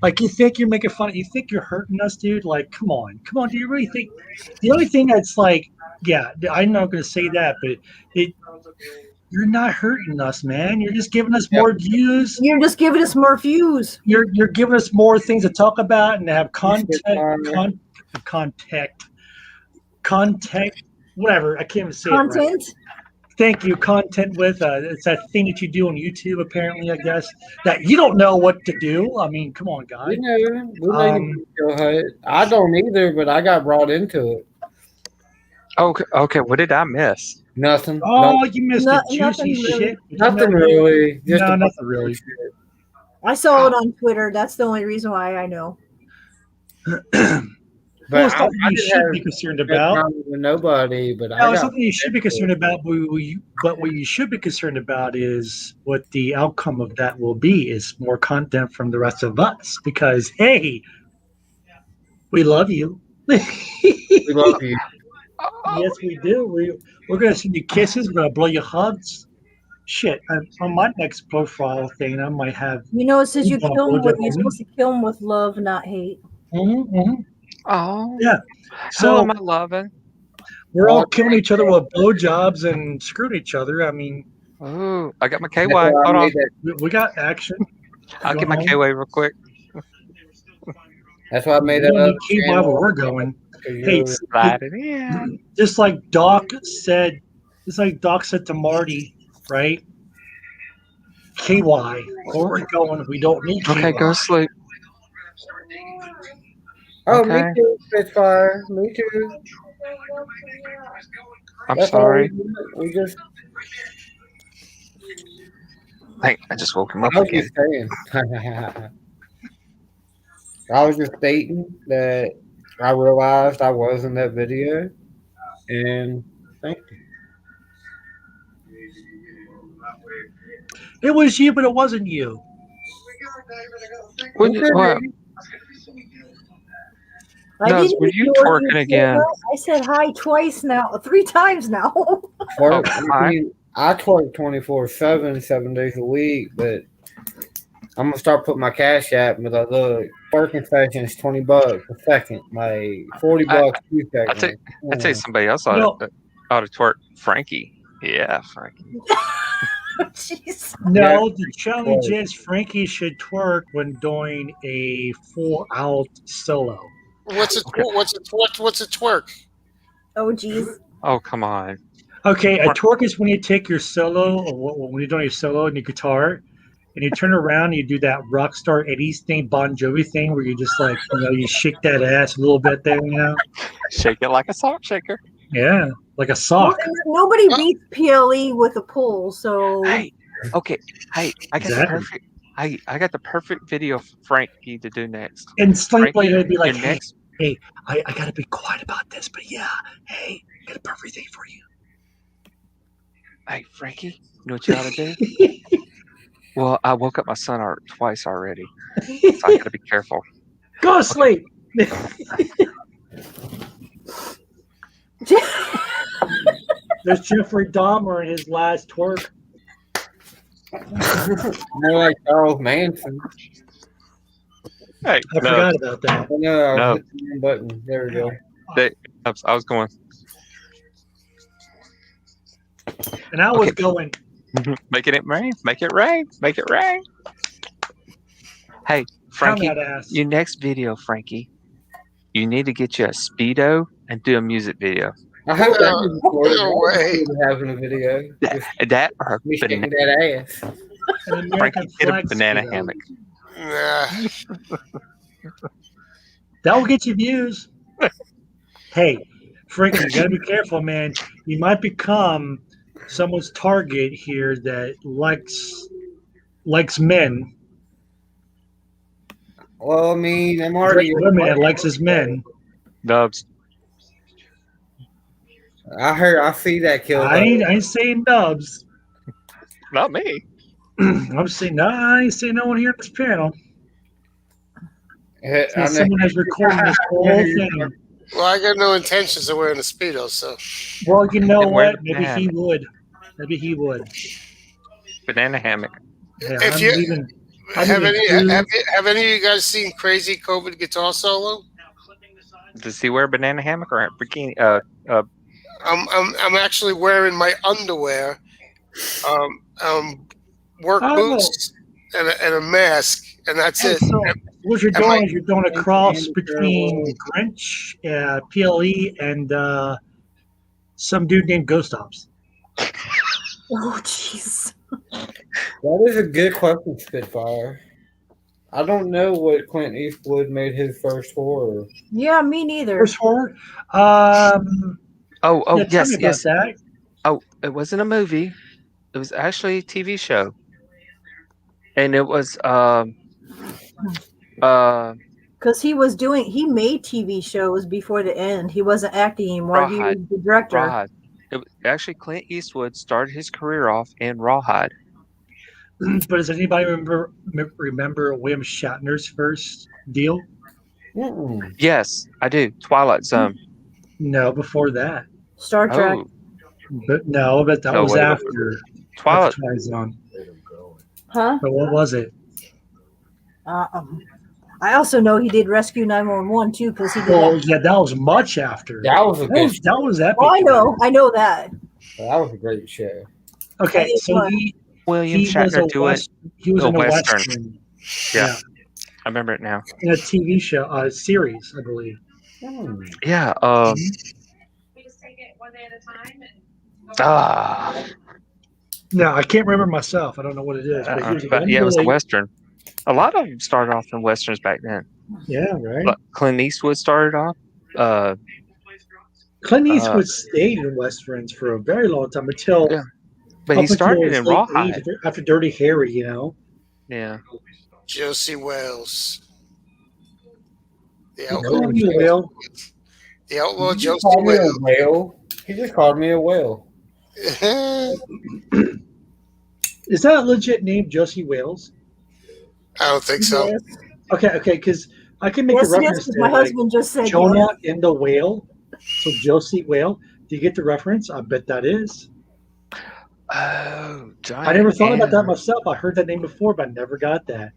[SPEAKER 2] Like, you think you're making fun? You think you're hurting us, dude? Like, come on. Do you really think? The only thing that's like, yeah, I'm not going to say that, but you're not hurting us, man. You're just giving us more views.
[SPEAKER 6] You're just giving us more views.
[SPEAKER 2] You're giving us more things to talk about and to have contact, whatever. I can't even say
[SPEAKER 6] Content.
[SPEAKER 2] it right. Thank you. Content with it's that thing that you do on YouTube, apparently, I guess, that you don't know what to do. I mean, come on, guys.
[SPEAKER 1] I don't either, but I got brought into it.
[SPEAKER 10] Okay. What did I miss?
[SPEAKER 1] Nothing.
[SPEAKER 2] Oh, you missed the
[SPEAKER 6] Nothing
[SPEAKER 2] juicy
[SPEAKER 6] really.
[SPEAKER 2] shit.
[SPEAKER 1] Nothing really. Just
[SPEAKER 2] No,
[SPEAKER 1] a bunch
[SPEAKER 2] nothing
[SPEAKER 1] of
[SPEAKER 2] really.
[SPEAKER 1] shit.
[SPEAKER 6] I saw it on Twitter. That's the only reason why I know.
[SPEAKER 1] But
[SPEAKER 2] Well, it's something
[SPEAKER 1] I
[SPEAKER 2] you
[SPEAKER 1] didn't
[SPEAKER 2] should
[SPEAKER 1] have
[SPEAKER 2] be concerned
[SPEAKER 1] no
[SPEAKER 2] about.
[SPEAKER 1] problem with nobody, but I
[SPEAKER 2] No, it's
[SPEAKER 1] got
[SPEAKER 2] something you should be concerned about. But what you should be concerned about is what the outcome of that will be is more content from the rest of us. Because hey, we love you.
[SPEAKER 1] we love you.
[SPEAKER 2] Yes, we do. We're gonna send you kisses. We're gonna blow you hugs. Shit, on my next profile thing, I might have.
[SPEAKER 6] You know, it says you
[SPEAKER 2] Wanna
[SPEAKER 6] kill
[SPEAKER 2] blow
[SPEAKER 6] them with
[SPEAKER 2] that
[SPEAKER 6] you're
[SPEAKER 2] woman?
[SPEAKER 6] supposed to kill them with love, not hate.
[SPEAKER 10] Oh,
[SPEAKER 2] Yeah.
[SPEAKER 10] who
[SPEAKER 2] So
[SPEAKER 10] am I loving?
[SPEAKER 2] we're all killing each other with blowjobs and screwing each other. I mean,
[SPEAKER 10] Oh, I got my KY.
[SPEAKER 1] That's why I
[SPEAKER 10] Hold on.
[SPEAKER 1] made that.
[SPEAKER 2] we got action.
[SPEAKER 10] I'll get my
[SPEAKER 2] going
[SPEAKER 10] KY
[SPEAKER 2] on.
[SPEAKER 10] real quick.
[SPEAKER 1] That's why I made
[SPEAKER 2] We
[SPEAKER 1] that
[SPEAKER 2] don't
[SPEAKER 1] other
[SPEAKER 2] need KY where
[SPEAKER 1] channel.
[SPEAKER 2] we're going.
[SPEAKER 1] 'Cause
[SPEAKER 2] Hey,
[SPEAKER 1] you're-
[SPEAKER 10] Slide it in.
[SPEAKER 2] just like Doc said to Marty, right? KY, where we're going, we don't need KY.
[SPEAKER 10] Okay, go to sleep.
[SPEAKER 1] Oh,
[SPEAKER 10] Okay.
[SPEAKER 1] me too, Spitfire. Me too.
[SPEAKER 10] I'm
[SPEAKER 1] That's all
[SPEAKER 10] sorry.
[SPEAKER 1] we just.
[SPEAKER 10] Hey, I just woke him up
[SPEAKER 1] I was
[SPEAKER 10] again.
[SPEAKER 1] just saying. I was just stating that I realized I was in that video, and thank you.
[SPEAKER 2] It was you, but it wasn't you.
[SPEAKER 10] What?
[SPEAKER 6] I
[SPEAKER 10] Nubs,
[SPEAKER 6] didn't
[SPEAKER 10] were you
[SPEAKER 6] ignore
[SPEAKER 10] twerking
[SPEAKER 6] you,
[SPEAKER 10] again?
[SPEAKER 6] Sarah. I said hi twice now, 3 times now.
[SPEAKER 1] Twerk,
[SPEAKER 10] hi.
[SPEAKER 1] I twerk 24/7, 7 days a week, but I'm gonna start putting my cash app. But look, twerking session is $20 a second, like $40 2
[SPEAKER 10] I
[SPEAKER 1] seconds.
[SPEAKER 10] tell you somebody else ought to twerk. Frankie. Yeah, Frankie.
[SPEAKER 6] Jeez.
[SPEAKER 2] No, the challenge is Frankie should twerk when doing a full out solo.
[SPEAKER 7] What's a twerk?
[SPEAKER 6] Oh, geez.
[SPEAKER 10] Oh, come on.
[SPEAKER 2] Okay, a twerk is when you take your solo, or when you're doing your solo and your guitar, and you turn around and you do that Rockstar Eddie's thing, Bon Jovi thing, where you just like, you shake that ass a little bit there,
[SPEAKER 10] Shake it like a sock shaker.
[SPEAKER 2] Yeah, like a sock.
[SPEAKER 6] Nobody beats PLE with a pull, so.
[SPEAKER 10] Hey, okay. Hey, I got
[SPEAKER 2] Exactly.
[SPEAKER 10] the perfect. I got the perfect video for Frankie to do next.
[SPEAKER 2] And Sling
[SPEAKER 10] Frankie,
[SPEAKER 2] would be like,
[SPEAKER 10] your
[SPEAKER 2] hey,
[SPEAKER 10] next.
[SPEAKER 2] hey, I gotta be quiet about this, but yeah, hey, I got a perfect thing for you.
[SPEAKER 10] Hey, Frankie, you know what you ought to do? Well, I woke up my son twice already, so I got to be careful.
[SPEAKER 2] Go to sleep. There's Jeffrey Dahmer in his last twerk.
[SPEAKER 1] More like Charles Manson.
[SPEAKER 10] Hey,
[SPEAKER 2] I forgot about that.
[SPEAKER 1] No,
[SPEAKER 10] No.
[SPEAKER 1] hit the wrong button. There we go.
[SPEAKER 10] I was going.
[SPEAKER 2] And I was going.
[SPEAKER 10] Making it rain. Make it rain. Make it rain. Hey, Frankie,
[SPEAKER 2] Pound that ass.
[SPEAKER 10] your next video, Frankie, you need to get you a Speedo and do a music video.
[SPEAKER 1] I hope that is recorded.
[SPEAKER 7] No way.
[SPEAKER 1] Having a video.
[SPEAKER 10] That or
[SPEAKER 1] Me shaking
[SPEAKER 10] banana,
[SPEAKER 1] that ass.
[SPEAKER 2] An American
[SPEAKER 10] Frankie, get a
[SPEAKER 2] flag
[SPEAKER 10] banana
[SPEAKER 2] Speedo.
[SPEAKER 10] hammock.
[SPEAKER 7] Nah.
[SPEAKER 2] That will get you views. Hey, Frankie, you gotta be careful, man. You might become someone's target here that likes men.
[SPEAKER 1] Well, I mean, I'm already.
[SPEAKER 2] Women that likes his men.
[SPEAKER 10] Nubs.
[SPEAKER 1] I see that kill.
[SPEAKER 2] I ain't saying Nubs.
[SPEAKER 10] Not me.
[SPEAKER 2] I'm saying no. I ain't saying no one here on this panel.
[SPEAKER 1] I
[SPEAKER 2] Someone that's recording this whole thing.
[SPEAKER 7] Well, I got no intentions of wearing a Speedo, so.
[SPEAKER 2] Well, you know
[SPEAKER 10] Then wear
[SPEAKER 2] what?
[SPEAKER 10] the
[SPEAKER 2] Maybe he
[SPEAKER 10] banana.
[SPEAKER 2] would. Maybe he would.
[SPEAKER 10] Banana hammock.
[SPEAKER 2] Yeah,
[SPEAKER 7] If
[SPEAKER 2] I'm
[SPEAKER 7] you-
[SPEAKER 2] leaving.
[SPEAKER 7] Have any of you guys seen Crazy COVID Guitar Solo?
[SPEAKER 10] Does he wear a banana hammock or a bikini?
[SPEAKER 7] I'm actually wearing my underwear, work
[SPEAKER 2] Oh.
[SPEAKER 7] boots, and a mask, and that's it.
[SPEAKER 2] So what you're
[SPEAKER 7] Am
[SPEAKER 2] doing
[SPEAKER 7] I-
[SPEAKER 2] is you're doing a cross between Grinch, PLE, and some dude named Ghost Ops.
[SPEAKER 6] Oh, jeez.
[SPEAKER 1] That is a good question, Spitfire. I don't know what Clint Eastwood made his first horror.
[SPEAKER 6] Yeah, me neither.
[SPEAKER 2] First horror.
[SPEAKER 10] Oh,
[SPEAKER 2] Yeah, tell
[SPEAKER 10] yes,
[SPEAKER 2] me about
[SPEAKER 10] yes.
[SPEAKER 2] that.
[SPEAKER 10] Oh, it wasn't a movie. It was actually a TV show, and it was
[SPEAKER 6] Because he made TV shows before the end. He wasn't acting anymore. He was
[SPEAKER 10] Rawhide.
[SPEAKER 6] the director.
[SPEAKER 10] Rawhide. It was actually Clint Eastwood started his career off in Rawhide.
[SPEAKER 2] But does anybody remember William Shatner's first deal?
[SPEAKER 10] Yes, I do. Twilight Zone.
[SPEAKER 2] No, before that.
[SPEAKER 6] Star Trek.
[SPEAKER 10] Oh,
[SPEAKER 2] But that
[SPEAKER 10] No,
[SPEAKER 2] was
[SPEAKER 10] wait.
[SPEAKER 2] after
[SPEAKER 10] Twilight.
[SPEAKER 2] Twilight Zone.
[SPEAKER 6] Huh?
[SPEAKER 2] But what was it?
[SPEAKER 6] I also know he did Rescue 911 too, because he did.
[SPEAKER 2] Oh, yeah, that was much after.
[SPEAKER 1] That was a good.
[SPEAKER 2] That was epic.
[SPEAKER 6] Oh, I know that.
[SPEAKER 1] That was a great show.
[SPEAKER 2] Okay, so
[SPEAKER 10] William
[SPEAKER 2] he was
[SPEAKER 10] Shatner doing
[SPEAKER 2] he was
[SPEAKER 10] a
[SPEAKER 2] in a
[SPEAKER 10] Western.
[SPEAKER 2] Western.
[SPEAKER 10] Yeah, I remember it now.
[SPEAKER 2] In a TV show, series, I believe.
[SPEAKER 10] Yeah.
[SPEAKER 2] No, I can't remember myself. I don't know what it is. But,
[SPEAKER 10] it was a Western. A lot of them started off in Westerns back then.
[SPEAKER 2] Yeah, right.
[SPEAKER 10] But Clint Eastwood started off.
[SPEAKER 2] Clint Eastwood stayed in Westerns for a very long time until.
[SPEAKER 10] Yeah. But he started in Rawhide.
[SPEAKER 2] After Dirty Harry, you know.
[SPEAKER 10] Yeah.
[SPEAKER 7] Josie Wales. The outlaw Josie Wales.
[SPEAKER 1] He just called me a whale.
[SPEAKER 2] Is that a legit name, Josie Wales?
[SPEAKER 7] I don't think so.
[SPEAKER 6] Yes.
[SPEAKER 2] Okay, because I can make a reference to
[SPEAKER 6] my husband just said
[SPEAKER 2] Jonah and the Whale. So Josie Whale. Do you get the reference? I bet that is.
[SPEAKER 10] Oh,
[SPEAKER 2] I never thought about that myself. I heard that name before, but I never got that.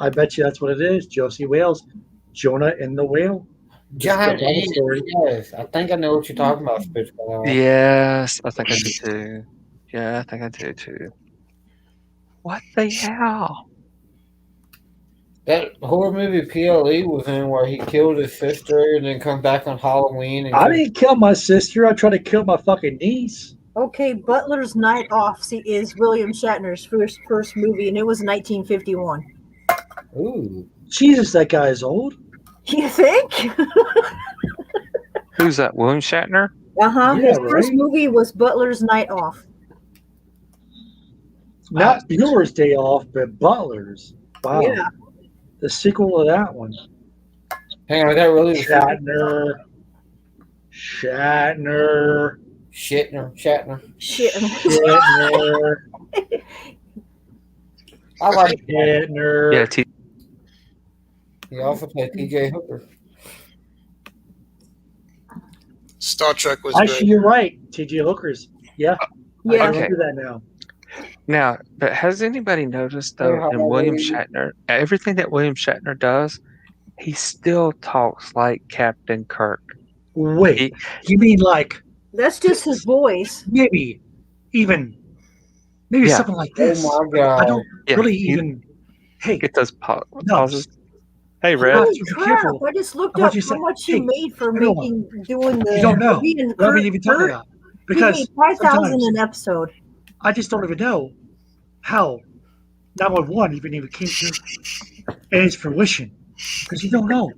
[SPEAKER 2] I bet you that's what it is. Josie Wales, Jonah and the Whale.
[SPEAKER 1] John, yes, I think I know what you're talking about, Spitfire.
[SPEAKER 10] Yes, I think I do too. Yeah, I think I do too. What the hell?
[SPEAKER 1] That horror movie PLE was in where he killed his sister and then come back on Halloween. And
[SPEAKER 2] I didn't kill my sister. I tried to kill my fucking niece.
[SPEAKER 6] Okay, Butler's Night Off is William Shatner's first movie, and it was 1951.
[SPEAKER 1] Ooh.
[SPEAKER 2] Jesus, that guy is old.
[SPEAKER 6] You think?
[SPEAKER 10] Who's that? William Shatner?
[SPEAKER 6] Yeah, his first movie was Butler's Night Off.
[SPEAKER 2] Not Bueller's Day Off, but Butler's. Wow.
[SPEAKER 6] Yeah.
[SPEAKER 2] The sequel to that one.
[SPEAKER 1] Hang on, is that really
[SPEAKER 2] Shatner.
[SPEAKER 1] I like
[SPEAKER 2] Shatner.
[SPEAKER 10] Yeah,
[SPEAKER 1] he also played T.J. Hooker.
[SPEAKER 7] Star Trek was
[SPEAKER 2] Actually,
[SPEAKER 7] good.
[SPEAKER 2] you're right. T.J. Hooker's. Yeah. I
[SPEAKER 10] Okay.
[SPEAKER 2] remember that now.
[SPEAKER 10] Now, but has anybody noticed though in William Shatner, everything that William Shatner does, he still talks like Captain Kirk.
[SPEAKER 2] Wait, you mean like
[SPEAKER 6] that's just his voice?
[SPEAKER 2] Maybe something like this.
[SPEAKER 1] Oh my God.
[SPEAKER 2] I don't really even. Hey,
[SPEAKER 10] get those pauses. Hey, Red.
[SPEAKER 6] Holy crap! I just looked up how much he made for doing the.
[SPEAKER 2] You don't know. Let me even talk
[SPEAKER 6] Kurt.
[SPEAKER 2] about because
[SPEAKER 6] he made $5,000 an episode.
[SPEAKER 2] I just don't even know how 911 even came to its fruition because you don't know.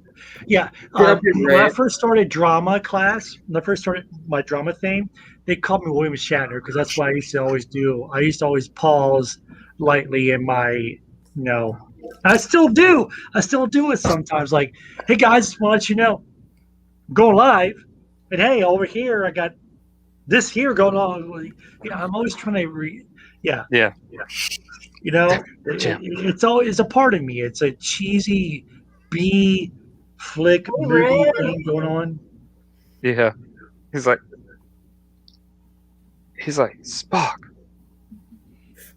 [SPEAKER 2] Yeah, when I first started drama class, when I first started my drama thing, they called me William Shatner because that's what I used to always do. I used to always pause lightly in my, I still do. I still do it sometimes. Like, hey guys, just want to let you know, go live, and hey, over here I got this here going on. I'm always trying to
[SPEAKER 10] Yeah.
[SPEAKER 2] It's always a part of me. It's a cheesy B flick movie thing going on.
[SPEAKER 10] Yeah. He's like, Spock,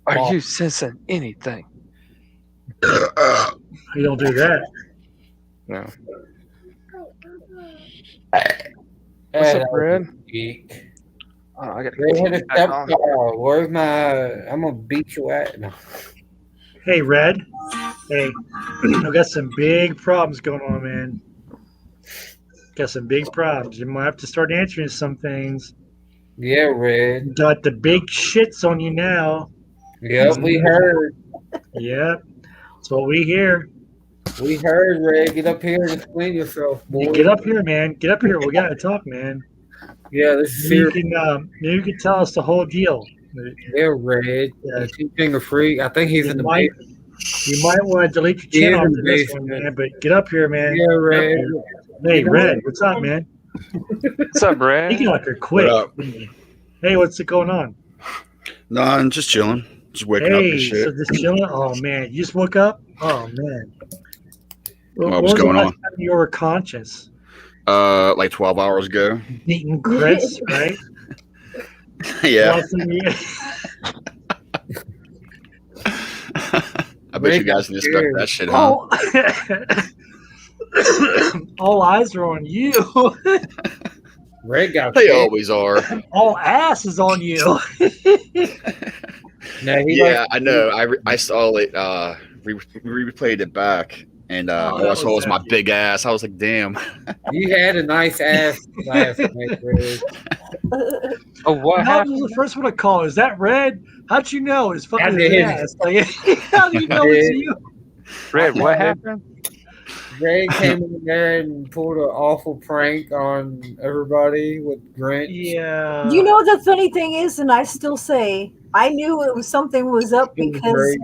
[SPEAKER 10] are you sensing anything?
[SPEAKER 2] You don't do that.
[SPEAKER 10] No.
[SPEAKER 1] What's
[SPEAKER 10] up, Red? Oh, I got to
[SPEAKER 1] Where's my? I'm gonna beat you at. No.
[SPEAKER 2] Hey, Red. Hey, I got some big problems going on, man. Got some big problems. You might have to start answering some things.
[SPEAKER 1] Yeah, Red.
[SPEAKER 2] Got the big shits on you now.
[SPEAKER 1] Yep, we heard.
[SPEAKER 2] Yep, that's what we hear.
[SPEAKER 1] We heard, Red. Get up here and explain yourself, boy.
[SPEAKER 2] Get up here, man. Get up here. We gotta talk, man.
[SPEAKER 1] Yeah, this is
[SPEAKER 2] Maybe you can tell us the whole deal.
[SPEAKER 1] Yeah, Red. Two Finger Freak. I think he's in the basement.
[SPEAKER 2] You might want to delete your
[SPEAKER 1] He is
[SPEAKER 2] channel
[SPEAKER 1] in
[SPEAKER 2] after
[SPEAKER 1] the
[SPEAKER 2] this one,
[SPEAKER 1] basement.
[SPEAKER 2] man. But get up here, man.
[SPEAKER 1] Yeah, Red.
[SPEAKER 2] Hey,
[SPEAKER 1] You know
[SPEAKER 2] Red,
[SPEAKER 1] what?
[SPEAKER 2] what's up, man?
[SPEAKER 10] What's up, Red?
[SPEAKER 2] You get up here quick.
[SPEAKER 11] What up?
[SPEAKER 2] Hey, what's going on?
[SPEAKER 11] No, I'm just chilling. Just waking up and
[SPEAKER 2] Hey,
[SPEAKER 11] shit.
[SPEAKER 2] so just chilling. Oh man, you just woke up. Oh man.
[SPEAKER 11] What was going
[SPEAKER 2] the
[SPEAKER 11] on?
[SPEAKER 2] last time you were conscious?
[SPEAKER 11] Like 12 hours ago.
[SPEAKER 2] Eating Chris, right?
[SPEAKER 11] Yeah.
[SPEAKER 2] Last time you-
[SPEAKER 11] I bet you guys didn't expect that shit, huh?
[SPEAKER 2] All eyes are on you.
[SPEAKER 1] Red got
[SPEAKER 11] They
[SPEAKER 1] scared.
[SPEAKER 11] always are.
[SPEAKER 2] All ass is on you.
[SPEAKER 1] No, he
[SPEAKER 11] Yeah,
[SPEAKER 1] likes-
[SPEAKER 11] I know. I saw it. Replayed it back, and all I saw was my big ass. I was like, damn.
[SPEAKER 1] You had a nice ass last night, Red.
[SPEAKER 10] Oh, what
[SPEAKER 2] How
[SPEAKER 10] happened?
[SPEAKER 2] was the first one to call? Is that Red? How'd you know? It's
[SPEAKER 1] I
[SPEAKER 2] fucking
[SPEAKER 1] did.
[SPEAKER 2] ass. Like, how do you know it's you?
[SPEAKER 10] Red, what happened?
[SPEAKER 1] Red came in there and pulled an awful prank on everybody with Grinch.
[SPEAKER 2] Yeah.
[SPEAKER 6] You know the funny thing is, and I still say I knew it was something was up because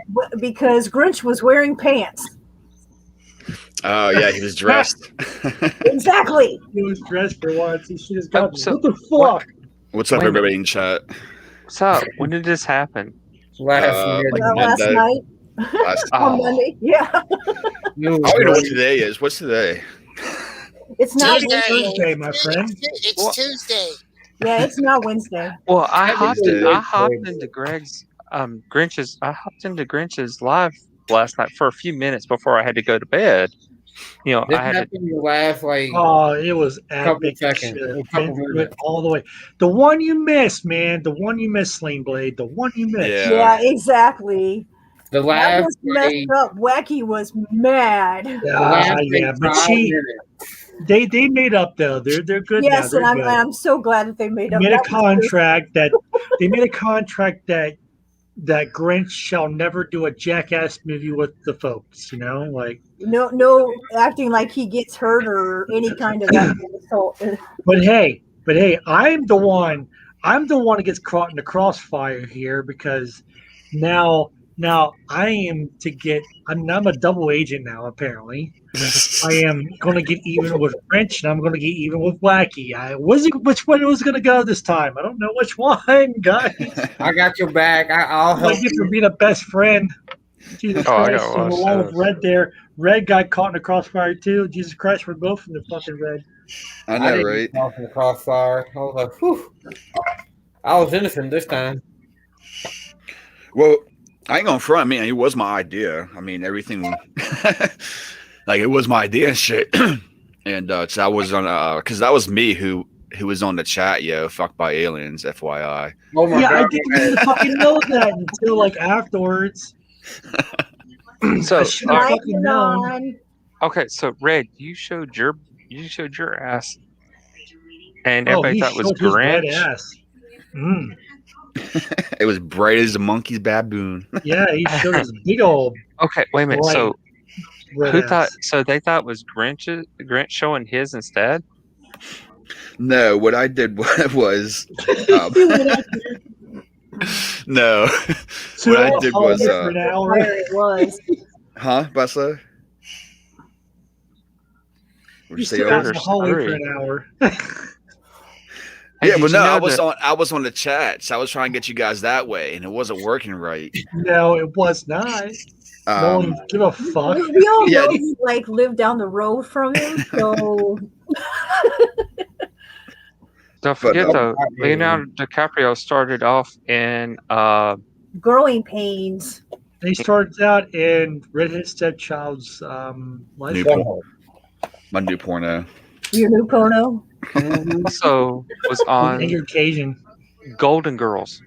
[SPEAKER 6] Grinch was wearing pants.
[SPEAKER 11] Oh yeah, he was dressed.
[SPEAKER 6] Exactly.
[SPEAKER 2] He was dressed for once. He should have got
[SPEAKER 10] so-
[SPEAKER 2] what the fuck?
[SPEAKER 11] What's up,
[SPEAKER 10] Wait a minute.
[SPEAKER 11] everybody in chat?
[SPEAKER 10] What's up? When did this happen?
[SPEAKER 1] Last
[SPEAKER 11] Like
[SPEAKER 6] Last
[SPEAKER 11] Monday.
[SPEAKER 6] night
[SPEAKER 11] Last-
[SPEAKER 6] on
[SPEAKER 10] Oh.
[SPEAKER 6] Monday. Yeah,
[SPEAKER 11] I don't even know what today is. What's today?
[SPEAKER 6] it's not
[SPEAKER 2] Tuesday,
[SPEAKER 6] Wednesday.
[SPEAKER 2] my friend.
[SPEAKER 7] It's Tuesday.
[SPEAKER 6] Yeah, it's not Wednesday.
[SPEAKER 10] Well, I
[SPEAKER 1] Happy
[SPEAKER 10] hopped
[SPEAKER 1] birthday.
[SPEAKER 10] into Grinch's live last night for a few minutes before I had to go to bed. You know,
[SPEAKER 1] This
[SPEAKER 10] I had to.
[SPEAKER 1] happened in the last like
[SPEAKER 2] Oh, it was
[SPEAKER 1] couple
[SPEAKER 2] epic.
[SPEAKER 1] seconds,
[SPEAKER 2] Shit.
[SPEAKER 1] a couple
[SPEAKER 2] Went
[SPEAKER 1] minutes.
[SPEAKER 2] all the way. The one you missed, man. The one you missed, Sling Blade. The one you missed.
[SPEAKER 11] Yeah.
[SPEAKER 6] Yeah, exactly.
[SPEAKER 1] The
[SPEAKER 6] That
[SPEAKER 1] last
[SPEAKER 6] was messed
[SPEAKER 1] like,
[SPEAKER 6] up. Wacky was mad.
[SPEAKER 1] the last like,
[SPEAKER 2] Yeah, but
[SPEAKER 1] 5 minutes.
[SPEAKER 2] they made up though. They're good
[SPEAKER 6] Yes,
[SPEAKER 2] now.
[SPEAKER 6] and
[SPEAKER 2] They're good.
[SPEAKER 6] I'm so glad that they made up.
[SPEAKER 2] Made a
[SPEAKER 6] That was
[SPEAKER 2] contract that they made a contract that Grinch shall never do a Jackass movie with the folks. You know, like.
[SPEAKER 6] no acting like he gets hurt or any kind of that assault.
[SPEAKER 2] But hey, I'm the one that gets caught in the crossfire here because now I am to get. I'm a double agent now. Apparently, I am going to get even with French, and I'm going to get even with Wacky. I wasn't which one it was going to go this time. I don't know which one, guys.
[SPEAKER 1] I got your back. I'll help
[SPEAKER 2] Thank you for
[SPEAKER 1] you.
[SPEAKER 2] being a best friend. Jesus
[SPEAKER 10] Oh, I
[SPEAKER 2] Christ!
[SPEAKER 10] got lost,
[SPEAKER 2] Along with Red there. Red got caught in the crossfire too. Jesus Christ, we're both in the fucking red.
[SPEAKER 11] I
[SPEAKER 1] I
[SPEAKER 11] know,
[SPEAKER 1] didn't
[SPEAKER 11] right?
[SPEAKER 1] get off in the crossfire. I was like, whew. I was innocent this time.
[SPEAKER 11] Well, I ain't gonna front, man. It was my idea. I mean, everything, like it was my idea and shit. And so I was on, because that was me who was on the chat. Yo, fucked by aliens, FYI.
[SPEAKER 1] Oh my
[SPEAKER 2] Yeah, I
[SPEAKER 1] god.
[SPEAKER 2] didn't even fucking know that until like afterwards.
[SPEAKER 10] So,
[SPEAKER 2] I should have fucking known.
[SPEAKER 6] on.
[SPEAKER 10] okay, so Red, you showed your ass, and
[SPEAKER 2] Oh,
[SPEAKER 10] everybody
[SPEAKER 2] he
[SPEAKER 10] thought it was
[SPEAKER 2] showed his red
[SPEAKER 10] Grinch.
[SPEAKER 2] ass. Mm.
[SPEAKER 11] It was bright as a monkey's baboon.
[SPEAKER 2] Yeah, he showed his big old
[SPEAKER 10] Okay, wait a minute.
[SPEAKER 2] bright
[SPEAKER 10] So
[SPEAKER 2] red
[SPEAKER 10] who
[SPEAKER 2] ass.
[SPEAKER 10] thought? So they thought it was Grinch showing his instead.
[SPEAKER 11] No, what I did was, no, what I did was,
[SPEAKER 2] for an hour.
[SPEAKER 6] There it was.
[SPEAKER 11] huh, Bessa? What'd you say?
[SPEAKER 2] Stood out in
[SPEAKER 11] Over?
[SPEAKER 2] the hallway for
[SPEAKER 10] Three.
[SPEAKER 2] an hour.
[SPEAKER 10] Hey,
[SPEAKER 11] Yeah,
[SPEAKER 10] did
[SPEAKER 11] but
[SPEAKER 10] you
[SPEAKER 11] no,
[SPEAKER 10] know
[SPEAKER 11] I was
[SPEAKER 10] that-
[SPEAKER 11] on the chat, so I was trying to get you guys that way, and it wasn't working right.
[SPEAKER 2] No, it was not. No one give a fuck.
[SPEAKER 6] We all
[SPEAKER 11] Yeah.
[SPEAKER 6] know you like live down the road from him, so
[SPEAKER 10] Don't forget
[SPEAKER 11] no,
[SPEAKER 10] though, Leonardo DiCaprio started off in
[SPEAKER 6] growing pains.
[SPEAKER 2] He starts out in Redhead Stepchild's life.
[SPEAKER 11] New porn. My new porno.
[SPEAKER 6] Your new porno.
[SPEAKER 10] also was
[SPEAKER 2] And
[SPEAKER 10] on
[SPEAKER 2] your Cajun.
[SPEAKER 10] Golden Girls.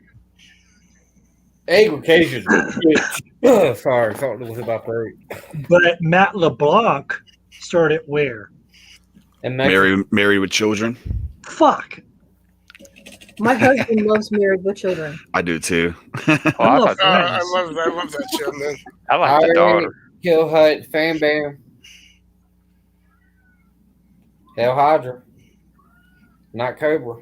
[SPEAKER 1] Egg occasion. Sorry, thought it was about that.
[SPEAKER 2] But Matt LeBlanc started where?
[SPEAKER 1] And Mexico.
[SPEAKER 11] Married with children.
[SPEAKER 2] Fuck.
[SPEAKER 6] My husband loves Married with Children.
[SPEAKER 11] I do too.
[SPEAKER 10] Oh, I love
[SPEAKER 7] I love that show, man.
[SPEAKER 10] I like the daughter.
[SPEAKER 1] Kill Hut, Fan Bam, Hell Hydra, not Cobra.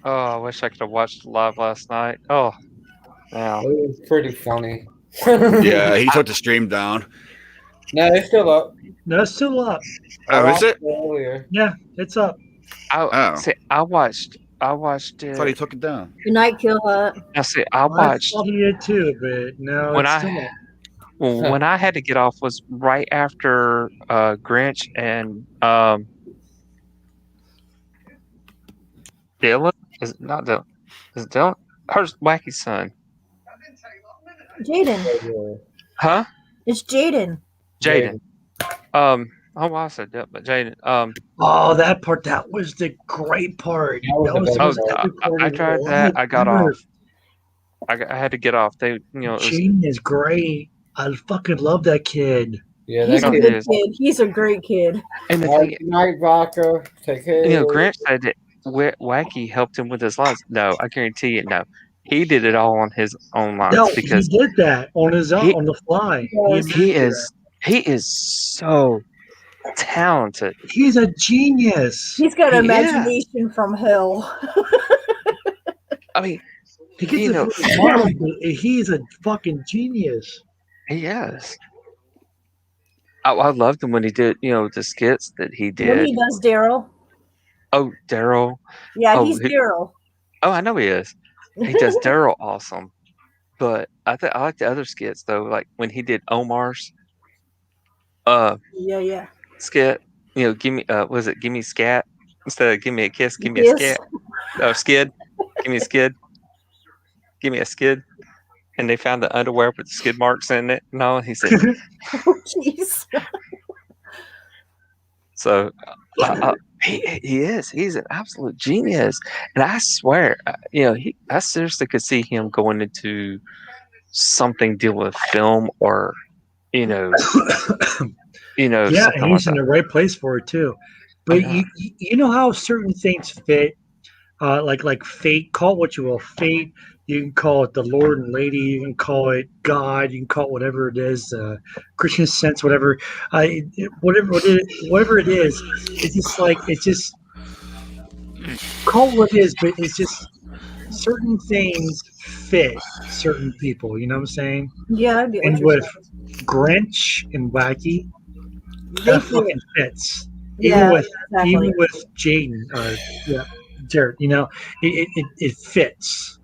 [SPEAKER 10] Oh, I wish I could have watched it live last night. Oh, wow.
[SPEAKER 1] It was pretty funny.
[SPEAKER 11] Yeah, he took the stream down.
[SPEAKER 1] No, it's still up.
[SPEAKER 2] No, it's still up.
[SPEAKER 11] Oh, is it?
[SPEAKER 1] Earlier.
[SPEAKER 2] Yeah, it's up.
[SPEAKER 10] See, I watched
[SPEAKER 11] I
[SPEAKER 10] it.
[SPEAKER 11] thought he took it down.
[SPEAKER 6] Good night, Kill Hut.
[SPEAKER 10] I see. I
[SPEAKER 2] I
[SPEAKER 10] watched
[SPEAKER 2] thought he did too, but no,
[SPEAKER 10] when
[SPEAKER 2] it's
[SPEAKER 10] I
[SPEAKER 2] still up.
[SPEAKER 10] when I had to get off was right after Grinch and Dylan. Is it not Dylan? Is it Dylan? Her's wacky son.
[SPEAKER 6] Jaden.
[SPEAKER 10] Huh?
[SPEAKER 6] It's Jaden.
[SPEAKER 10] Jaden. Oh, well, I said Dylan, but Jaden.
[SPEAKER 2] Oh, that part. That was the great part. That was the most epic part
[SPEAKER 10] I
[SPEAKER 2] of
[SPEAKER 10] tried
[SPEAKER 2] the
[SPEAKER 10] that. I got
[SPEAKER 2] ever.
[SPEAKER 10] off. I had to get off. They, it was,
[SPEAKER 2] Jaden is great. I fucking love that kid.
[SPEAKER 1] Yeah,
[SPEAKER 6] He's
[SPEAKER 1] that
[SPEAKER 6] a
[SPEAKER 1] kid
[SPEAKER 6] good
[SPEAKER 1] is.
[SPEAKER 6] kid. He's a great kid.
[SPEAKER 10] And the
[SPEAKER 1] All right,
[SPEAKER 10] thing,
[SPEAKER 1] good night, Vodka. Take care.
[SPEAKER 10] Grinch said that Wacky helped him with his lines. No, I guarantee you, no. He did it all on his own lines
[SPEAKER 2] No,
[SPEAKER 10] because
[SPEAKER 2] he did that on his own, on the fly.
[SPEAKER 10] he is so talented.
[SPEAKER 2] He's a genius.
[SPEAKER 6] He's got
[SPEAKER 10] He
[SPEAKER 6] imagination from hell.
[SPEAKER 10] I mean,
[SPEAKER 2] He gets it from his mom, but he's a fucking genius.
[SPEAKER 10] he is. I loved him when he did, the skits that he
[SPEAKER 6] When
[SPEAKER 10] did.
[SPEAKER 6] he does Daryl.
[SPEAKER 10] Oh, Daryl.
[SPEAKER 6] Yeah,
[SPEAKER 10] Oh,
[SPEAKER 6] he's Daryl.
[SPEAKER 10] Oh, I know he is. He does Daryl awesome. But I like the other skits though, like when he did Omar's
[SPEAKER 6] Yeah.
[SPEAKER 10] skit. Give me give me scat instead of give me a kiss, give me a
[SPEAKER 6] Yes.
[SPEAKER 10] scat. Skid. Give me a skid. Give me a skid. And they found the underwear with the skid marks in it. No, he said.
[SPEAKER 6] Oh, jeez.
[SPEAKER 10] So he is. He's an absolute genius, and I swear, I seriously could see him going into something deal with film or,
[SPEAKER 2] Yeah,
[SPEAKER 10] something
[SPEAKER 2] and
[SPEAKER 10] like
[SPEAKER 2] he's in
[SPEAKER 10] that.
[SPEAKER 2] the right place for it too. But you know how certain things fit, like fate. Call it what you will, fate. You can call it the Lord and Lady. You can call it God. You can call it whatever it is, Christian sense, whatever. Whatever it is, it's just call it what it is. But it's just certain things fit certain people. You know what I'm saying?
[SPEAKER 6] Yeah, I get what
[SPEAKER 2] And
[SPEAKER 6] you're
[SPEAKER 2] with
[SPEAKER 6] saying.
[SPEAKER 2] Grinch and Wacky,
[SPEAKER 6] They
[SPEAKER 2] that
[SPEAKER 6] fit.
[SPEAKER 2] fucking fits.
[SPEAKER 6] Yeah,
[SPEAKER 2] Even
[SPEAKER 6] exactly.
[SPEAKER 2] with Jaden, Jared, it fits.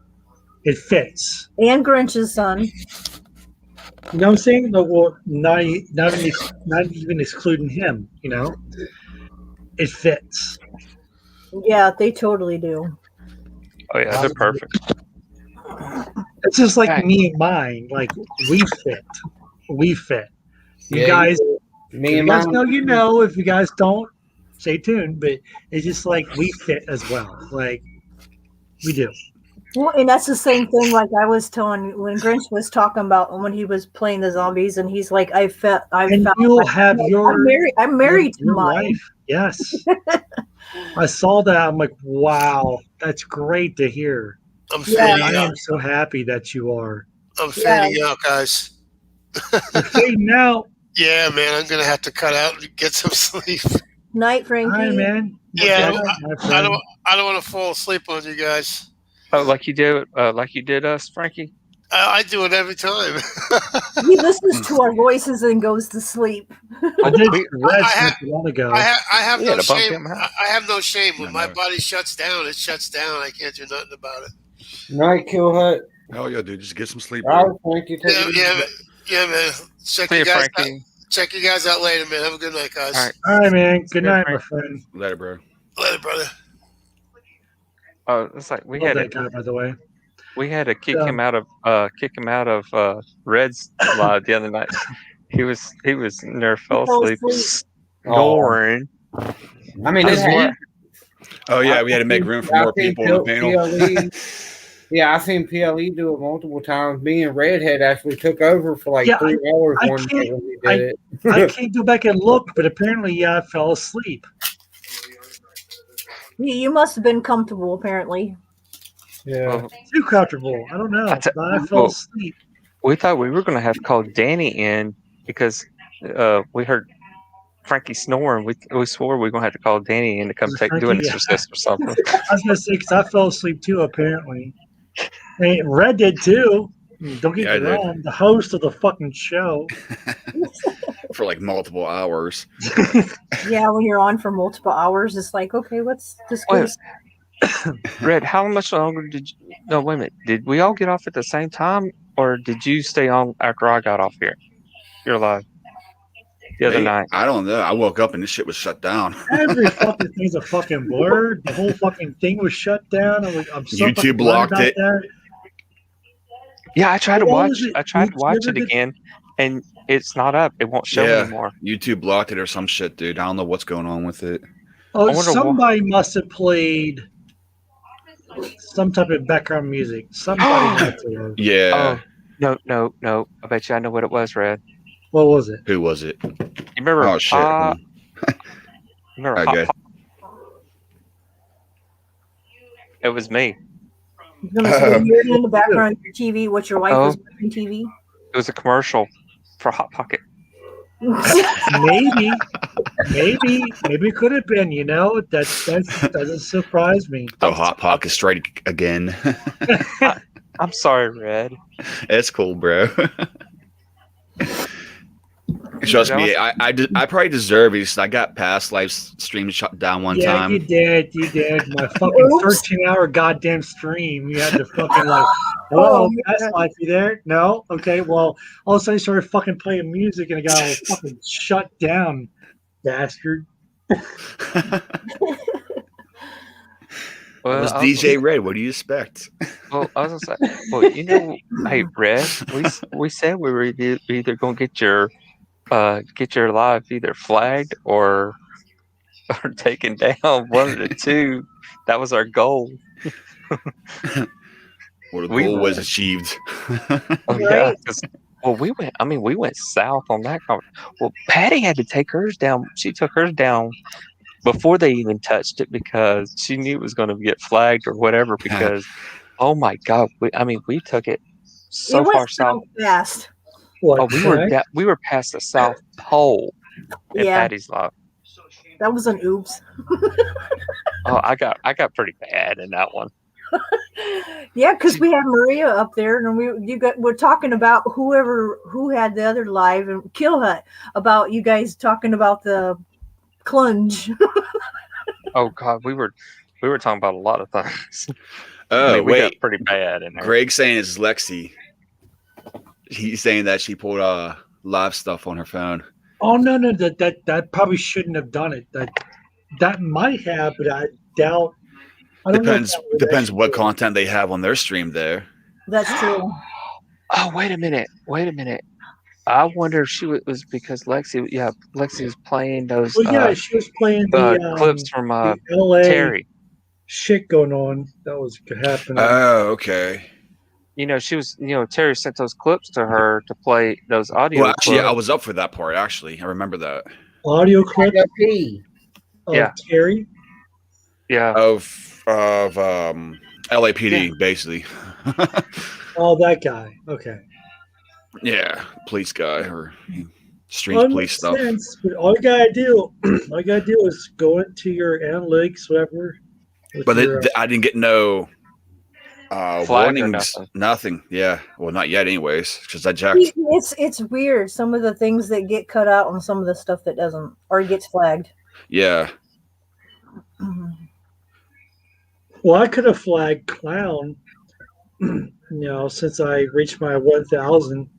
[SPEAKER 2] It fits.
[SPEAKER 6] And Grinch's son.
[SPEAKER 2] You know what I'm saying? No, well, not even excluding him. It fits.
[SPEAKER 6] Yeah, they totally do.
[SPEAKER 10] Oh yeah, they're perfect.
[SPEAKER 2] It's just like
[SPEAKER 10] Right.
[SPEAKER 2] me and mine. Like we fit. We fit. You
[SPEAKER 1] Yeah,
[SPEAKER 2] guys,
[SPEAKER 1] me
[SPEAKER 2] if
[SPEAKER 1] and
[SPEAKER 2] you guys
[SPEAKER 1] mine-
[SPEAKER 2] know, you know. If you guys don't, stay tuned. But it's just like we fit as well. Like we do.
[SPEAKER 6] Well, and that's the same thing. Like I was telling when Grinch was talking about when he was playing the zombies, and he's like, "I found."
[SPEAKER 2] You'll have your.
[SPEAKER 6] I'm married to
[SPEAKER 2] your
[SPEAKER 6] mine.
[SPEAKER 2] wife. Yes. I saw that. I'm like, wow, that's great to hear.
[SPEAKER 7] I'm
[SPEAKER 2] And
[SPEAKER 7] fading
[SPEAKER 2] I
[SPEAKER 7] out.
[SPEAKER 2] am so happy that you are.
[SPEAKER 7] I'm fading out, guys.
[SPEAKER 2] You're fading out.
[SPEAKER 7] Yeah, man, I'm gonna have to cut out and get some sleep.
[SPEAKER 6] Night, Frankie.
[SPEAKER 2] Hi, man.
[SPEAKER 7] Yeah,
[SPEAKER 2] My
[SPEAKER 7] I
[SPEAKER 2] friend.
[SPEAKER 7] don't want to fall asleep on you guys.
[SPEAKER 10] Oh, like you did us, Frankie.
[SPEAKER 7] I do it every time.
[SPEAKER 6] He listens to our voices and goes to sleep.
[SPEAKER 2] I did
[SPEAKER 10] we-
[SPEAKER 2] Red
[SPEAKER 7] I
[SPEAKER 2] Smith
[SPEAKER 7] have-
[SPEAKER 2] a while ago.
[SPEAKER 7] I have
[SPEAKER 10] We
[SPEAKER 7] no
[SPEAKER 10] had to bump
[SPEAKER 7] shame.
[SPEAKER 10] him out.
[SPEAKER 7] I have no shame. When
[SPEAKER 11] I
[SPEAKER 7] my
[SPEAKER 11] know.
[SPEAKER 7] body shuts down, it shuts down. I can't do nothing about it.
[SPEAKER 1] Night, Kill Hut.
[SPEAKER 11] Oh yeah, dude, just get some sleep.
[SPEAKER 1] All
[SPEAKER 11] Bro.
[SPEAKER 1] right, Frankie. Take
[SPEAKER 7] Yeah,
[SPEAKER 1] it
[SPEAKER 7] yeah,
[SPEAKER 1] easy.
[SPEAKER 7] yeah, man. Check
[SPEAKER 10] See
[SPEAKER 7] you
[SPEAKER 10] you,
[SPEAKER 7] guys out.
[SPEAKER 10] Frankie.
[SPEAKER 7] Check you guys out later, man. Have a good night, guys.
[SPEAKER 10] All right.
[SPEAKER 2] All right, man. Good
[SPEAKER 10] Yeah,
[SPEAKER 2] night,
[SPEAKER 10] Frank.
[SPEAKER 2] my friend.
[SPEAKER 11] Later, bro.
[SPEAKER 7] Later, brother.
[SPEAKER 10] Oh, it's like we
[SPEAKER 2] Love
[SPEAKER 10] had
[SPEAKER 2] that
[SPEAKER 10] to
[SPEAKER 2] guy, by the way.
[SPEAKER 10] kick
[SPEAKER 2] Yeah.
[SPEAKER 10] him out of Red's live the other night. He was near fell
[SPEAKER 6] fell
[SPEAKER 10] asleep,
[SPEAKER 6] asleep.
[SPEAKER 10] snoring.
[SPEAKER 1] I mean,
[SPEAKER 10] I
[SPEAKER 1] it's
[SPEAKER 10] swear.
[SPEAKER 11] Oh yeah, we had to make room for more people on the panel.
[SPEAKER 1] Yeah, I've seen PLE do it multiple times. Me and Redhead actually took over for like
[SPEAKER 2] Yeah,
[SPEAKER 1] 3 hours
[SPEAKER 2] I
[SPEAKER 1] one night
[SPEAKER 2] can't-
[SPEAKER 1] when we did it.
[SPEAKER 2] I can't go back and look, but apparently, I fell asleep.
[SPEAKER 6] You must have been comfortable, apparently.
[SPEAKER 1] Yeah.
[SPEAKER 10] Well,
[SPEAKER 2] Too comfortable. I don't know.
[SPEAKER 10] I te-
[SPEAKER 2] But I fell
[SPEAKER 10] well,
[SPEAKER 2] asleep.
[SPEAKER 10] we thought we were going to have to call Danny in because we heard Frankie snoring. We swore we were gonna have to call Danny in to come do an exorcist or something.
[SPEAKER 2] I was gonna say because I fell asleep too. Apparently, hey, Red did too. Don't get me wrong. The host of the fucking show
[SPEAKER 11] for like multiple hours.
[SPEAKER 6] Yeah, when you're on for multiple hours, it's like, okay, let's just go.
[SPEAKER 10] Red, how much longer did you? No, wait a minute. Did we all get off at the same time, or did you stay on after I got off here? You're alive. The other night.
[SPEAKER 11] I don't know. I woke up and this shit was shut down.
[SPEAKER 2] Every fucking thing's a fucking blur. The whole fucking thing was shut down. I'm so
[SPEAKER 11] YouTube blocked it.
[SPEAKER 2] That.
[SPEAKER 10] Yeah, I tried to watch. I tried to watch it again, and it's not up. It won't show anymore.
[SPEAKER 11] YouTube blocked it or some shit, dude. I don't know what's going on with it.
[SPEAKER 2] Oh, somebody must have played some type of background music. Somebody had to have.
[SPEAKER 11] Yeah.
[SPEAKER 10] Oh, no. I bet you I know what it was, Red.
[SPEAKER 2] What was it?
[SPEAKER 11] Who was it?
[SPEAKER 10] You remember?
[SPEAKER 11] Oh shit!
[SPEAKER 10] Remember?
[SPEAKER 11] Okay.
[SPEAKER 10] It was me.
[SPEAKER 6] You're gonna say you're in the background of your TV. What your wife was watching TV?
[SPEAKER 10] It was a commercial for Hot Pocket.
[SPEAKER 2] Maybe it could have been. You know, that doesn't surprise me.
[SPEAKER 11] The Hot Pocket strike again.
[SPEAKER 10] I'm sorry, Red.
[SPEAKER 11] It's cool, bro. Trust me, I probably deserve it. I got past live stream shut down one time.
[SPEAKER 2] Yeah, you did. My fucking 13-hour goddamn stream. You had to fucking like, hello, past life, you there? No? Okay, well, all of a sudden you started fucking playing music and it got all fucking shut down, bastard.
[SPEAKER 11] Well, it was DJ Red. What do you expect?
[SPEAKER 10] Well, I was gonna say, well, you know, hey, Red, we said we were either gonna get your live either flagged or taken down, one of the two. That was our goal.
[SPEAKER 11] Well, the goal was achieved.
[SPEAKER 10] Oh yeah, well, we went south on that conversation. Well, Patty had to take hers down. She took hers down before they even touched it because she knew it was going to get flagged or whatever. Because, oh my God, we took it so far south.
[SPEAKER 6] Fast.
[SPEAKER 2] What,
[SPEAKER 10] we were past the South Pole in Patty's life.
[SPEAKER 6] That was an oops.
[SPEAKER 10] Oh, I got pretty bad in that one.
[SPEAKER 6] Yeah, because we had Maria up there, and we're talking about who had the other live and Kill Hut about you guys talking about the clunge.
[SPEAKER 10] Oh God, we were talking about a lot of things.
[SPEAKER 11] Oh,
[SPEAKER 10] we got pretty bad in there.
[SPEAKER 11] Greg saying it's Lexi. He's saying that she pulled live stuff on her phone.
[SPEAKER 2] Oh no, that probably shouldn't have done it. That might have, but I doubt.
[SPEAKER 11] Depends what content they have on their stream there.
[SPEAKER 6] That's true.
[SPEAKER 10] Oh, wait a minute. I wonder if she was because Lexi was playing those.
[SPEAKER 2] Well, yeah, she was playing the
[SPEAKER 10] clips from
[SPEAKER 2] the LA
[SPEAKER 10] Terry.
[SPEAKER 2] Shit going on that was happening.
[SPEAKER 11] Oh, okay.
[SPEAKER 10] You know, she was. You know, Terry sent those clips to her to play those audio.
[SPEAKER 11] Well, actually,
[SPEAKER 10] clips.
[SPEAKER 11] I was up for that part. Actually, I remember that
[SPEAKER 2] audio clip.
[SPEAKER 10] Yeah,
[SPEAKER 2] Terry.
[SPEAKER 10] Yeah,
[SPEAKER 11] of LAPD, basically.
[SPEAKER 2] Oh, that guy. Okay.
[SPEAKER 11] Yeah, police guy or streams police stuff.
[SPEAKER 2] Sense, but all you gotta do is go into your analytics, whatever.
[SPEAKER 11] But I didn't get no warnings. Nothing. Yeah. Well, not yet, anyways, because I checked.
[SPEAKER 6] It's weird. Some of the things that get cut out and some of the stuff that doesn't or gets flagged.
[SPEAKER 11] Yeah.
[SPEAKER 2] Well, I could have flagged Clown, since I reached my 1,000.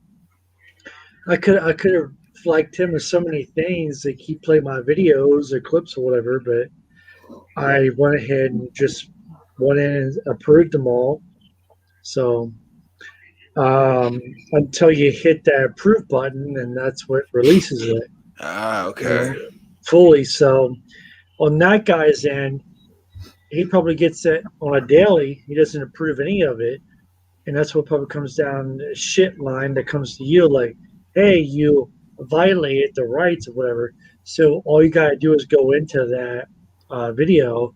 [SPEAKER 2] I could have flagged him with so many things that he played my videos or clips or whatever, but I went ahead and just went in and approved them all. So until you hit that approve button, and that's what releases it.
[SPEAKER 11] Ah, okay.
[SPEAKER 2] Fully. So on that guy's end, he probably gets it on a daily. He doesn't approve any of it. And that's what probably comes down the shit line that comes to you like, hey, you violated the rights or whatever. So all you got to do is go into that video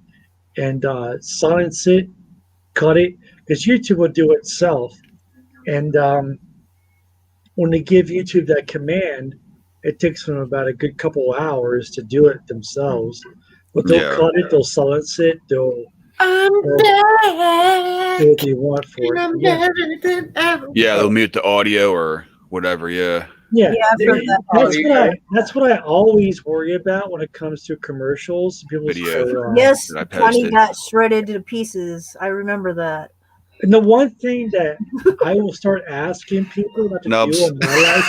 [SPEAKER 2] and silence it, cut it, because YouTube will do it itself. And when they give YouTube that command, it takes them about a good couple of hours to do it themselves. But they'll cut it, they'll silence it, they'll do what they want for it.
[SPEAKER 11] Yeah, they'll mute the audio or whatever. Yeah.
[SPEAKER 2] Yeah,
[SPEAKER 6] I've heard that.
[SPEAKER 2] That's what I always worry about when it comes to commercials. People
[SPEAKER 6] Yes, Johnny got shredded to pieces. I remember that.
[SPEAKER 2] And the one thing that I will start asking people not to do on my live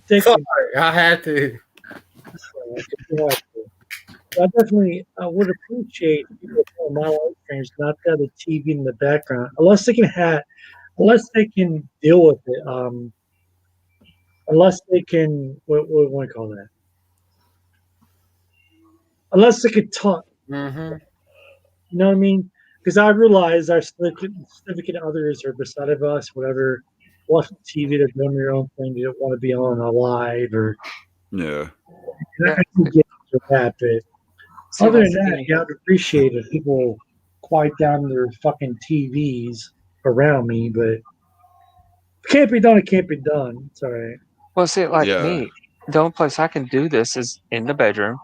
[SPEAKER 2] streams.
[SPEAKER 1] Sorry, I had to.
[SPEAKER 2] I definitely would appreciate people on my live streams not to have the TV in the background, unless they can deal with it. Unless they can, what do I call that? Unless they could talk.
[SPEAKER 1] Mm-hmm.
[SPEAKER 2] You know what I mean? Because I realize our significant others are beside of us, whatever, watching TV, they're doing their own thing. They don't want to be on a live or.
[SPEAKER 11] Yeah.
[SPEAKER 2] I can get to that, but other than that, you have to appreciate it. People quiet down their fucking TVs around me, but if it can't be done, it can't be done. It's all right.
[SPEAKER 10] Well, see, me, the only place I can do this is in the bedroom,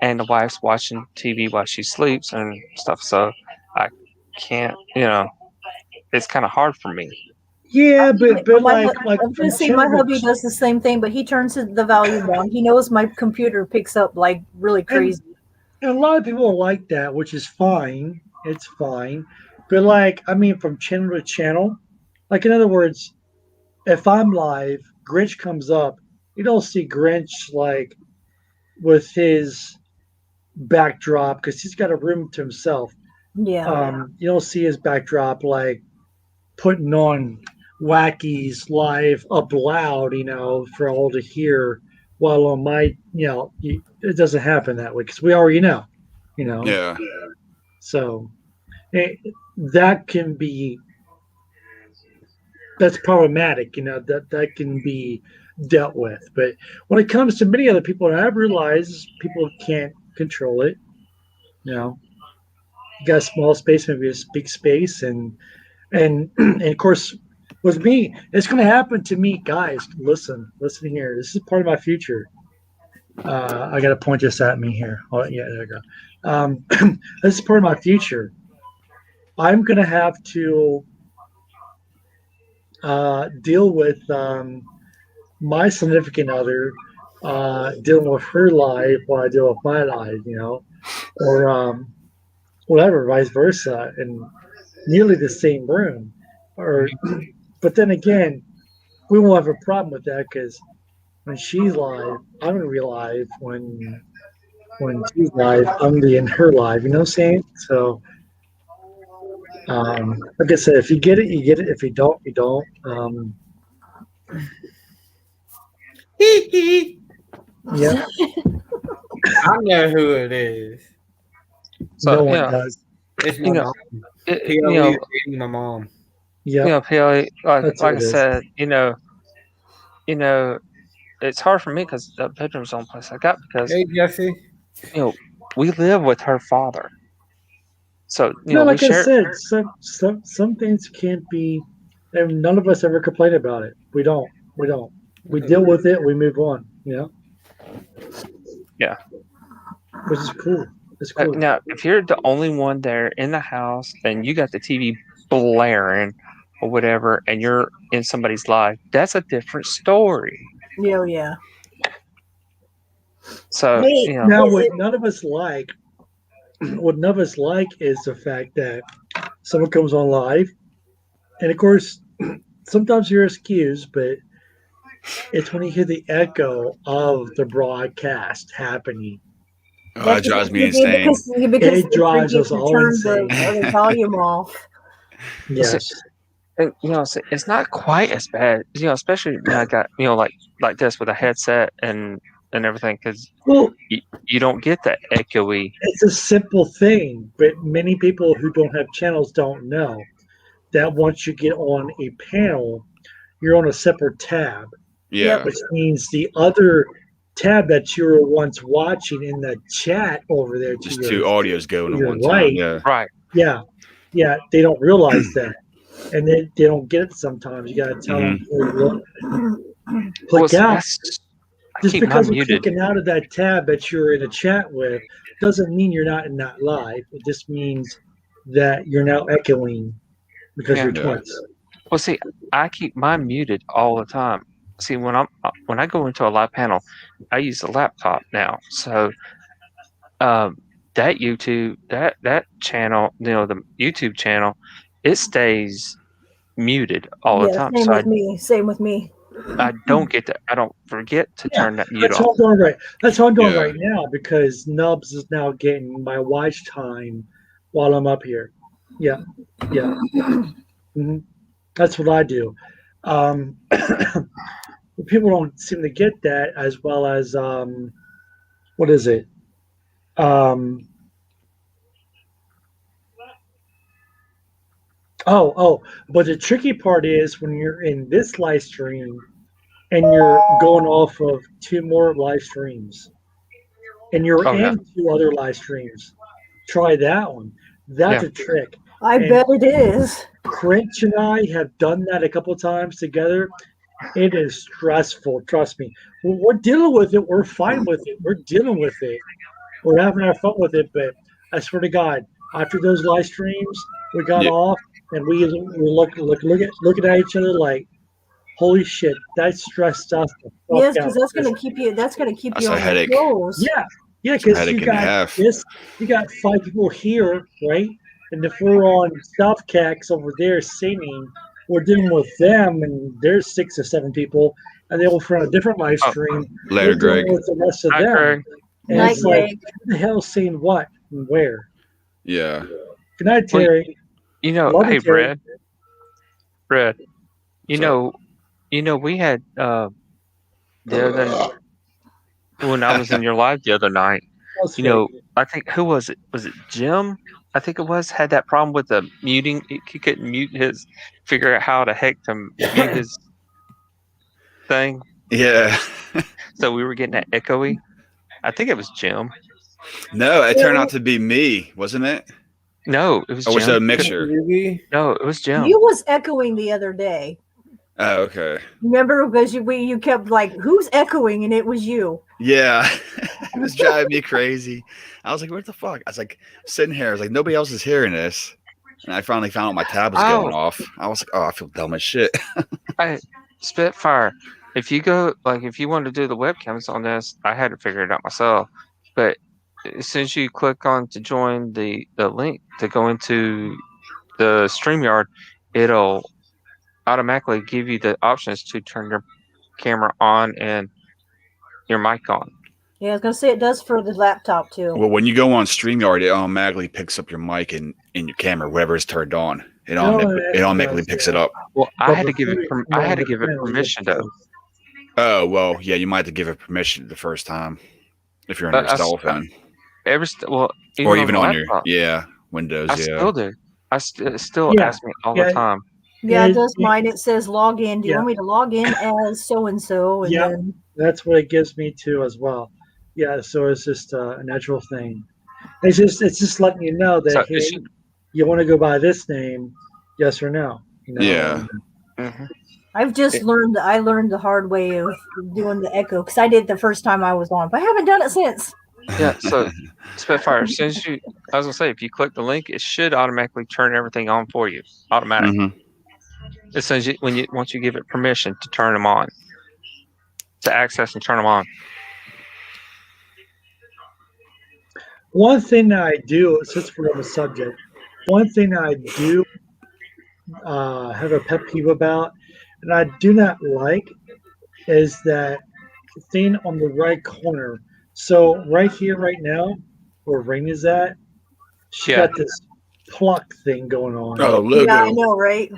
[SPEAKER 10] and the wife's watching TV while she sleeps and stuff. So I can't, it's kind of hard for me.
[SPEAKER 2] Yeah, but like
[SPEAKER 6] I'm gonna say my hubby does the same thing, but he turns the volume on. He knows my computer picks up like really crazy.
[SPEAKER 2] And a lot of people like that, which is fine. It's fine. But from channel to channel, in other words, if I'm live, Grinch comes up, you don't see Grinch with his backdrop because he's got a room to himself.
[SPEAKER 6] Yeah.
[SPEAKER 2] You don't see his backdrop putting on Wackies live up loud, for all to hear. While on my, it doesn't happen that way because we already know,
[SPEAKER 11] Yeah.
[SPEAKER 2] So that can be, that's problematic, that can be dealt with. But when it comes to many other people, and I've realized people can't control it. You got a small space, maybe a big space, and of course, with me, it's going to happen to me, guys. Listen here. This is part of my future. I got to point this at me here. Oh, yeah, there we go. This is part of my future. I'm going to have to deal with my significant other, dealing with her life while I deal with my life, or whatever, vice versa, in nearly the same room. But then again, we won't have a problem with that because when she's live, I'm gonna be live. When she's live, I'm gonna be in her live. You know what I'm saying? So, like I said, if you get it, you get it. If you don't, you don't. Yeah.
[SPEAKER 1] I know who it is.
[SPEAKER 10] So,
[SPEAKER 2] no one does.
[SPEAKER 1] It's my mom. My mom.
[SPEAKER 2] Yeah.
[SPEAKER 10] PLE, like I said, it's hard for me because the bedroom's the only place I got because
[SPEAKER 1] hey Jesse,
[SPEAKER 10] we live with her father. So
[SPEAKER 2] like I said, some things can't be, and none of us ever complain about it. We don't. We deal with it. We move on.
[SPEAKER 10] Yeah.
[SPEAKER 2] Which is cool. It's cool.
[SPEAKER 10] Now, if you're the only one there in the house and you got the TV blaring or whatever, and you're in somebody's life, that's a different story.
[SPEAKER 6] Yeah.
[SPEAKER 10] So
[SPEAKER 2] now, what none of us like is the fact that someone comes on live, and of course, sometimes you're excused, but it's when you hear the echo of the broadcast happening.
[SPEAKER 11] Oh, that drives me insane.
[SPEAKER 2] Because it drives us all insane.
[SPEAKER 6] The volume off.
[SPEAKER 2] Yes.
[SPEAKER 10] And it's not quite as bad, especially when I got like this with a headset and everything, because you don't get that echoey.
[SPEAKER 2] It's a simple thing, but many people who don't have channels don't know that once you get on a panel, you're on a separate tab.
[SPEAKER 11] Yeah.
[SPEAKER 2] Which means the other tab that you were once watching in the chat over there.
[SPEAKER 11] Just two audios going at one
[SPEAKER 2] right.
[SPEAKER 11] time. Yeah.
[SPEAKER 10] Right.
[SPEAKER 2] Yeah. They don't realize that. and they don't get it sometimes. You got to tell them, click
[SPEAKER 10] Well,
[SPEAKER 2] out.
[SPEAKER 10] I
[SPEAKER 2] Just
[SPEAKER 10] keep
[SPEAKER 2] because
[SPEAKER 10] mine
[SPEAKER 2] you're
[SPEAKER 10] muted.
[SPEAKER 2] clicking out of that tab that you're in a chat with doesn't mean you're not in that live. It just means that you're now echoing because
[SPEAKER 10] Yeah.
[SPEAKER 2] you're twice.
[SPEAKER 10] Well, see, I keep mine muted all the time. See, when I go into a live panel, I use the laptop now. So that YouTube that channel, the YouTube channel, it stays muted all the
[SPEAKER 6] Yeah,
[SPEAKER 10] time.
[SPEAKER 6] same
[SPEAKER 10] So
[SPEAKER 6] with me. Same with me.
[SPEAKER 10] I don't forget to
[SPEAKER 2] Yeah,
[SPEAKER 10] turn that mute
[SPEAKER 2] that's how
[SPEAKER 10] off.
[SPEAKER 2] I'm doing right. That's how I'm doing
[SPEAKER 11] Yeah.
[SPEAKER 2] right now because Nubs is now getting my watch time while I'm up here. Yeah, yeah. That's what I do. People don't seem to get that as well as what is it? But the tricky part is when you're in this live stream and you're going off of 2 more live streams and you're
[SPEAKER 10] Oh, yeah.
[SPEAKER 2] in 2 other live streams. Try that one. That's a trick.
[SPEAKER 6] I bet it is.
[SPEAKER 2] Crinch and I have done that a couple of times together. It is stressful. Trust me. We're dealing with it. We're fine with it. We're dealing with it. We're having our fun with it. But I swear to God, after those live streams, we got off and we looking at each other like, holy shit, that stressed us the fuck
[SPEAKER 6] Yes, because
[SPEAKER 2] out.
[SPEAKER 6] that's gonna keep you. That's gonna keep
[SPEAKER 11] That's
[SPEAKER 6] you
[SPEAKER 11] a
[SPEAKER 6] on your
[SPEAKER 11] headache.
[SPEAKER 6] toes.
[SPEAKER 2] Yeah,
[SPEAKER 11] It's a
[SPEAKER 2] because you
[SPEAKER 11] headache and a
[SPEAKER 2] got
[SPEAKER 11] half.
[SPEAKER 2] this. You got 5 people here, right? And if we're on South Cax over there singing, we're dealing with them, and there's 6 or 7 people, and then we're on a different live stream.
[SPEAKER 11] Later,
[SPEAKER 2] we're dealing
[SPEAKER 11] Greg.
[SPEAKER 2] with the rest of
[SPEAKER 10] Hi,
[SPEAKER 2] them.
[SPEAKER 10] Greg.
[SPEAKER 2] And
[SPEAKER 6] Night,
[SPEAKER 2] it's like,
[SPEAKER 6] Greg.
[SPEAKER 2] who the hell's saying what and where?
[SPEAKER 11] Yeah.
[SPEAKER 2] Good night,
[SPEAKER 10] Well,
[SPEAKER 2] Terry. Love
[SPEAKER 10] hey,
[SPEAKER 2] you, Terry.
[SPEAKER 10] Brad. You
[SPEAKER 11] So-
[SPEAKER 10] know, we had the other when I was in your live the other night.
[SPEAKER 2] That's
[SPEAKER 10] I think who was it? Was it Jim? I think it was had that problem with the muting. He couldn't mute figure out how the heck to mute his thing.
[SPEAKER 11] Yeah.
[SPEAKER 10] So we were getting that echoey. I think it was Jim.
[SPEAKER 11] No, it turned out to be me, wasn't it?
[SPEAKER 10] No, it was
[SPEAKER 11] Or
[SPEAKER 10] Jim.
[SPEAKER 11] was it a mixture?
[SPEAKER 10] No, it was Jim.
[SPEAKER 6] You was echoing the other day.
[SPEAKER 11] Oh, okay.
[SPEAKER 6] Remember, because you kept like, who's echoing, and it was you.
[SPEAKER 11] Yeah. It was driving me crazy. I was like, what the fuck? I was like sitting here. I was like, nobody else is hearing this. And I finally found out my tab was going off. I was like, oh, I feel dumb as shit.
[SPEAKER 10] Hey, Spitfire, if you want to do the webcams on this, I had to figure it out myself. But as soon as you click on to join the link to go into the StreamYard, it'll automatically give you the options to turn your camera on and your mic on.
[SPEAKER 6] Yeah, I was gonna say it does for the laptop too.
[SPEAKER 11] Well, when you go on StreamYard, it automatically picks up your mic and your camera, whatever is turned on. It automatically picks it up.
[SPEAKER 10] Well, I had to give it permission though.
[SPEAKER 11] Oh, well, yeah, you might have to give it permission the first time if you're on
[SPEAKER 10] But
[SPEAKER 11] your telephone.
[SPEAKER 10] Or
[SPEAKER 11] Even on your
[SPEAKER 10] laptop,
[SPEAKER 11] Windows.
[SPEAKER 10] I still do. Still ask me all the time.
[SPEAKER 6] Yeah, it does mine. It says log in. Do you
[SPEAKER 2] Yeah.
[SPEAKER 6] want me to log in as so and so? And
[SPEAKER 2] Yeah,
[SPEAKER 6] then
[SPEAKER 2] that's what it gives me too as well. Yeah, so it's just a natural thing. It's just letting you know that
[SPEAKER 10] So
[SPEAKER 2] hey, you want to go by this name, yes or no. You know?
[SPEAKER 11] Yeah.
[SPEAKER 6] I've just learned. I learned the hard way of doing the echo because I did it the first time I was on, but I haven't done it since.
[SPEAKER 10] Yeah, so Spitfire, as soon as I was gonna say, if you click the link, it should automatically turn everything on for you, automatic. As soon as once you give it permission to turn them on, to access and turn them on.
[SPEAKER 2] One thing that I do, since we're on the subject, one thing I do have a pet peeve about, and I do not like, is that thing on the right corner. So right here, right now, where Ring is at, she got this pluck thing going on.
[SPEAKER 11] Oh, logo.
[SPEAKER 6] Yeah, I know, right?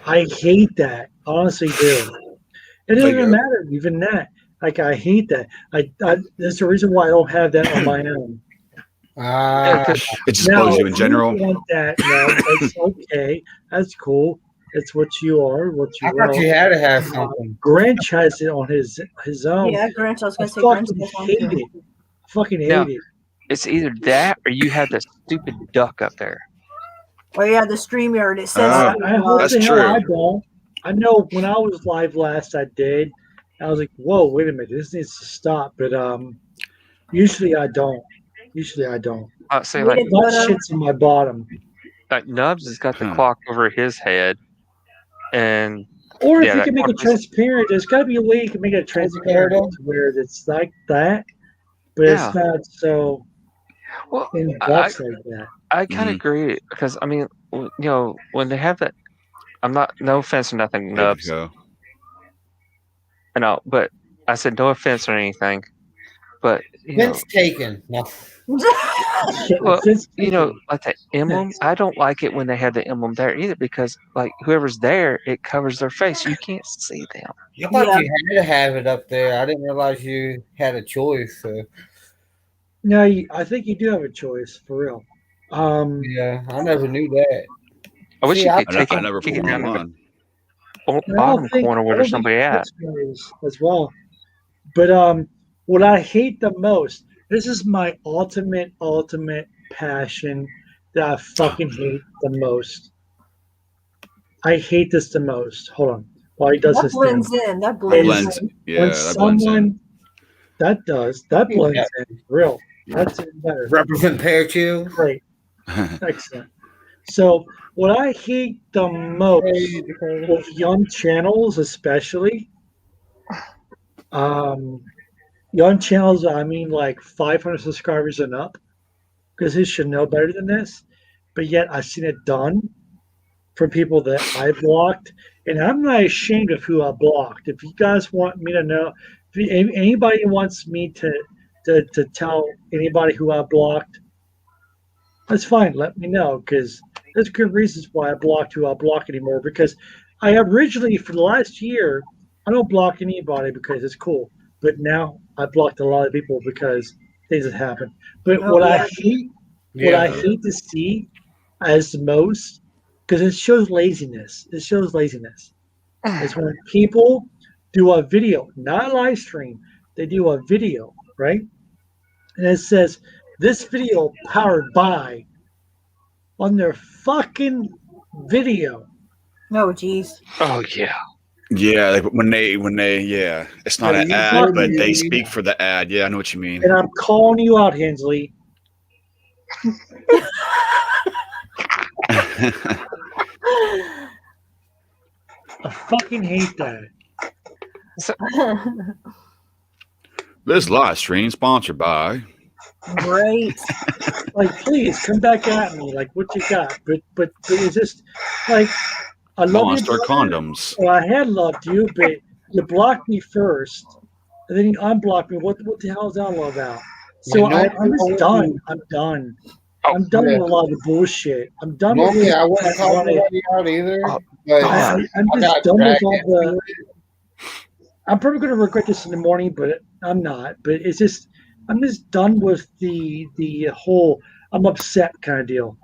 [SPEAKER 2] I hate that. Honestly, do. It doesn't even matter, even that. Like, I hate that. That's the reason why I don't have that on my own.
[SPEAKER 11] It just blows you in general.
[SPEAKER 2] If you want that, no, it's okay. That's cool. It's what you are, what you
[SPEAKER 1] I thought you had to have something.
[SPEAKER 2] Grinch has it on his own.
[SPEAKER 6] Yeah, Grinch. I was going to say
[SPEAKER 2] fucking
[SPEAKER 6] Grinch. has one
[SPEAKER 2] hate
[SPEAKER 6] too.
[SPEAKER 2] it. Fucking hate
[SPEAKER 10] No.
[SPEAKER 2] it.
[SPEAKER 10] It's either that or you have the stupid duck up there.
[SPEAKER 6] Oh yeah, the StreamYard. It says.
[SPEAKER 2] I hope
[SPEAKER 11] That's
[SPEAKER 2] the hell
[SPEAKER 11] true.
[SPEAKER 2] I don't. I know when I was live last, I did. I was like, "Whoa, wait a minute, this needs to stop." But usually I don't. Usually I don't.
[SPEAKER 10] Say
[SPEAKER 6] We
[SPEAKER 10] like
[SPEAKER 6] didn't, but,
[SPEAKER 2] shit's in my bottom.
[SPEAKER 10] Nubs has got the clock over his head, and
[SPEAKER 2] Or if
[SPEAKER 10] yeah,
[SPEAKER 2] you
[SPEAKER 10] that
[SPEAKER 2] can make it
[SPEAKER 10] clock is-
[SPEAKER 2] transparent, there's got to be a way you can make it transparent to where it's like that, but
[SPEAKER 10] Yeah.
[SPEAKER 2] it's not so
[SPEAKER 10] Well,
[SPEAKER 2] in box like that.
[SPEAKER 10] I kind of agree because I mean, when they have that, I'm not no offense or nothing,
[SPEAKER 11] There
[SPEAKER 10] Nubs.
[SPEAKER 11] you go.
[SPEAKER 10] I know, but I said no offense or anything, but you know,
[SPEAKER 1] Vince taken. No.
[SPEAKER 10] well, like the emblem, I don't like it when they have the emblem there either because like whoever's there, it covers their face. You can't see them.
[SPEAKER 1] I thought you had to have it up there. I didn't realize you had a choice. So.
[SPEAKER 2] No, I think you do have a choice for real.
[SPEAKER 1] Yeah, I never knew that.
[SPEAKER 10] I wish
[SPEAKER 1] See,
[SPEAKER 10] you could
[SPEAKER 11] I
[SPEAKER 10] take
[SPEAKER 11] never
[SPEAKER 10] kick
[SPEAKER 11] put
[SPEAKER 10] it
[SPEAKER 11] one
[SPEAKER 10] down
[SPEAKER 11] on
[SPEAKER 10] to the
[SPEAKER 11] mine.
[SPEAKER 10] bottom corner where there's somebody at.
[SPEAKER 2] As well. But what I hate the most, this is my ultimate passion that I fucking hate the most. I hate this the most. Hold on. While he does
[SPEAKER 6] that
[SPEAKER 2] his
[SPEAKER 6] blends
[SPEAKER 2] thing.
[SPEAKER 6] in. That blends in.
[SPEAKER 11] Yeah,
[SPEAKER 2] When
[SPEAKER 11] that blends in.
[SPEAKER 2] that blends in. Real. That's even better.
[SPEAKER 1] Represent pair chill.
[SPEAKER 2] Great. Excellent. So what I hate the most with young channels, especially, young channels, I mean like 500 subscribers and up, because they should know better than this. But yet I've seen it done from people that I blocked, and I'm not ashamed of who I blocked. If you guys want me to know, if anybody wants me to tell anybody who I blocked, that's fine. Let me know, because there's good reasons why I blocked who I block anymore. Because I originally, for the last year, I don't block anybody because it's cool. But now I blocked a lot of people because things have happened. But what I hate to see as the most, because it shows laziness. It shows laziness. Is when people do a video, not a live stream. They do a video, right? And it says, "This video powered by," on their fucking video.
[SPEAKER 6] Oh, geez.
[SPEAKER 10] Oh yeah.
[SPEAKER 11] Yeah, like when they yeah, it's not an ad, but they speak for the ad. Yeah, I know what you mean.
[SPEAKER 2] And I'm calling you out, Hensley. I fucking hate that.
[SPEAKER 11] This live stream sponsored by.
[SPEAKER 6] Great.
[SPEAKER 2] Like, please come back at me. Like, what you got? But it's just like, I love
[SPEAKER 11] Monster
[SPEAKER 2] you,
[SPEAKER 11] condoms.
[SPEAKER 2] Well, I had loved you, but you blocked me first, and then you unblocked me. What the hell is that all about? So I'm just done. I'm done. I'm done with a lot of the bullshit. I'm done with
[SPEAKER 1] Normally, I wouldn't call anybody out either. But
[SPEAKER 2] I'm just done with all the. I'm probably going to regret this in the morning, but I'm not. But it's just, I'm just done with the whole I'm upset kind of deal.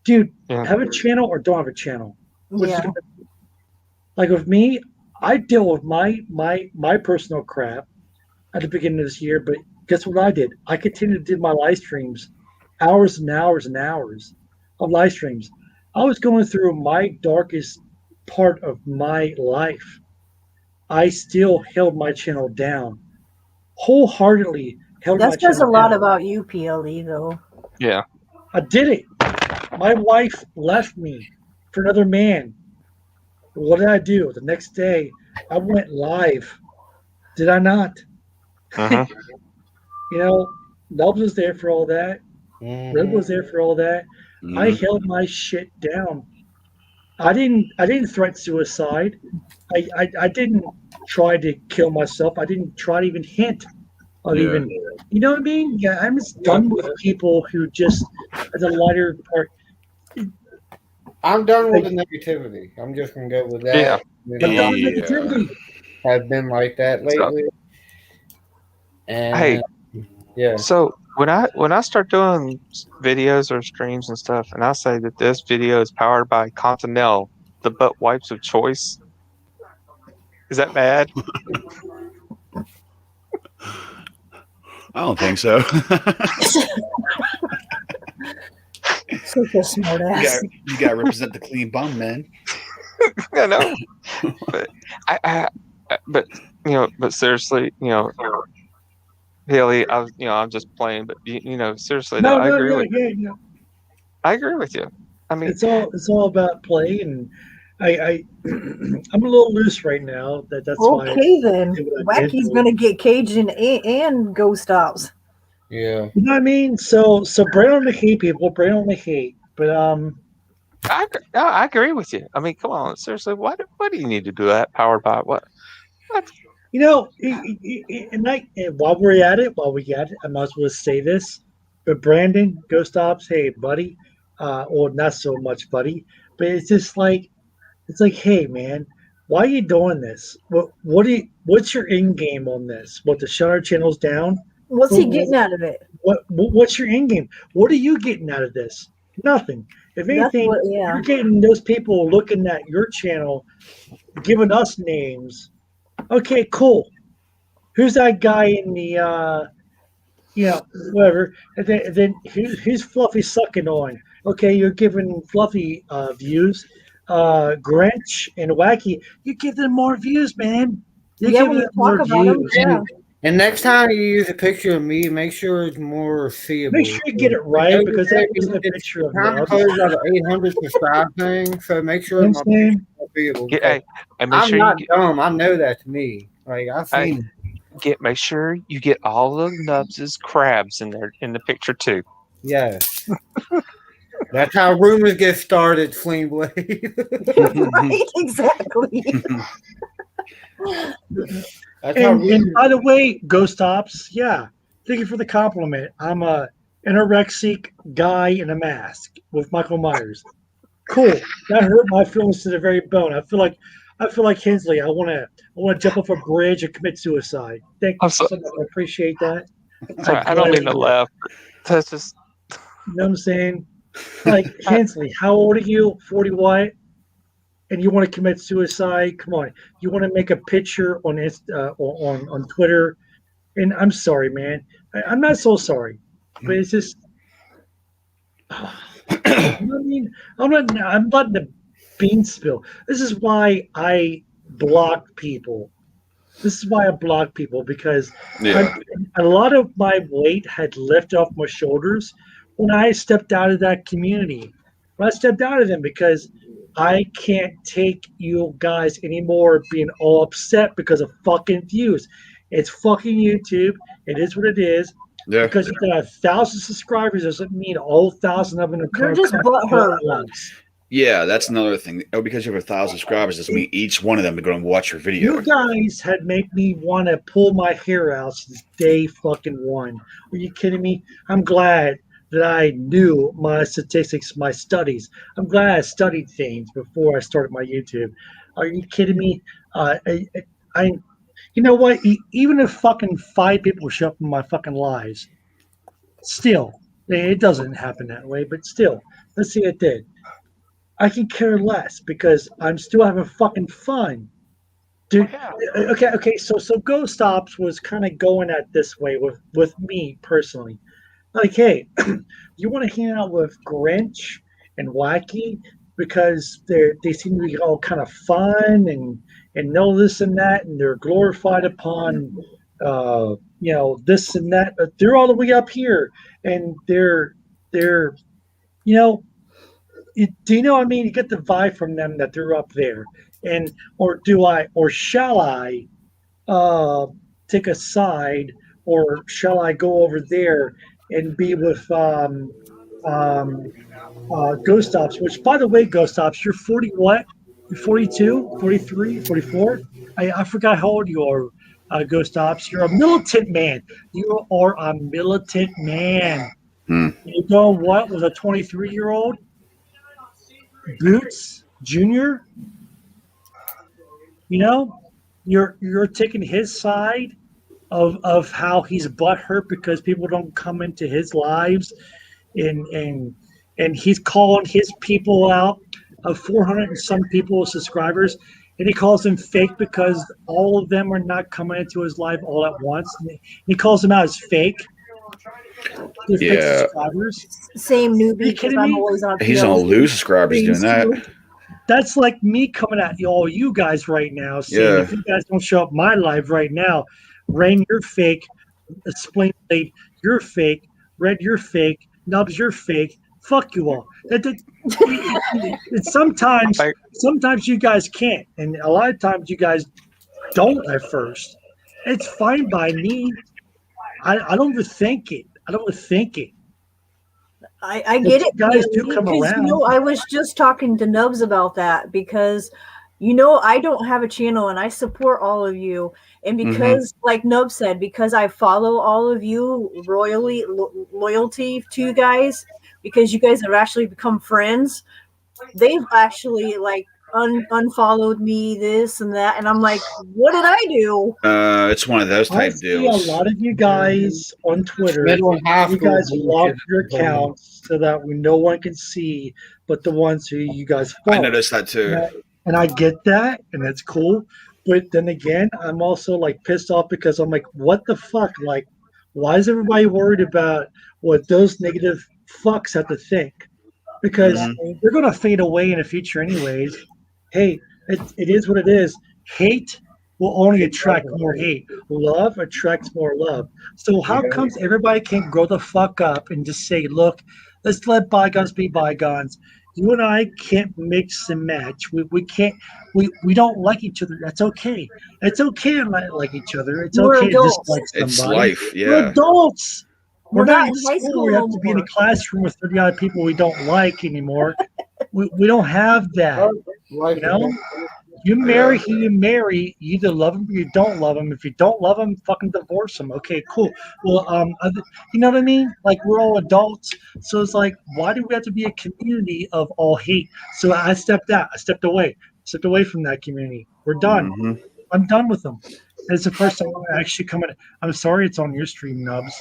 [SPEAKER 2] Dude, have a channel or don't have a channel.
[SPEAKER 6] Yeah.
[SPEAKER 2] Like with me, I deal with my personal crap at the beginning of this year, but guess what I did? I continued to do my live streams, hours and hours and hours of live streams. I was going through my darkest part of my life. I still held my channel down. Wholeheartedly held
[SPEAKER 6] That
[SPEAKER 2] my
[SPEAKER 6] says a
[SPEAKER 2] channel
[SPEAKER 6] lot
[SPEAKER 2] down.
[SPEAKER 6] about you, PLE, though.
[SPEAKER 10] Yeah.
[SPEAKER 2] I did it. My wife left me for another man. What did I do? The next day, I went live. Did I not?
[SPEAKER 10] Uh-huh.
[SPEAKER 2] You know, Nubs was there for all that. Red was there for all that. I held my shit down. I didn't threaten suicide. I didn't try to kill myself. I didn't try to even hint of even, you know what I mean? Yeah, I'm just done with people who just, as a lighter part.
[SPEAKER 1] I'm done with the negativity. I'm just gonna go with that.
[SPEAKER 10] Yeah.
[SPEAKER 2] I'm done with negativity.
[SPEAKER 1] I've been like that lately. And
[SPEAKER 10] Hey,
[SPEAKER 1] yeah.
[SPEAKER 10] So when I start doing videos or streams and stuff, and I say that this video is powered by Continental, the butt wipes of choice, is that bad?
[SPEAKER 11] I don't think so.
[SPEAKER 6] Such a smart ass.
[SPEAKER 11] You got to represent the clean bum, man.
[SPEAKER 10] I know, but but but seriously, Haley, I'm just playing, but seriously, though,
[SPEAKER 2] No,
[SPEAKER 10] I
[SPEAKER 2] no,
[SPEAKER 10] agree
[SPEAKER 2] yeah,
[SPEAKER 10] with
[SPEAKER 2] yeah.
[SPEAKER 10] I agree with you. I mean,
[SPEAKER 2] It's all about play, and I'm a little loose right now. That's why.
[SPEAKER 6] Okay, then.
[SPEAKER 2] I did what I did.
[SPEAKER 6] Wacky's gonna get Cajun and Ghost Ops.
[SPEAKER 1] Yeah.
[SPEAKER 2] You know what I mean? So brain on the hate, people. Brain on the hate. But
[SPEAKER 10] I agree with you. I mean, come on, seriously, why do you need to do that? Powered by what?
[SPEAKER 2] and while we're at it, I might as well say this. But Brandon, Ghost Ops, hey, buddy, or not so much, buddy. But it's like, hey, man, why are you doing this? What's your end game on this? What, to shut our channels down?
[SPEAKER 6] What's he getting out of it?
[SPEAKER 2] What's your end game? What are you getting out of this? Nothing. If anything, you're getting those people looking at your channel, giving us names. Okay, cool. Who's that guy in the whatever? And then who's Fluffy sucking on? Okay, you're giving Fluffy views. Grinch and Wacky, you give them more views, man.
[SPEAKER 6] When you talk about them, yeah.
[SPEAKER 1] And next time you use a picture of me, make sure it's more seeable.
[SPEAKER 2] Make sure you get it right, because that isn't a picture of
[SPEAKER 1] kind of close out the 800 subscribe thing, so make sure my picture is more seeable. I'm not dumb. I know that's me. Like, I've seen it.
[SPEAKER 10] Make sure you get all the Nubs' crabs in there in the picture too.
[SPEAKER 1] Yes. That's how rumors get started, Flame Blade.
[SPEAKER 6] Right, exactly.
[SPEAKER 2] And by the way, Ghost Ops, yeah, thank you for the compliment. I'm a anorexic guy in a mask with Michael Myers. Cool. That hurt my feelings to the very bone. I feel like Hensley. I want to jump off a bridge and commit suicide. Thank you so much. I appreciate that.
[SPEAKER 10] Sorry, I don't mean to laugh. That's just.
[SPEAKER 2] You know what I'm saying? Like, Hensley, how old are you? 40 what? And you want to commit suicide? Come on. You want to make a picture on on Twitter? And I'm sorry, man. I'm not so sorry, but it's just. I mean, I'm letting the beans spill. This is why I block people. Because a lot of my weight had lifted off my shoulders when I stepped out of that community. When I stepped out of them, because I can't take you guys anymore being all upset because of fucking views. It's fucking YouTube. It is what it is.
[SPEAKER 11] Yeah.
[SPEAKER 2] Because you got 1,000 subscribers doesn't mean all 1,000 of them are
[SPEAKER 6] You're just butthurt.
[SPEAKER 11] Yeah, that's another thing. Oh, because you have 1,000 subscribers doesn't mean each one of them are going to watch your video.
[SPEAKER 2] You guys had made me want to pull my hair out since day fucking one. Are you kidding me? I'm glad that I knew my statistics, my studies. I'm glad I studied things before I started my YouTube. Are you kidding me? You know what? Even if fucking 5 people show up in my fucking lives, still, it doesn't happen that way, but still, let's say it did. I can care less because I'm still having fucking fun. Dude, okay, so Ghost Ops was kind of going at this way with me personally. Like, hey, you want to hang out with Grinch and Wacky because they seem to be all kind of fun and know this and that, and they're glorified upon this and that. But they're all the way up here, and they're do you know what I mean? You get the vibe from them that they're up there, or shall I take a side, or shall I go over there and be with Ghost Ops? Which, by the way, Ghost Ops, you're 40 what? You're 42, 43, 44? I forgot how old you are, Ghost Ops. You're a militant man. You are a militant man. You're going what with a 23-year-old? Boots Jr.? You know, you're taking his side of how he's butthurt because people don't come into his lives, and he's calling his people out of 400 and some people with subscribers, and he calls them fake because all of them are not coming into his life all at once. And he calls them out as fake. With fake
[SPEAKER 11] Yeah.
[SPEAKER 2] subscribers.
[SPEAKER 6] Same
[SPEAKER 2] Are you
[SPEAKER 6] newbie because
[SPEAKER 2] kidding
[SPEAKER 6] I'm
[SPEAKER 2] me?
[SPEAKER 6] always on.
[SPEAKER 11] He's gonna
[SPEAKER 6] PLE.
[SPEAKER 11] lose subscribers doing that.
[SPEAKER 2] That's like me coming at all you guys right now, saying
[SPEAKER 11] Yeah.
[SPEAKER 2] if you guys don't show up my live right now, Rain, you're fake. Explain Blade, you're fake. Red, you're fake. Nubs, you're fake. Fuck you all. Sometimes you guys can't, and a lot of times you guys don't at first. It's fine by me. I don't overthink it.
[SPEAKER 6] I get it,
[SPEAKER 2] guys do come
[SPEAKER 6] because
[SPEAKER 2] around.
[SPEAKER 6] I was just talking to Nubs about that because I don't have a channel and I support all of you, and because like Nubs said, because I follow all of you loyalty to you guys, because you guys have actually become friends. They've actually like unfollowed me, this and that, and I'm like, what did I do?
[SPEAKER 11] It's one of those
[SPEAKER 2] I
[SPEAKER 11] type
[SPEAKER 2] see
[SPEAKER 11] deals.
[SPEAKER 2] a lot of you guys on Twitter.
[SPEAKER 1] Middle and high
[SPEAKER 2] You
[SPEAKER 1] school
[SPEAKER 2] guys lock
[SPEAKER 1] bullshit.
[SPEAKER 2] your accounts so that no one can see but the ones who you guys follow.
[SPEAKER 11] I noticed that too.
[SPEAKER 2] And I get that, and that's cool. But then again, I'm also like pissed off because I'm like, what the fuck? Like, why is everybody worried about what those negative fucks have to think? Because they're going to fade away in the future anyways. Hey, it is what it is. Hate will only attract more hate. Love attracts more love. So how comes everybody can't grow the fuck up and just say, look, let's let bygones be bygones. You and I can't mix and match. We can't. We don't like each other. That's okay. It's okay to not like each other. It's
[SPEAKER 6] We're
[SPEAKER 2] okay
[SPEAKER 6] adults.
[SPEAKER 2] to dislike somebody.
[SPEAKER 11] It's life, yeah.
[SPEAKER 2] We're adults.
[SPEAKER 6] We're
[SPEAKER 2] We're not
[SPEAKER 6] not
[SPEAKER 2] in
[SPEAKER 6] in high
[SPEAKER 2] school.
[SPEAKER 6] school
[SPEAKER 2] We have
[SPEAKER 6] no
[SPEAKER 2] to be in a
[SPEAKER 6] more.
[SPEAKER 2] classroom with 30 odd people we don't like anymore. we don't have that. You know? You marry who you marry. You either love him or you don't love him. If you don't love him, fucking divorce him. Okay, cool. Well, you know what I mean? Like, we're all adults, so it's like, why do we have to be a community of all hate? So I stepped out. I stepped away from that community. We're done. I'm done with them. It's the first time I'm actually coming. I'm sorry, it's on your stream, Nubs.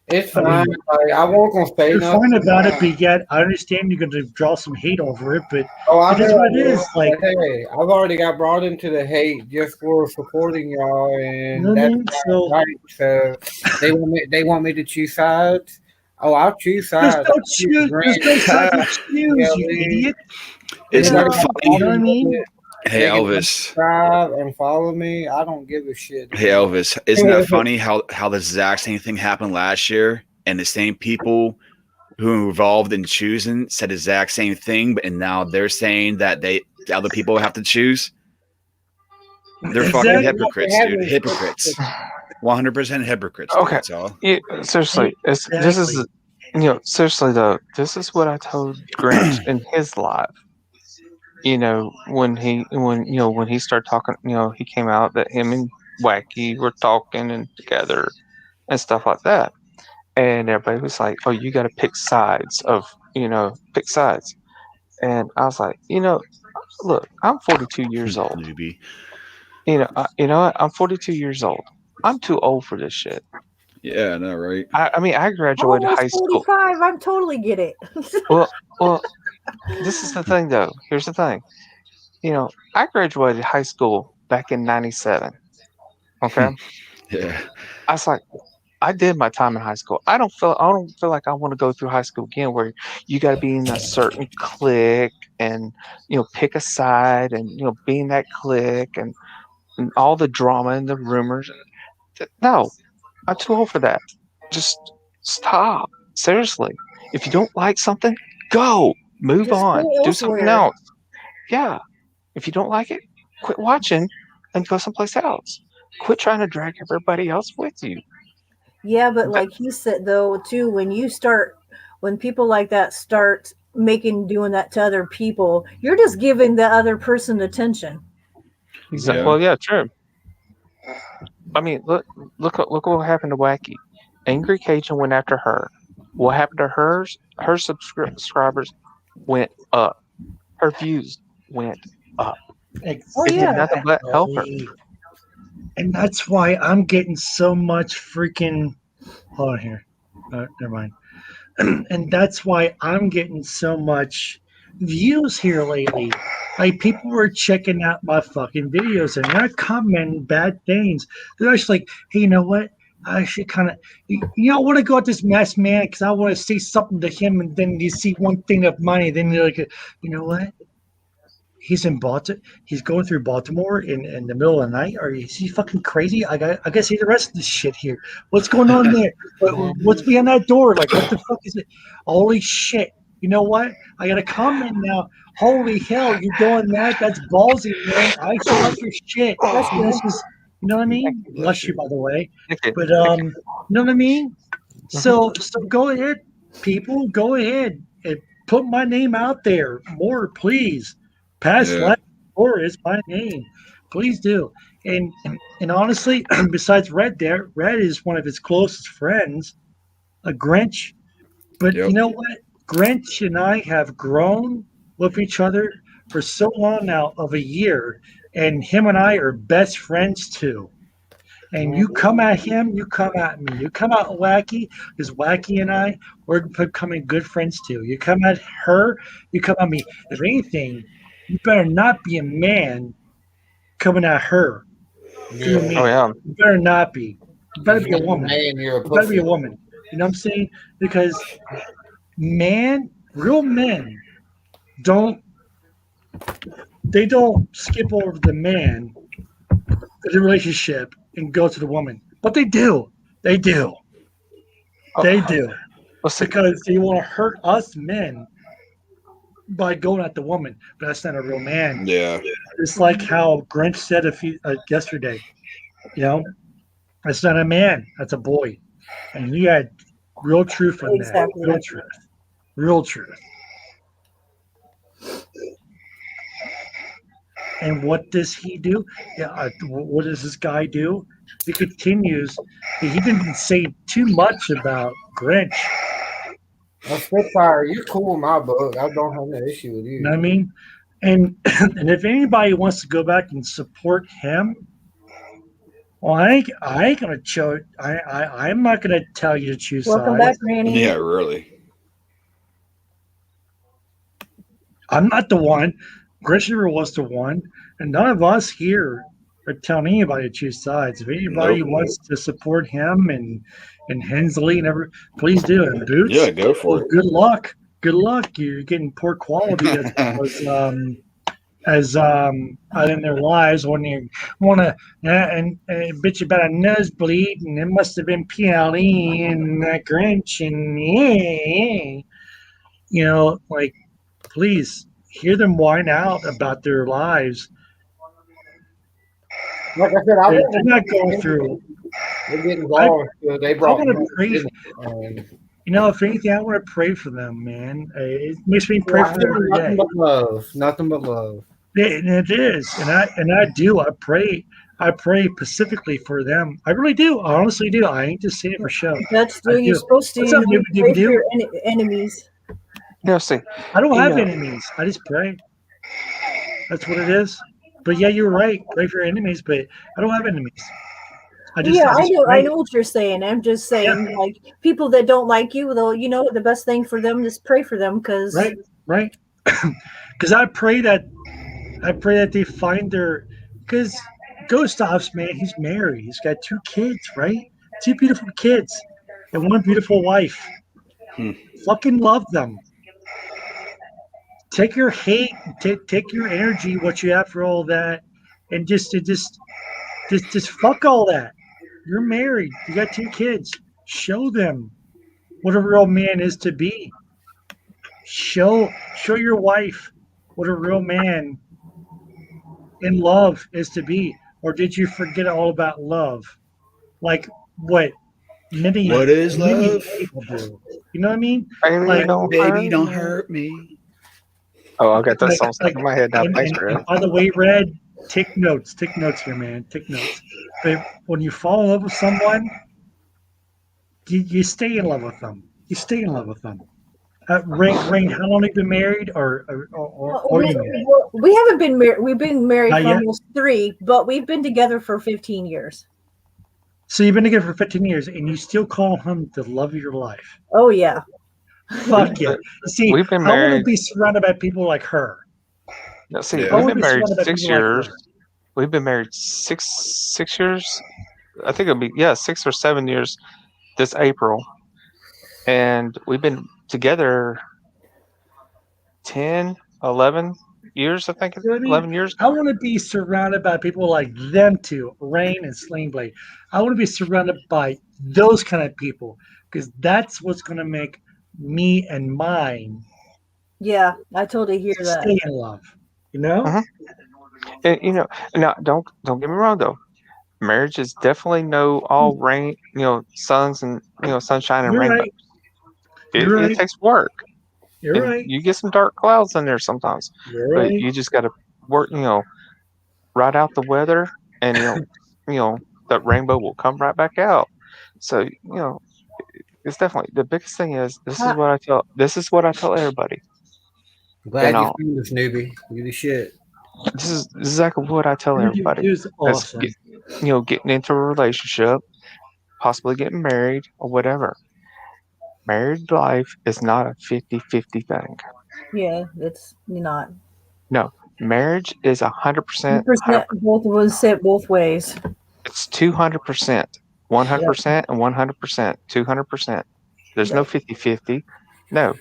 [SPEAKER 1] It's fine. I won't gonna say
[SPEAKER 2] You're
[SPEAKER 1] nothing.
[SPEAKER 2] fine about it, but yet I understand you're going to draw some hate over it. But
[SPEAKER 1] I
[SPEAKER 2] it is
[SPEAKER 1] know.
[SPEAKER 2] what it is. Like,
[SPEAKER 1] hey, I've already got brought into the hate just for supporting y'all, and
[SPEAKER 2] you know what I mean?
[SPEAKER 1] that's right. So they want me to choose sides. Oh, I'll choose sides.
[SPEAKER 2] There's no side to choose, you idiot.
[SPEAKER 11] Isn't
[SPEAKER 2] Yeah,
[SPEAKER 11] it funny?
[SPEAKER 2] you know what I mean?
[SPEAKER 11] Hey
[SPEAKER 1] They can
[SPEAKER 11] Elvis.
[SPEAKER 1] subscribe and follow me. I don't give a shit.
[SPEAKER 11] Hey Elvis. Isn't that funny how the exact same thing happened last year, and the same people who were involved in choosing said the exact same thing, and now they're saying that the other people have to choose. They're fucking hypocrites, dude. Hypocrites. 100% hypocrites. Dude,
[SPEAKER 10] Okay.
[SPEAKER 11] that's all.
[SPEAKER 10] Yeah, seriously, this is seriously though. This is what I told Grinch in his live. When he started talking, he came out that him and Wacky were talking and together and stuff like that, and everybody was like, "Oh, you got to pick sides pick sides." And I was like, look, I'm 42 years old.
[SPEAKER 11] Newbie.
[SPEAKER 10] You know what? I'm 42 years old. I'm too old for this shit.
[SPEAKER 11] Yeah, I know, right?
[SPEAKER 10] I mean, I graduated high school.
[SPEAKER 6] 45. I totally get it.
[SPEAKER 10] Well, this is the thing, though. Here's the thing. I graduated high school back in '97. Okay.
[SPEAKER 11] Yeah.
[SPEAKER 10] I was like, I did my time in high school. I don't feel like I want to go through high school again, where you got to be in a certain clique and pick a side and be in that clique and all the drama and the rumors. No, I'm too old for that. Just stop. Seriously, if you don't like something, go. Move
[SPEAKER 6] Just
[SPEAKER 10] on.
[SPEAKER 6] go
[SPEAKER 10] Do something
[SPEAKER 6] elsewhere.
[SPEAKER 10] else. Yeah. If you don't like it, quit watching and go someplace else. Quit trying to drag everybody else with you.
[SPEAKER 6] Yeah, but like he said though, too, when people like that start doing that to other people, you're just giving the other person attention.
[SPEAKER 10] Exactly. Well, yeah, true. I mean, look what happened to Wacky. Angry Cajun went after her. What happened to hers? Her subscribers went up. Her views went up. It did nothing but help her.
[SPEAKER 2] And that's why I'm getting so much freaking. Hold on here. Never mind. And that's why I'm getting so much views here lately. Like, people were checking out my fucking videos and they're not commenting bad things. They're actually like, hey, you know what? I should kind of, I want to go at this masked man because I want to say something to him, and then you see one thing of mine, and then you're like, you know what? He's in Baltimore. He's going through Baltimore in the middle of the night. Or is he fucking crazy? I got to see the rest of this shit here. What's going on there? What's behind that door? Like, what the fuck is it? Holy shit! You know what? I got to comment now. Holy hell, you're doing that? That's ballsy, man. I like your shit. This is, you know what I mean? Bless you, by the way. But you know what I mean? So go ahead, people. Go ahead and put my name out there more, please. Past life or is my name. Please do. And honestly, besides Red there, Red is one of his closest friends, a Grinch. But you know what? Grinch and I have grown with each other for so long now, of a year, and him and I are best friends too. And you come at him, you come at me. You come at Wacky, because Wacky and I, we're becoming good friends too. You come at her, you come at me. If anything, you better not be a man coming at her through me. You better not be. You better be a woman. You better be a woman. You know what I'm saying? Because real men don't skip over the man in the relationship and go to the woman. But they do. They do. They do. Because they want to hurt us men by going at the woman, but that's not a real man.
[SPEAKER 11] Yeah.
[SPEAKER 2] It's like how Grinch said yesterday. That's not a man. That's a boy, and he had real truth on that. Real truth. Real truth. And what does he do? What does this guy do? He continues. He didn't say too much about Grinch.
[SPEAKER 1] Spitfire, you're cool in my book. I don't have no issue with you.
[SPEAKER 2] You know what I mean? And if anybody wants to go back and support him, well, I ain't gonna show. I'm not gonna tell you to choose
[SPEAKER 6] Welcome
[SPEAKER 2] sides.
[SPEAKER 6] back, Granny.
[SPEAKER 11] Yeah, really.
[SPEAKER 2] I'm not the one. Grinch never was the one, and none of us here are telling anybody to choose sides. If anybody wants to support him and Hensley and please do. And Boots,
[SPEAKER 11] Yeah, go for it.
[SPEAKER 2] Good luck. Good luck. You're getting poor quality as in their lives when you want to and bitch about a nosebleed, and it must have been PLE and that Grinch and like, please hear them whine out about their lives.
[SPEAKER 1] Like I said,
[SPEAKER 2] they're not going through.
[SPEAKER 1] They're getting involved. They brought.
[SPEAKER 2] I want to pray. If anything, I want to pray for them, man. It makes me pray for them every day.
[SPEAKER 1] Nothing but love. Nothing but love.
[SPEAKER 2] It is, and I do. I pray specifically for them. I really do. I honestly do. I ain't just saying it for show.
[SPEAKER 6] That's what you're supposed to do. Pray for your enemies.
[SPEAKER 10] No, see,
[SPEAKER 2] I don't have enemies. I just pray. That's what it is. But yeah, you're right. Pray for your enemies, but I don't have enemies.
[SPEAKER 6] I know what you're saying. I'm just saying, like, people that don't like you, though, the best thing for them is pray for them, because
[SPEAKER 2] right. Because I pray that they find because Gustav's, man, he's married. He's got 2 kids, right? 2 beautiful kids and 1 beautiful wife. Fucking love them. Take your hate, take your energy, what you have for all that, and just fuck all that. You're married. You got 2 kids. Show them what a real man is to be. Show your wife what a real man in love is to be. Or did you forget all about love? Like what
[SPEAKER 11] What is love?
[SPEAKER 2] People do. You know what I mean?
[SPEAKER 11] Baby, don't hurt me.
[SPEAKER 10] Oh, I got that song stuck in my head now. Thanks,
[SPEAKER 2] and by the way, Red, take notes here, man. Take notes. But when you fall in love with someone, you stay in love with them. You stay in love with them. Rain, how long have you been married, or
[SPEAKER 6] we haven't been married. We've been married
[SPEAKER 2] Not
[SPEAKER 6] for
[SPEAKER 2] yet?
[SPEAKER 6] almost 3, but we've been together for 15 years.
[SPEAKER 2] So you've been together for 15 years, and you still call him the love of your life.
[SPEAKER 6] Oh yeah.
[SPEAKER 2] Fuck yeah. See,
[SPEAKER 10] We've been
[SPEAKER 2] I want to
[SPEAKER 10] married-
[SPEAKER 2] be surrounded by people like her.
[SPEAKER 10] No, see,
[SPEAKER 11] Yeah.
[SPEAKER 10] we've
[SPEAKER 2] I wanna
[SPEAKER 10] been
[SPEAKER 2] be
[SPEAKER 10] married
[SPEAKER 2] surrounded by
[SPEAKER 10] 6
[SPEAKER 2] people like
[SPEAKER 10] years.
[SPEAKER 2] her.
[SPEAKER 10] We've been married six years, I think it'll be 6 or 7 years this April, and we've been together 10, 11 years. I think
[SPEAKER 2] You know what I mean?
[SPEAKER 10] 11 years.
[SPEAKER 2] I want to be surrounded by people like them two, Rain and Sling Blade. I want to be surrounded by those kind of people because that's what's going to make me and mine
[SPEAKER 6] Yeah, I totally hear that.
[SPEAKER 2] stay in love. You know?
[SPEAKER 10] And now don't get me wrong though. Marriage is definitely no all rain, suns and sunshine and
[SPEAKER 2] You're
[SPEAKER 10] rainbows.
[SPEAKER 2] right. You're
[SPEAKER 10] It
[SPEAKER 2] right.
[SPEAKER 10] takes work.
[SPEAKER 2] You're
[SPEAKER 10] And
[SPEAKER 2] right.
[SPEAKER 10] you get some dark clouds in there sometimes,
[SPEAKER 2] You're
[SPEAKER 10] but
[SPEAKER 2] right.
[SPEAKER 10] you just got to work. Ride out the weather, and that rainbow will come right back out. So it's definitely the biggest thing is this is what I tell everybody.
[SPEAKER 1] Glad you found this, newbie. You the shit.
[SPEAKER 10] This is exactly what I tell everybody.
[SPEAKER 2] He was awesome.
[SPEAKER 10] Getting into a relationship, possibly getting married or whatever. Married life is not a 50-50 thing.
[SPEAKER 6] Yeah, it's not.
[SPEAKER 10] No, marriage is 100%.
[SPEAKER 6] 100%. Both of us sit both ways.
[SPEAKER 10] It's 200%, 100% and 100%, 200%. There's no 50-50. No.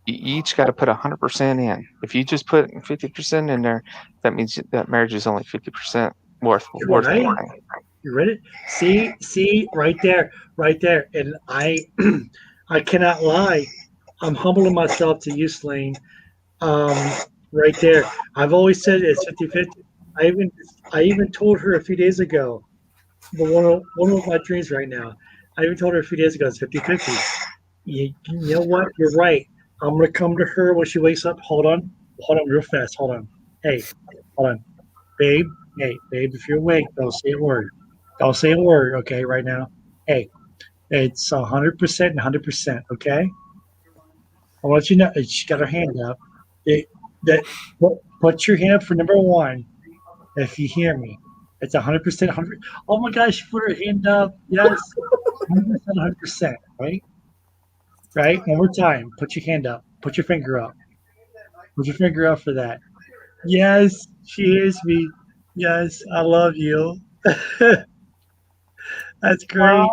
[SPEAKER 10] You each got to put 100% in. If you just put 50% in there, that means that marriage is only 50% worth anything.
[SPEAKER 2] You ready? See, right there. And I cannot lie. I'm humbling myself to you, Slane. Right there. I've always said it's 50-50. I even told her a few days ago, but one of my dreams right now. I even told her a few days ago it's 50-50. You know what? You're right. I'm gonna come to her when she wakes up. Hold on, real fast. Hold on. Hey, hold on, babe. Hey, babe, if you're awake, don't say a word. Don't say a word, okay? Right now. Hey, it's 100% and 100%. Okay. I want you to know. She got her hand up. Put your hand up for number one. If you hear me, it's 100%. 100. Oh my gosh, she put her hand up. Yes, 100%. 100%. Right. Right? One more time. Put your hand up. Put your finger up. Put your finger up for that. Yes, she hears me. Yes, I love you. That's great.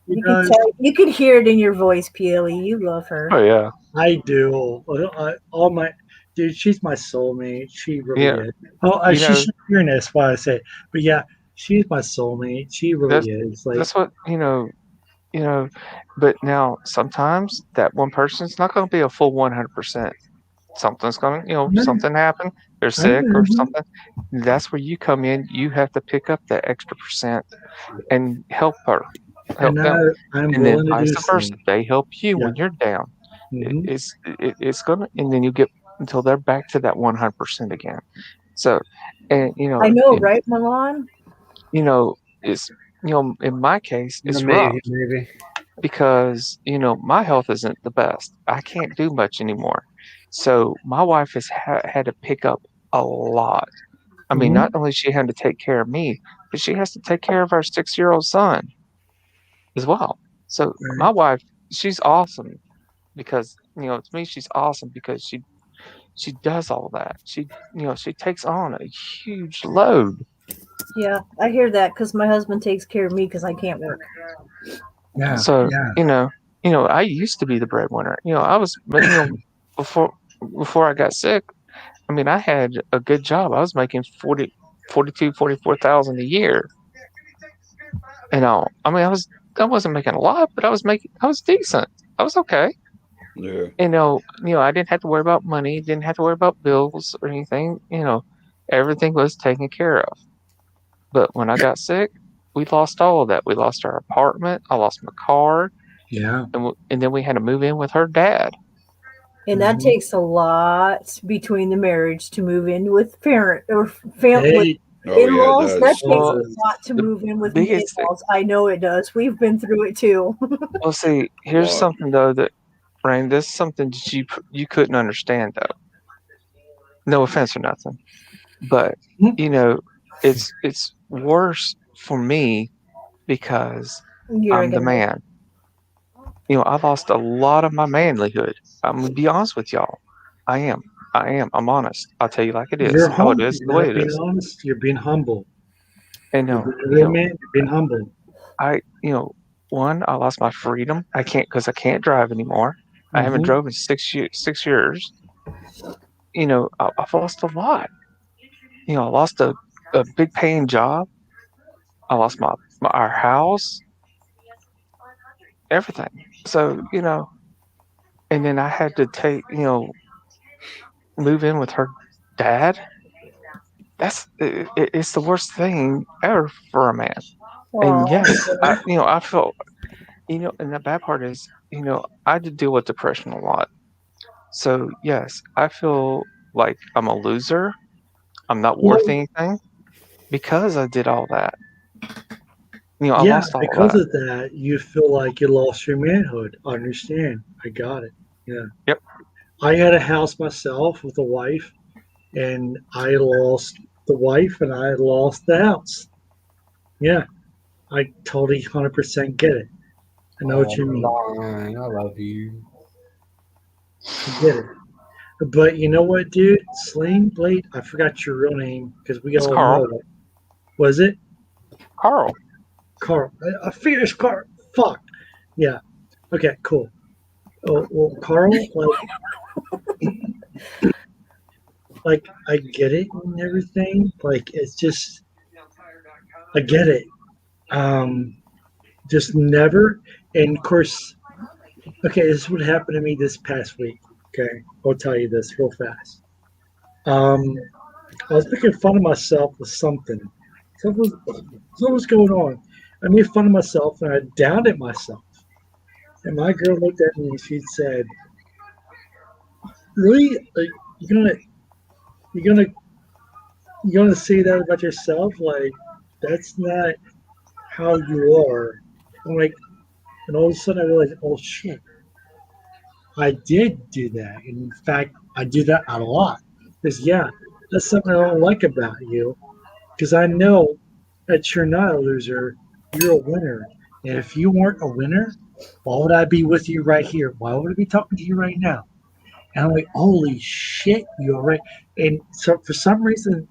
[SPEAKER 6] You could hear it in your voice, Peely. You love her.
[SPEAKER 10] Oh yeah,
[SPEAKER 2] I do. All my dude, she's my soulmate. She really is. Oh, she's hearing this. Why I say, but yeah, she's my soulmate. She really is. Like
[SPEAKER 10] that's what But now sometimes that one person's not going to be a full 100%. Something's going to, something happened. They're sick or something. That's where you come in. You have to pick up that extra percent and help her. Help them.
[SPEAKER 2] I'm
[SPEAKER 10] and
[SPEAKER 2] willing
[SPEAKER 10] then
[SPEAKER 2] to do
[SPEAKER 10] vice versa. They help you when you're down. It's gonna, and then you get until they're back to that 100% again. So, and
[SPEAKER 6] I know, right, Milan?
[SPEAKER 10] It's in my case, it's rough.
[SPEAKER 1] Maybe.
[SPEAKER 10] Because my health isn't the best. I can't do much anymore. So my wife has had to pick up a lot. I mean, not only she had to take care of me, but she has to take care of our 6-year-old son as well. So my wife, she's awesome because to me she's awesome because she does all that. She takes on a huge load.
[SPEAKER 6] Yeah, I hear that because my husband takes care of me because I can't work.
[SPEAKER 2] Yeah.
[SPEAKER 10] So I used to be the breadwinner. I was before I got sick. I mean, I had a good job. I was making 44,000 a year. I mean, I wasn't making a lot, but I was decent. I was okay.
[SPEAKER 11] Yeah.
[SPEAKER 10] I didn't have to worry about money, didn't have to worry about bills or anything. Everything was taken care of. But when I got sick, we lost all of that. We lost our apartment. I lost my car.
[SPEAKER 2] Yeah.
[SPEAKER 10] And then we had to move in with her dad.
[SPEAKER 6] And that takes a lot between the marriage to move in with parent or family. In-laws, that takes a lot to move in with in-laws. I know it does. We've been through it too.
[SPEAKER 10] Well, see, here's something though that, Rain, this is something that you couldn't understand though. No offense or nothing, but it's worse for me because I'm the man. I lost a lot of my manlyhood. I'm gonna be honest with y'all. I am. I'm honest. I'll tell you like it is.
[SPEAKER 2] You're
[SPEAKER 10] How it
[SPEAKER 2] humble.
[SPEAKER 10] is, the way it is.
[SPEAKER 2] Honest. You're being humble.
[SPEAKER 10] And
[SPEAKER 2] You've been a real man. You've been humble.
[SPEAKER 10] I lost my freedom. I can't because I can't drive anymore. I haven't
[SPEAKER 2] Mhm.
[SPEAKER 10] drove in 6 years. I've lost a lot. I lost a big paying job. I lost our house, everything. So, and then I had to move in with her dad. It's the worst thing ever for a man. And yes, I felt, and the bad part is, I had to deal with depression a lot. So yes, I feel like I'm a loser. I'm not worth anything because I did all that. I
[SPEAKER 2] Yeah,
[SPEAKER 10] lost all
[SPEAKER 2] because
[SPEAKER 10] that.
[SPEAKER 2] of that, you feel like you lost your manhood. I understand. I got it. Yeah.
[SPEAKER 10] Yep.
[SPEAKER 2] I had a house myself with a wife, and I lost the wife and I lost the house. Yeah, I totally 100% get it. I know what you mean.
[SPEAKER 1] Fine. I love you.
[SPEAKER 2] I get it. But you know what, dude? Sling Blade, I forgot your real name because we
[SPEAKER 10] It's
[SPEAKER 2] all
[SPEAKER 10] Carl.
[SPEAKER 2] know it. Was it?
[SPEAKER 10] Carl.
[SPEAKER 2] Carl. I figured it's Carl. Fuck. Yeah. Okay, cool. Oh, well, Carl, like I get it and everything. Like it's just I get it. Just never. And of course, okay, this is what happened to me this past week. Okay, I'll tell you this real fast. Um, I was making fun of myself with something. Something was going on. I made fun of myself and I doubted myself. And my girl looked at me and she said, "Really? Like you're gonna you're gonna say that about yourself? Like that's not how you are." I'm like, and all of a sudden I realized, oh shit, I did do that. And in fact, I do that a lot. Because yeah, that's something I don't like about you. Because I know that you're not a loser, you're a winner. And if you weren't a winner, why would I be with you right here? Why would I be talking to you right now? And I'm like, holy shit, you're right. And so for some reason,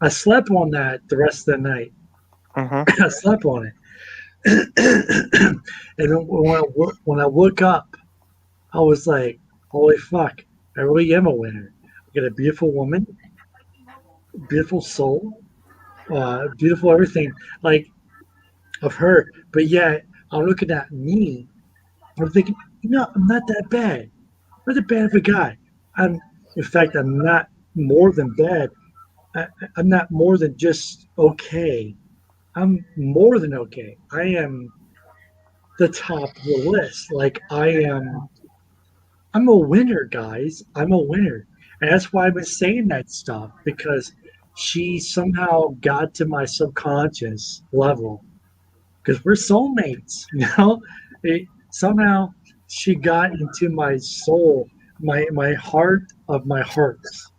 [SPEAKER 2] I slept on that the rest of the night.
[SPEAKER 10] Mm-hmm.
[SPEAKER 2] I slept on it. And then when I woke up, I was like, holy fuck, I really am a winner. I got a beautiful woman, beautiful soul, beautiful everything like of her. But yet, I'm looking at me, I'm thinking, I'm not that bad. I'm not that bad of a guy. In fact, I'm not more than bad. I'm not more than just okay. I'm more than okay. I am the top of the list. Like I'm a winner, guys. I'm a winner. And that's why I've been saying that stuff because she somehow got to my subconscious level because we're soulmates, somehow she got into my soul, my heart of my hearts,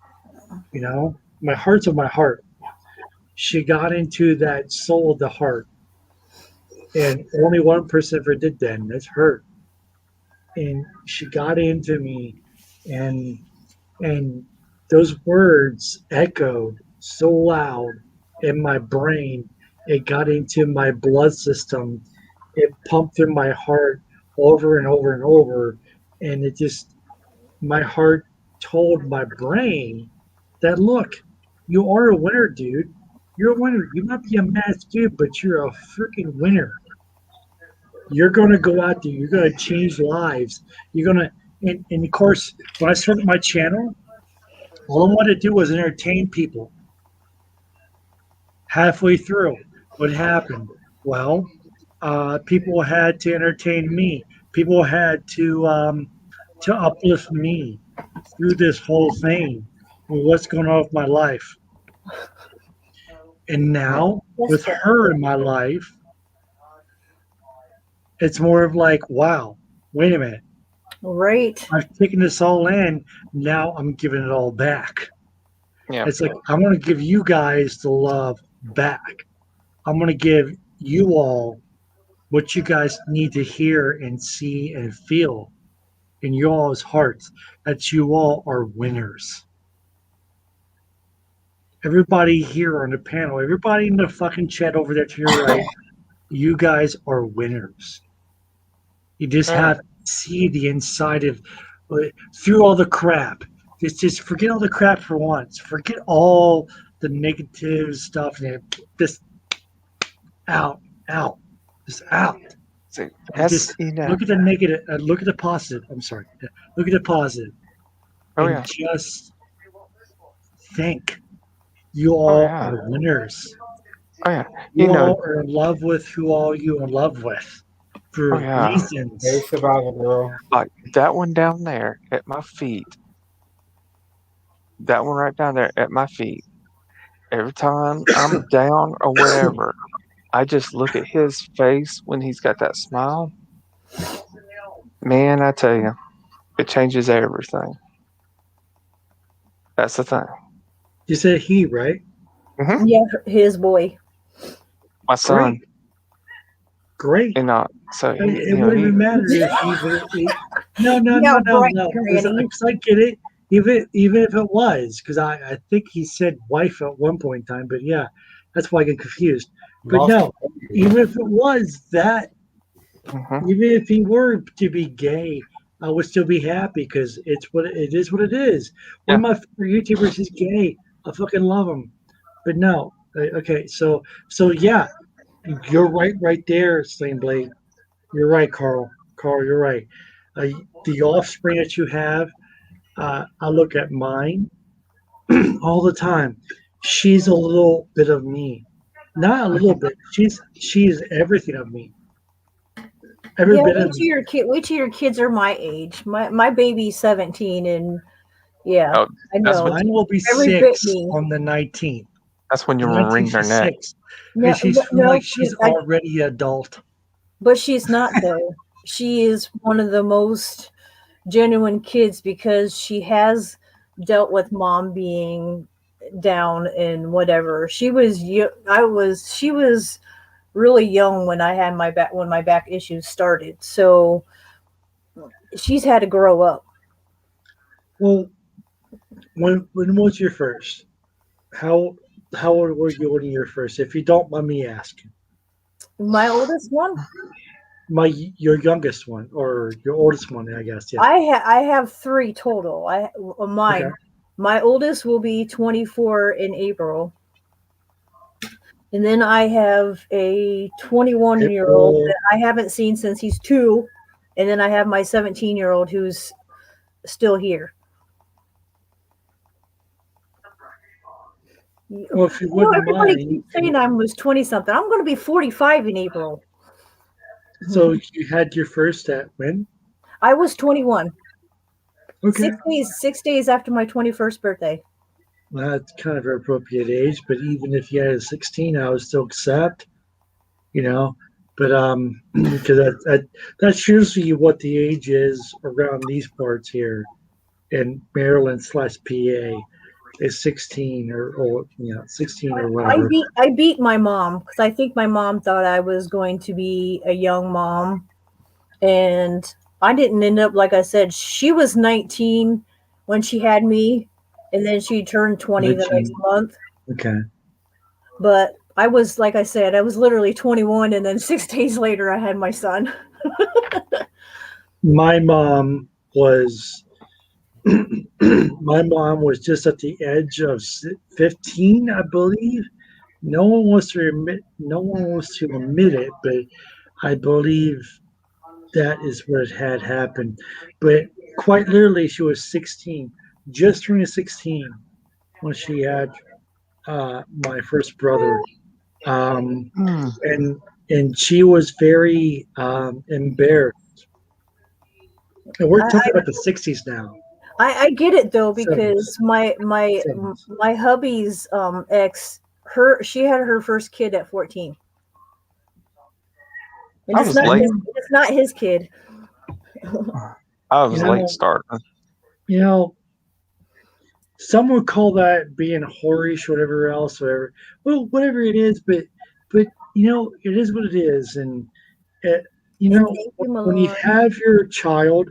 [SPEAKER 2] my hearts of my heart. She got into that soul of the heart. And only one person ever did that, and that's her. And she got into me and and those words echoed so loud in my brain. It got into my blood system. It pumped through my heart over and over and over. And my heart told my brain that, look, you are a winner, dude. You're a winner. You might be a masked dude, but you're a freaking winner. You're going to go out there. You're going to change lives. You're going to, and of course, when I started my channel, all I wanted to do was entertain people. Halfway through, what happened? Well, people had to entertain me. People had to uplift me through this whole thing. What's going on with my life? And now, with her in my life, it's more of like, wow, wait a minute.
[SPEAKER 6] Right.
[SPEAKER 2] I've taken this all in. Now I'm giving it all back.
[SPEAKER 10] Yeah.
[SPEAKER 2] It's like I'm going to give you guys the love back. I'm going to give you all what you guys need to hear and see and feel in you all's hearts that you all are winners. everybody here on the panel, everybody in the fucking chat over there to your right, you guys are winners. You just have to see the inside of through all the crap. Just forget all the crap for once. Forget all the negative stuff and just out, just out.
[SPEAKER 10] See,
[SPEAKER 2] Just look at the negative. Look at the positive. I'm sorry. Look at the positive, and just think. You all are winners.
[SPEAKER 10] Oh yeah,
[SPEAKER 2] you all are in love with who all you are in love with for reasons.
[SPEAKER 1] Hey, survival girl.
[SPEAKER 10] Like that one down there at my feet. That one right down there at my feet. Every time I'm down or whatever, I just look at his face when he's got that smile. Man, I tell you, it changes everything. That's the thing.
[SPEAKER 2] You said he, right?
[SPEAKER 10] Mm-hmm.
[SPEAKER 6] Yeah, his boy.
[SPEAKER 10] My son.
[SPEAKER 2] Great.
[SPEAKER 10] And so
[SPEAKER 2] it wouldn't even matter if he. No. Because I get it. Even if it was, because I think he said wife at one point in time, but yeah, that's why I get confused. But no, even if it was that, even if he were to be gay, I would still be happy because it is what it is. One of my favorite YouTubers is gay. I fucking love him. But no, okay, so yeah, you're right there, Slain Blade. You're right, Carl. Carl, you're right. The offspring that you have, I look at mine all the time. She's a little bit of me, not a little bit. She's everything of me. Every bit of me.
[SPEAKER 6] Wait till your kids are my age. My baby's 17, and I know.
[SPEAKER 2] Mine will be
[SPEAKER 6] Every
[SPEAKER 2] 6
[SPEAKER 6] bit me.
[SPEAKER 2] on the 19th.
[SPEAKER 10] That's when you ring their neck.
[SPEAKER 6] No,
[SPEAKER 2] She's already adult.
[SPEAKER 6] But she's not though. She is one of the most genuine kids because she has dealt with mom being down and whatever. She was really young when I had my back issues started. So she's had to grow up.
[SPEAKER 2] Well, when was your first? How old were you when your first? If you don't mind me asking.
[SPEAKER 6] My oldest one?
[SPEAKER 2] Your youngest one or your oldest one, I guess. Yeah.
[SPEAKER 6] I have 3 total. Mine.
[SPEAKER 2] Okay.
[SPEAKER 6] My oldest will be 24 in April. And then I have a 21-year-old that I haven't seen since he's 2. And then I have my 17-year-old who's still here.
[SPEAKER 2] Well, if you wouldn't
[SPEAKER 6] everybody
[SPEAKER 2] mind,
[SPEAKER 6] keeps saying I was 20-something. I'm going to be 45 in April.
[SPEAKER 2] So you had your first at when?
[SPEAKER 6] I was 21.
[SPEAKER 2] Okay.
[SPEAKER 6] 6 days after my 21st birthday.
[SPEAKER 2] Well, that's kind of an appropriate age, but even if you had a 16, I would still accept, But because that's usually what the age is around these parts here in Maryland/PA is 16 or 16 or whatever.
[SPEAKER 6] I beat my mom because I think my mom thought I was going to be a young mom, and I didn't end up, like I said, she was 19 when she had me, and then she turned 20 19. The next month.
[SPEAKER 2] Okay.
[SPEAKER 6] But I was, like I said, I was literally 21, and then 6 days later I had my son.
[SPEAKER 2] My mom was just at the edge of 15, I believe. No one wants to admit it, but I believe that is what had happened. But quite literally, she was 16, just turning 16 when she had my first brother, and she was very embarrassed. And we're talking about the 60s now.
[SPEAKER 6] I get it though, because my hubby's ex, she had her first kid at 14. And it's not his kid.
[SPEAKER 10] I was late starting.
[SPEAKER 2] Some would call that being whorish, whatever else, whatever. Well, whatever it is, but it is what it is, and when you have your child,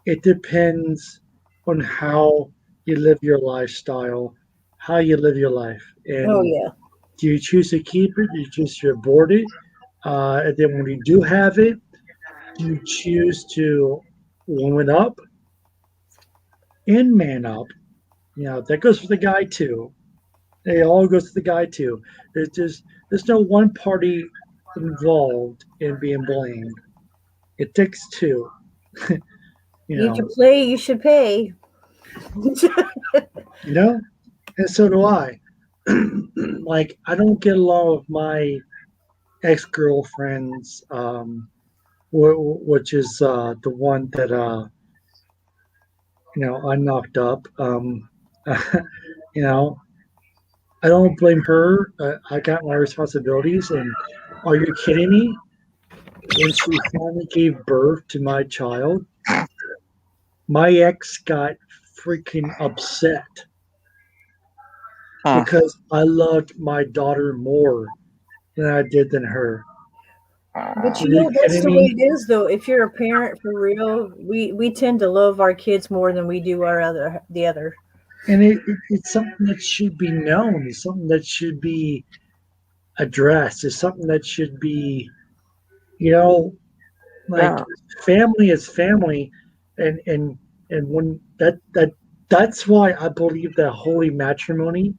[SPEAKER 2] it depends on how you live your lifestyle, how you live your life. And
[SPEAKER 6] Oh yeah.
[SPEAKER 2] do you choose to keep it? Do you choose to abort it? And then when you do have it, do you choose to woman up and man up? That goes for the guy too. It all goes to the guy too. There's no one party involved in being blamed. It takes two.
[SPEAKER 6] You can play, you should pay.
[SPEAKER 2] And so do I. Like, I don't get along with my ex-girlfriends, which is the one that I knocked up. You know, I don't blame her. I got my responsibilities, and are you kidding me? When she finally gave birth to my child, my ex got freaking upset because I loved my daughter more than I did than her.
[SPEAKER 6] But that's the way it is, though. If you're a parent for real, we tend to love our kids more than we do the other.
[SPEAKER 2] And it's something that should be known. It's something that should be addressed. It's something that should be, family is family, and when that's why I believe that holy matrimony.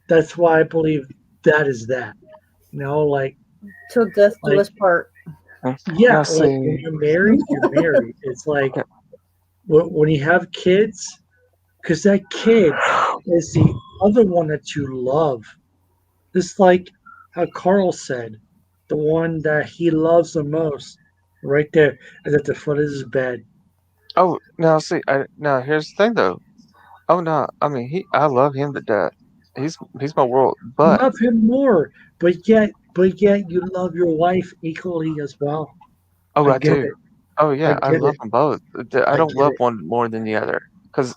[SPEAKER 2] That's why I believe that is that. Like
[SPEAKER 6] till death do us part.
[SPEAKER 2] Yeah, like when you're married, you're married. It's like when you have kids, because that kid is the other one that you love. Just like how Carl said, the one that he loves the most, right there, is at the foot of his bed.
[SPEAKER 10] Oh, now see, now here's the thing though. Oh no, I mean I love him to death. He's my world,
[SPEAKER 2] You
[SPEAKER 10] but
[SPEAKER 2] love him more, but yet you love your wife equally as well.
[SPEAKER 10] oh, I
[SPEAKER 2] get
[SPEAKER 10] do.
[SPEAKER 2] it.
[SPEAKER 10] Oh yeah, I
[SPEAKER 2] get
[SPEAKER 10] love
[SPEAKER 2] it.
[SPEAKER 10] them both. I
[SPEAKER 2] I
[SPEAKER 10] don't
[SPEAKER 2] get
[SPEAKER 10] love
[SPEAKER 2] it.
[SPEAKER 10] one more than the other because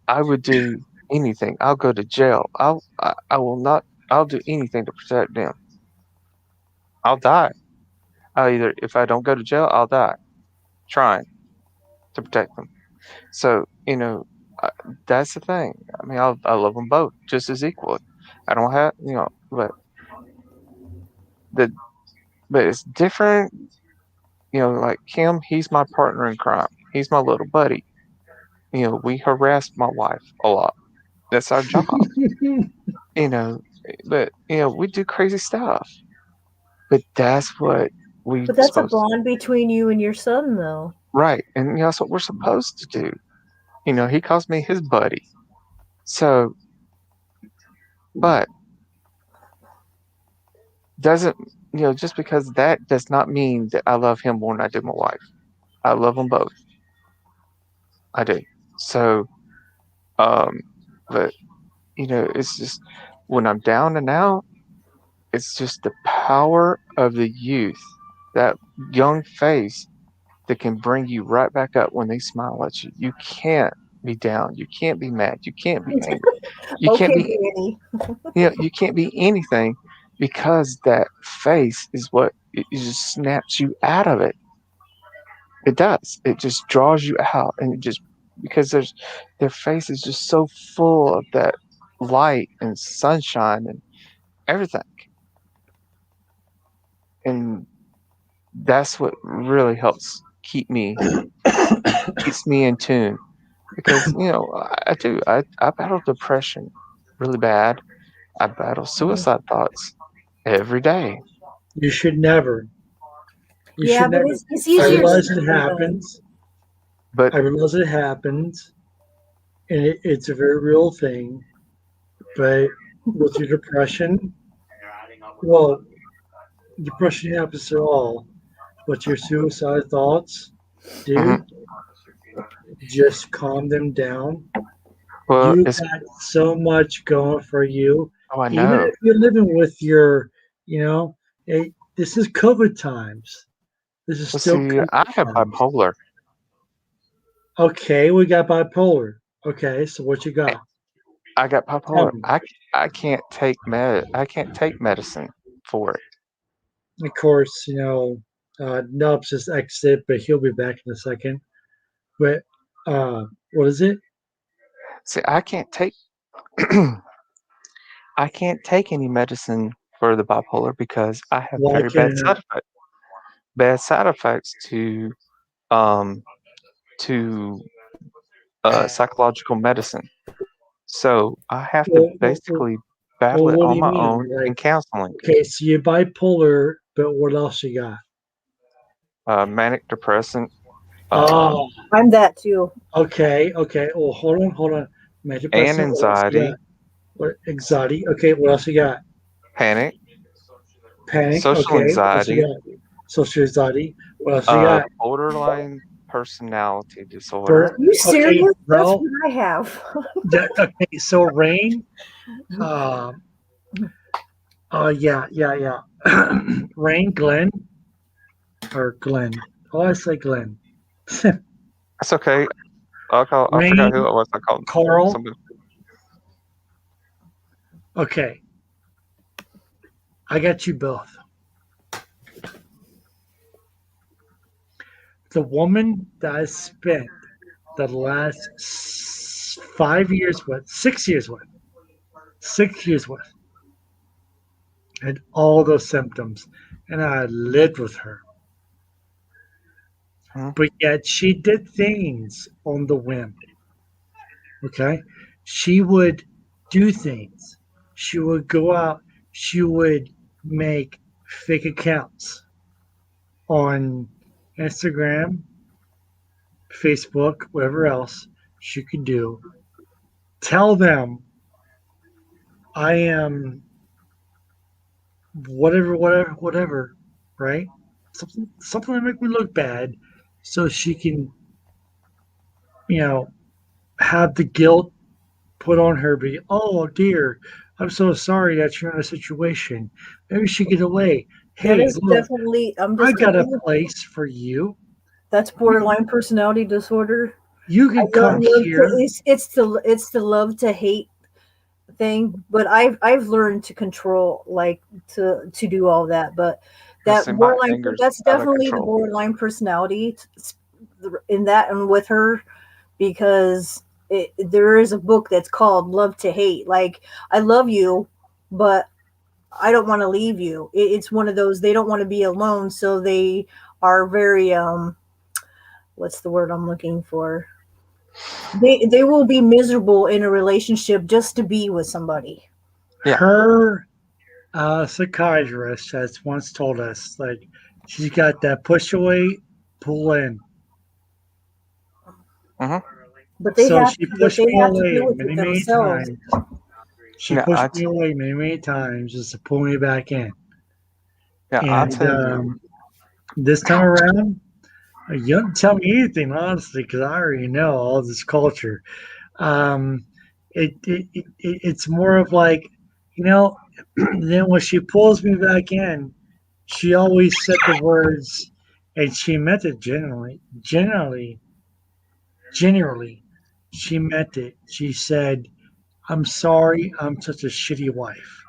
[SPEAKER 10] I would do anything. I'll go to jail. I will not. I'll do anything to protect them. I'll die. If I don't go to jail, I'll die trying to protect them. So uh, that's the thing. I mean, I love them both just as equally. I don't have the but it's different. Like Kim, he's my partner in crime. He's my little buddy. We harass my wife a lot. That's our job. you know, but we do crazy stuff. But that's what we
[SPEAKER 6] But that's a
[SPEAKER 10] supposed to,
[SPEAKER 6] bond between you and your son, though.
[SPEAKER 10] right, and that's what we're supposed to do. He calls me his buddy. So, but doesn't just because that does not mean that I love him more than I do my wife. I love them both. I do. So, um, but it's just when I'm down and out, it's just the power of the youth, that young face that can bring you right back up when they smile at you. You can't be down. You can't be mad. You can't be angry. You can't
[SPEAKER 6] Okay,
[SPEAKER 10] be
[SPEAKER 6] Danny.
[SPEAKER 10] you can't be anything because that face is what it just snaps you out of it. It does. It just draws you out, and it just because their face is just so full of that light and sunshine and everything, and that's what really helps keeps me in tune because I do I battle depression really bad. I battle suicide thoughts every day.
[SPEAKER 2] You should never. You
[SPEAKER 6] Yeah,
[SPEAKER 2] should
[SPEAKER 6] but
[SPEAKER 2] never.
[SPEAKER 6] it's
[SPEAKER 2] I
[SPEAKER 6] easier
[SPEAKER 2] realize
[SPEAKER 6] said
[SPEAKER 2] it
[SPEAKER 6] than done.
[SPEAKER 2] happens.
[SPEAKER 10] But
[SPEAKER 2] I realize it happens, and it's a very real thing. But with your depression, well, depression happens to all. But your suicide thoughts,
[SPEAKER 10] mhm.
[SPEAKER 2] dude, just calm them down.
[SPEAKER 10] Well,
[SPEAKER 2] You
[SPEAKER 10] it's
[SPEAKER 2] got so much going for you.
[SPEAKER 10] oh I
[SPEAKER 2] Even
[SPEAKER 10] know.
[SPEAKER 2] if you're living with this is COVID times. This is
[SPEAKER 10] Well,
[SPEAKER 2] still
[SPEAKER 10] see, I
[SPEAKER 2] COVID
[SPEAKER 10] have
[SPEAKER 2] times.
[SPEAKER 10] bipolar.
[SPEAKER 2] Okay, we got bipolar. Okay, so what you got?
[SPEAKER 10] I got
[SPEAKER 2] Tell
[SPEAKER 10] bipolar.
[SPEAKER 2] me.
[SPEAKER 10] I can't take medicine for it.
[SPEAKER 2] Of course, Nubs just exit, but he'll be back in a second. But what is it?
[SPEAKER 10] See, I can't take I can't take any medicine for the bipolar because I have
[SPEAKER 2] Why
[SPEAKER 10] very bad
[SPEAKER 2] can't
[SPEAKER 10] side effects. Bad side effects um to psychological medicine. So I have to basically battle it
[SPEAKER 2] what do
[SPEAKER 10] on
[SPEAKER 2] you
[SPEAKER 10] my
[SPEAKER 2] mean?
[SPEAKER 10] own in counseling.
[SPEAKER 2] Okay, so you're bipolar, but what else you got?
[SPEAKER 10] Manic depressant.
[SPEAKER 6] I'm that too.
[SPEAKER 2] Okay. Oh, hold on. Major
[SPEAKER 10] And
[SPEAKER 2] depressant. What else you
[SPEAKER 10] anxiety.
[SPEAKER 2] got? What anxiety? Okay, what else you got?
[SPEAKER 10] Panic.
[SPEAKER 2] Panic.
[SPEAKER 10] Social
[SPEAKER 2] Okay, what else you
[SPEAKER 10] anxiety.
[SPEAKER 2] got? Social anxiety. What else you got?
[SPEAKER 10] Borderline personality disorder.
[SPEAKER 6] Are you serious?
[SPEAKER 2] Okay,
[SPEAKER 6] That's
[SPEAKER 2] well,
[SPEAKER 6] what I have.
[SPEAKER 2] okay, so Rain. Yeah. Rain, Glenn, or Glenn. Oh, I say Glenn.
[SPEAKER 10] That's okay. I forgot who it was. I called
[SPEAKER 2] Carl.
[SPEAKER 10] somebody.
[SPEAKER 2] Okay. I got you both. The woman that I spent the last 5 years with, 6 years with, 6 years with, had all those symptoms, and I lived with her. But yet she did things on the whim. Okay? She would do things. She would go out. She would make fake accounts on Instagram, Facebook, whatever else she could do. Tell them I am whatever, right? Something to make me look bad so she can, have the guilt put on her, be, oh dear, I'm so sorry that you're in a situation. Maybe she get away.
[SPEAKER 6] That
[SPEAKER 2] Hey,
[SPEAKER 6] is
[SPEAKER 2] look,
[SPEAKER 6] definitely. I'm
[SPEAKER 2] I
[SPEAKER 6] just.
[SPEAKER 2] got a place for you.
[SPEAKER 6] That's borderline personality disorder.
[SPEAKER 2] You can come here.
[SPEAKER 6] It's the love to hate thing, but I've learned to control, like to do all that. But that
[SPEAKER 10] See, my
[SPEAKER 6] borderline,
[SPEAKER 10] anger's
[SPEAKER 6] that's
[SPEAKER 10] out of
[SPEAKER 6] definitely the
[SPEAKER 10] control.
[SPEAKER 6] borderline personality in that and with her, because there is a book that's called Love to Hate. Like, I love you, but I don't want to leave you. It's one of those, they don't want to be alone, so they are very what's the word I'm looking for? They will be miserable in a relationship just to be with somebody.
[SPEAKER 10] Yeah.
[SPEAKER 2] Her psychiatrist has once told us, like, she's got that push away, pull in.
[SPEAKER 6] But they
[SPEAKER 2] So
[SPEAKER 6] have
[SPEAKER 2] she
[SPEAKER 6] to,
[SPEAKER 2] pushed me
[SPEAKER 6] to
[SPEAKER 2] away
[SPEAKER 6] deal with
[SPEAKER 2] many,
[SPEAKER 6] it
[SPEAKER 2] many
[SPEAKER 6] themselves.
[SPEAKER 2] times. She
[SPEAKER 10] Yeah,
[SPEAKER 2] pushed me away many, many times just to pull me back in.
[SPEAKER 10] Yeah, I'll
[SPEAKER 2] And
[SPEAKER 10] tell you.
[SPEAKER 2] this time around, you don't tell me anything, honestly, because I already know all this culture. It's more of like, then when she pulls me back in, she always said the words, and she meant it generally, she meant it. She said, I'm sorry, I'm such a shitty wife.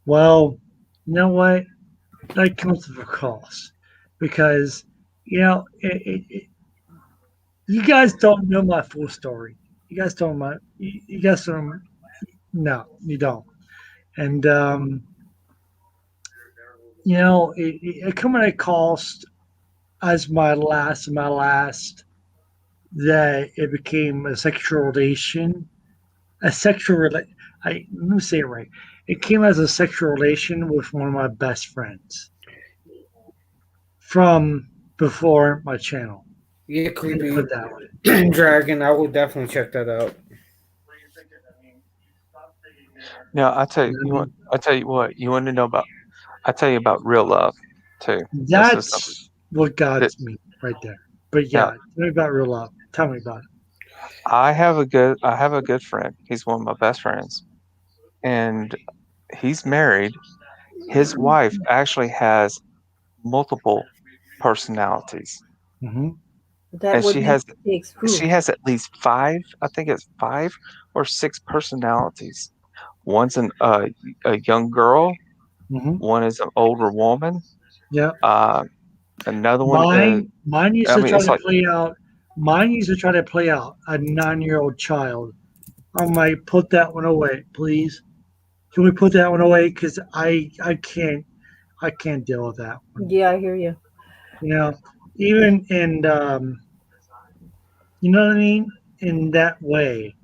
[SPEAKER 2] Well, you know what? That comes with a cost, because, you guys don't know my full story. You guys don't know you guys don't. No, you don't. And it come at a cost as my last that it became a sexual relation, a sexual rela- I let me say it right. It came as a sexual relation with one of my best friends from before my channel.
[SPEAKER 1] Yeah, creepy.
[SPEAKER 2] Put that way.
[SPEAKER 1] Dragon. I will definitely check that out.
[SPEAKER 10] No, I tell you, I tell you what. You want to know about? I tell you about real love too.
[SPEAKER 2] That's what got me right there. But yeah,
[SPEAKER 10] Yeah.
[SPEAKER 2] tell me about real love. Tell me about it.
[SPEAKER 10] I have a good friend. He's one of my best friends, and he's married. His wife actually has multiple personalities,
[SPEAKER 6] That
[SPEAKER 10] and
[SPEAKER 6] would
[SPEAKER 10] she has
[SPEAKER 6] takes proof.
[SPEAKER 10] she has at least 5. I think it's 5 or 6 personalities. One's a young girl. One is an older woman.
[SPEAKER 2] Yeah.
[SPEAKER 10] Another one is.
[SPEAKER 2] Mine used
[SPEAKER 10] I
[SPEAKER 2] to
[SPEAKER 10] mean,
[SPEAKER 2] try
[SPEAKER 10] it's
[SPEAKER 2] to
[SPEAKER 10] like
[SPEAKER 2] play out. Mine used to try to play out a 9-year-old child I'm like, put that one away, please. Can we put that one away? Because I can't deal with that one.
[SPEAKER 6] Yeah, I hear you.
[SPEAKER 2] You know, even in you know what I mean, in that way,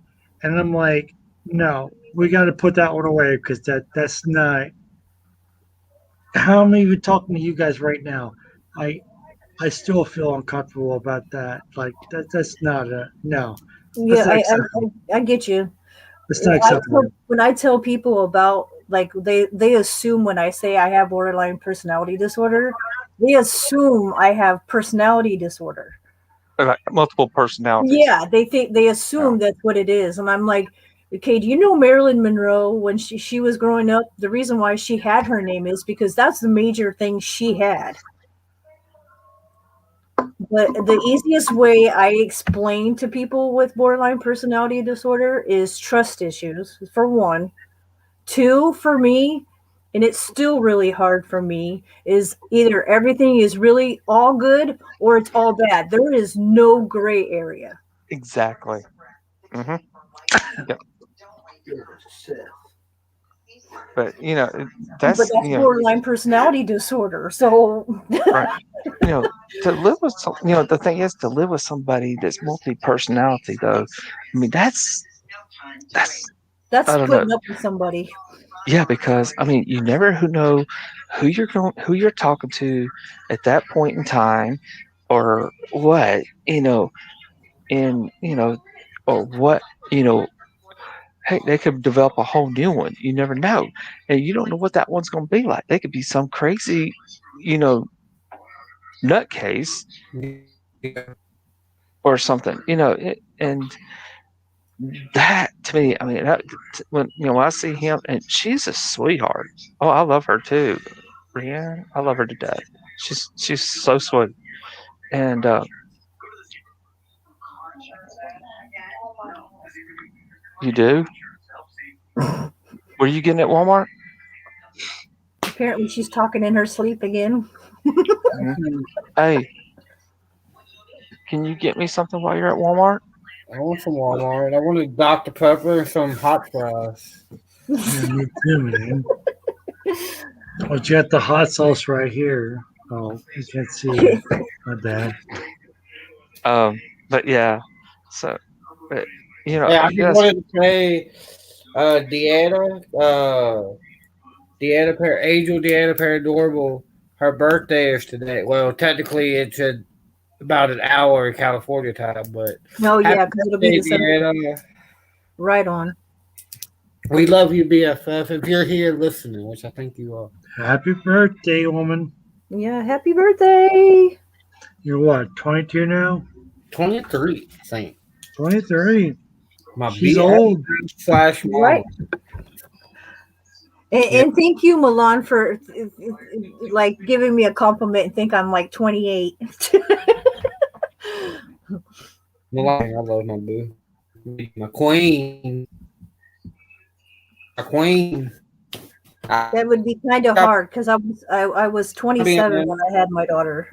[SPEAKER 2] and I'm like, no, we got to put that one away because that's not. How am I even talking to you guys right now? I I still feel uncomfortable about that. Like that's not a no. That's
[SPEAKER 6] Yeah,
[SPEAKER 2] not acceptable.
[SPEAKER 6] I get you.
[SPEAKER 2] It's not acceptable.
[SPEAKER 6] When I tell people about like they assume when I say I have borderline personality disorder, they assume I have personality disorder.
[SPEAKER 10] Like multiple personalities.
[SPEAKER 6] Yeah, they assume that's what it is, and I'm like, okay, do you know Marilyn Monroe when she was growing up? The reason why she had her name is because that's the major thing she had. But the easiest way I explain to people with borderline personality disorder is trust issues, for one. Two, for me, and it's still really hard for me, is either everything is really all good or it's all bad. There is no gray area.
[SPEAKER 10] Exactly. Mm-hmm. Yep. But
[SPEAKER 6] But
[SPEAKER 10] that's
[SPEAKER 6] that's borderline personality disorder. So
[SPEAKER 10] right. To live with the thing is to live with somebody that's multi-personality though. I mean that's
[SPEAKER 6] that's
[SPEAKER 10] I don't know.
[SPEAKER 6] putting up with somebody.
[SPEAKER 10] Yeah, because I mean you never know who you're talking to at that point in time or what, and or what, hey, they could develop a whole new one. You never know. And you don't know what that one's going to be like. They could be some crazy, you know, nutcase or something, and that to me, I mean, when I see him, and she's a sweetheart. Oh, I love her too, Brienne. I love her to death. She's so sweet, and you do. What are you getting at Walmart?
[SPEAKER 6] Apparently she's talking in her sleep again.
[SPEAKER 10] Mm-hmm. Hey, can you get me something while you're at Walmart?
[SPEAKER 1] I want some Walmart. I want a Dr. Pepper and some hot fries.
[SPEAKER 2] Yeah, me too, man. Oh, you got the hot sauce right here. Oh, you can't see it. My bad.
[SPEAKER 10] But yeah, so, but,
[SPEAKER 1] Yeah, I
[SPEAKER 10] I
[SPEAKER 1] just
[SPEAKER 10] guess.
[SPEAKER 1] wanted to say, Angel Deanna Paradorable, her birthday is today. Well, technically it's about an hour in California time, but
[SPEAKER 6] Oh
[SPEAKER 1] happy
[SPEAKER 6] yeah, because it'll be
[SPEAKER 1] birthday,
[SPEAKER 6] December.
[SPEAKER 1] Deanna.
[SPEAKER 6] Right on.
[SPEAKER 1] We love you, BFF. If you're here listening, which I think you are.
[SPEAKER 2] Happy birthday, woman.
[SPEAKER 6] Yeah, happy birthday.
[SPEAKER 2] You're what, 22 now?
[SPEAKER 1] 23, I think.
[SPEAKER 2] 23.
[SPEAKER 1] My
[SPEAKER 2] She's
[SPEAKER 1] BFF
[SPEAKER 2] old.
[SPEAKER 1] / mom.
[SPEAKER 6] Right. And thank you, Milan, for like giving me a compliment and think I'm like 28.
[SPEAKER 1] I love my boo. My queen. My queen.
[SPEAKER 6] That would be kind of hard because I was 27 when I had my daughter.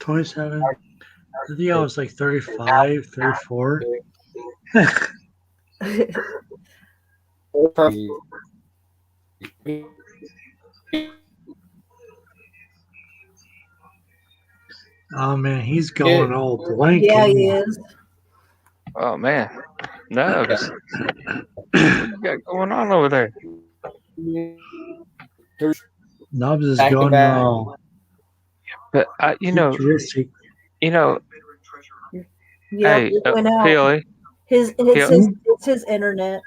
[SPEAKER 2] 27. I think I was like 35, 34. Oh man, he's going old. Blank.
[SPEAKER 6] Yeah, he is.
[SPEAKER 10] Oh man, no. What you got going on over there?
[SPEAKER 2] Nubs is going wrong.
[SPEAKER 10] But
[SPEAKER 2] Futuristic.
[SPEAKER 6] Yeah,
[SPEAKER 10] hey,
[SPEAKER 6] it went out.
[SPEAKER 10] Peely.
[SPEAKER 6] It's his internet.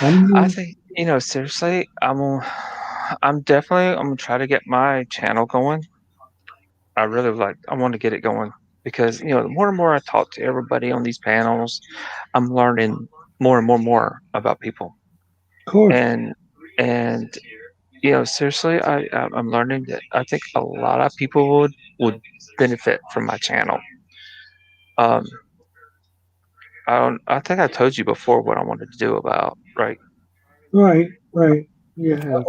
[SPEAKER 10] I think seriously, I'm gonna try to get my channel going. I really I want to get it going because the more and more I talk to everybody on these panels, I'm learning more and more about people.
[SPEAKER 2] Of course.
[SPEAKER 10] And seriously, I'm learning that I think a lot of people would benefit from my channel. I think I told you before what I wanted to do about, right?
[SPEAKER 2] Right. Yeah.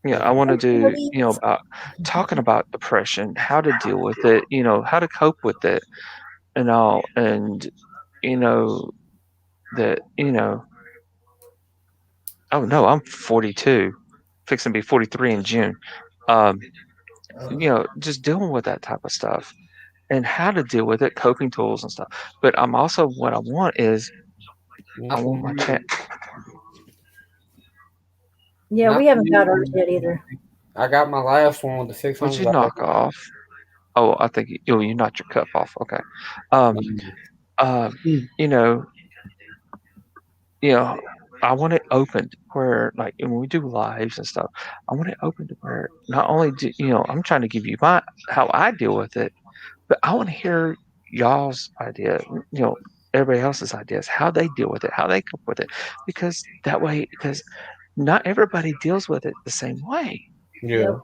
[SPEAKER 10] I want to do, about talking about depression, how to deal with it, how to cope with it and all. And, that, oh no, I'm 42, fixing to be 43 in June. Just dealing with that type of stuff and how to deal with it, coping tools and stuff. But I'm also, what I want is, I want my chat.
[SPEAKER 6] Yeah, we haven't got ours yet either.
[SPEAKER 1] I got my last one with the 600.
[SPEAKER 10] Would you knock off? Oh, I think you knocked your cup off. Okay. I want it opened where, like, when we do lives and stuff, I want it open to where not only do I'm trying to give you how I deal with it, but I want to hear y'all's idea. Everybody else's ideas, how they deal with it, how they cope with it, because not everybody deals with it the same way.
[SPEAKER 1] Yeah.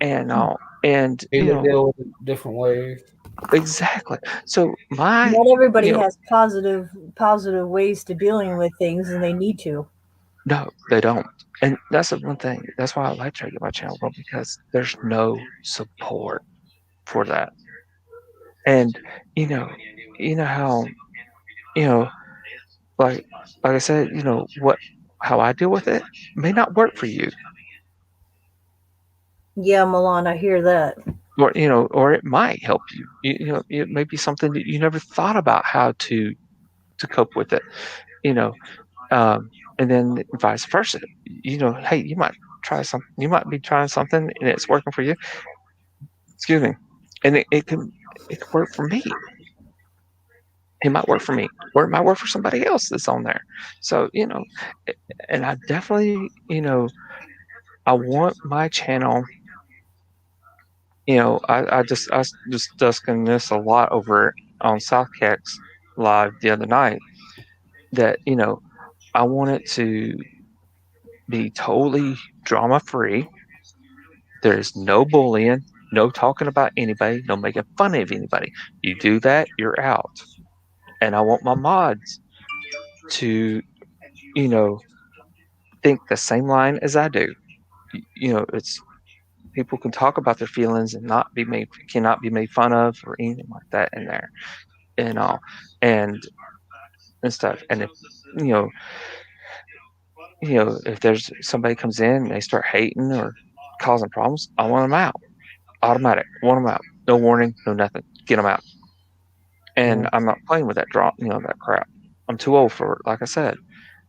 [SPEAKER 10] And
[SPEAKER 1] deal with it different ways.
[SPEAKER 10] Exactly. So
[SPEAKER 6] not everybody has positive ways to dealing with things, and they need to.
[SPEAKER 10] No, they don't. And that's the one thing. That's why I like to get my channel going, because there's no support for that. And how like I said, how I deal with it may not work for you.
[SPEAKER 6] Yeah, Milan, I hear that.
[SPEAKER 10] Or or it might help you. It may be something that you never thought about how to cope with it. And then vice versa. Hey, you might try something. You might be trying something and it's working for you. Excuse me. And it can work for me. It might work for me, or it might work for somebody else that's on there. So and I definitely I want my channel. I was discussing this a lot over on South Cax Live the other night, that I want it to be totally drama free. There's no bullying, no talking about anybody, no making fun of anybody. You do that, you're out. And I want my mods to think the same line as I do. It's people can talk about their feelings and cannot be made fun of or anything like that in there and all and stuff. And if if there's somebody comes in and they start hating or causing problems, I want them out. Automatic. Want them out. No warning, no nothing. Get them out. And I'm not playing with that that crap. I'm too old for it, like I said.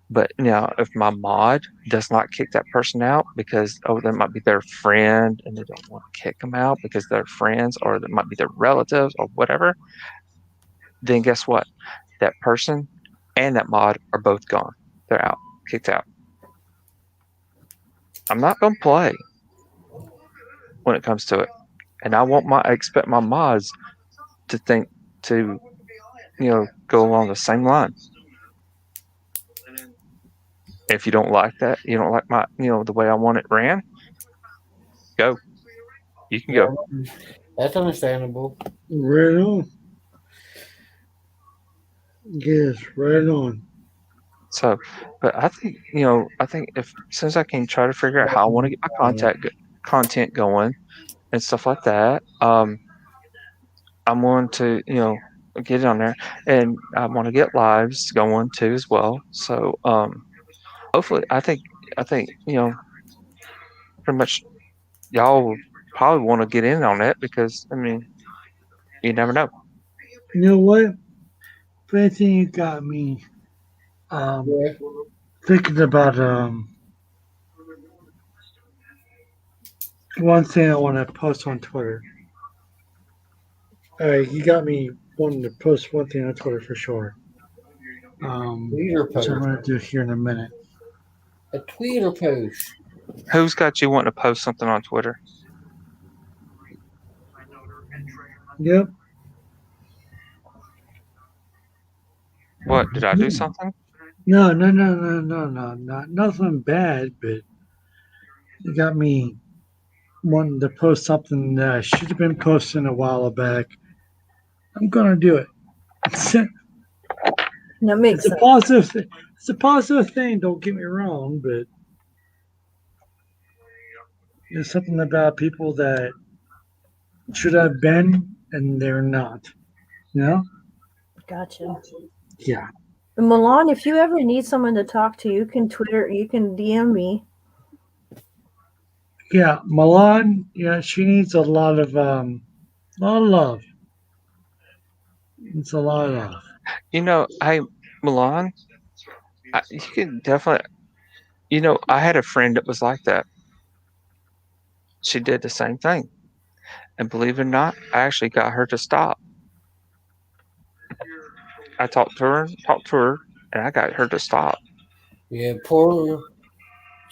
[SPEAKER 10] But now, if my mod does not kick that person out because, that might be their friend and they don't want to kick them out because they're friends, or that might be their relatives or whatever, then guess what? That person and that mod are both gone. They're out, kicked out. I'm not going to play when it comes to it. And I expect my mods to think to, go along the same line. If you don't like that, you don't like my, the way I want it ran, go. You can go.
[SPEAKER 1] That's understandable.
[SPEAKER 2] Right on. Yes, right on.
[SPEAKER 10] So, but I think, if since I can try to figure out how I want to get my content going and stuff like that, I'm going to, get it on there, and I want to get lives going too as well. So, hopefully, I think, pretty much y'all will probably want to get in on that, because you never know.
[SPEAKER 2] You know what? Funny thing, you got me thinking about one thing I want to post on Twitter. All right, you got me wanting to post one thing on Twitter for sure. Which I'm going to do here in a minute.
[SPEAKER 1] A Twitter post.
[SPEAKER 10] Who's got you wanting to post something on Twitter?
[SPEAKER 2] Yep.
[SPEAKER 10] What, did I do something?
[SPEAKER 2] No, nothing bad, but you got me wanting to post something that I should have been posting a while back. I'm gonna do it.
[SPEAKER 6] That makes
[SPEAKER 2] sense. It's a positive thing. Don't get me wrong, but there's something about people that should have been and they're not. You know?
[SPEAKER 6] Gotcha.
[SPEAKER 2] Yeah.
[SPEAKER 6] Milan, if you ever need someone to talk to, you can DM me.
[SPEAKER 2] Yeah, Milan, yeah, she needs a lot of love. It's a lot of love.
[SPEAKER 10] You know, Milan, you can definitely. You know, I had a friend that was like that. She did the same thing, and believe it or not, I actually got her to stop. I talked to her, and I got her to stop.
[SPEAKER 1] Yeah, poor.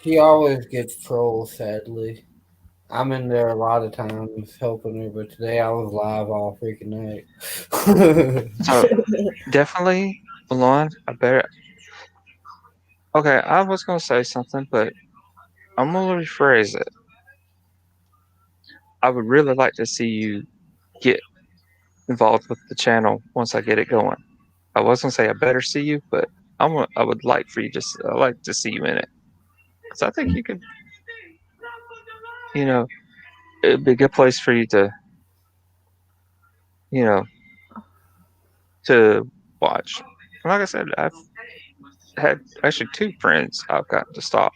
[SPEAKER 1] She always gets trolled, sadly. I'm in there a lot of times helping her, but today I was live all freaking night.
[SPEAKER 10] So definitely, Milan, I better. Okay, I was gonna say something, but I'm gonna rephrase it. I would really like to see you get involved with the channel once I get it going. I was gonna say I better see you, but I would like for you to. I like to see you in it because I think you could. You know, it'd be a good place for you to. You know, to watch. And like I said, I've had actually 2 friends I've got to stop.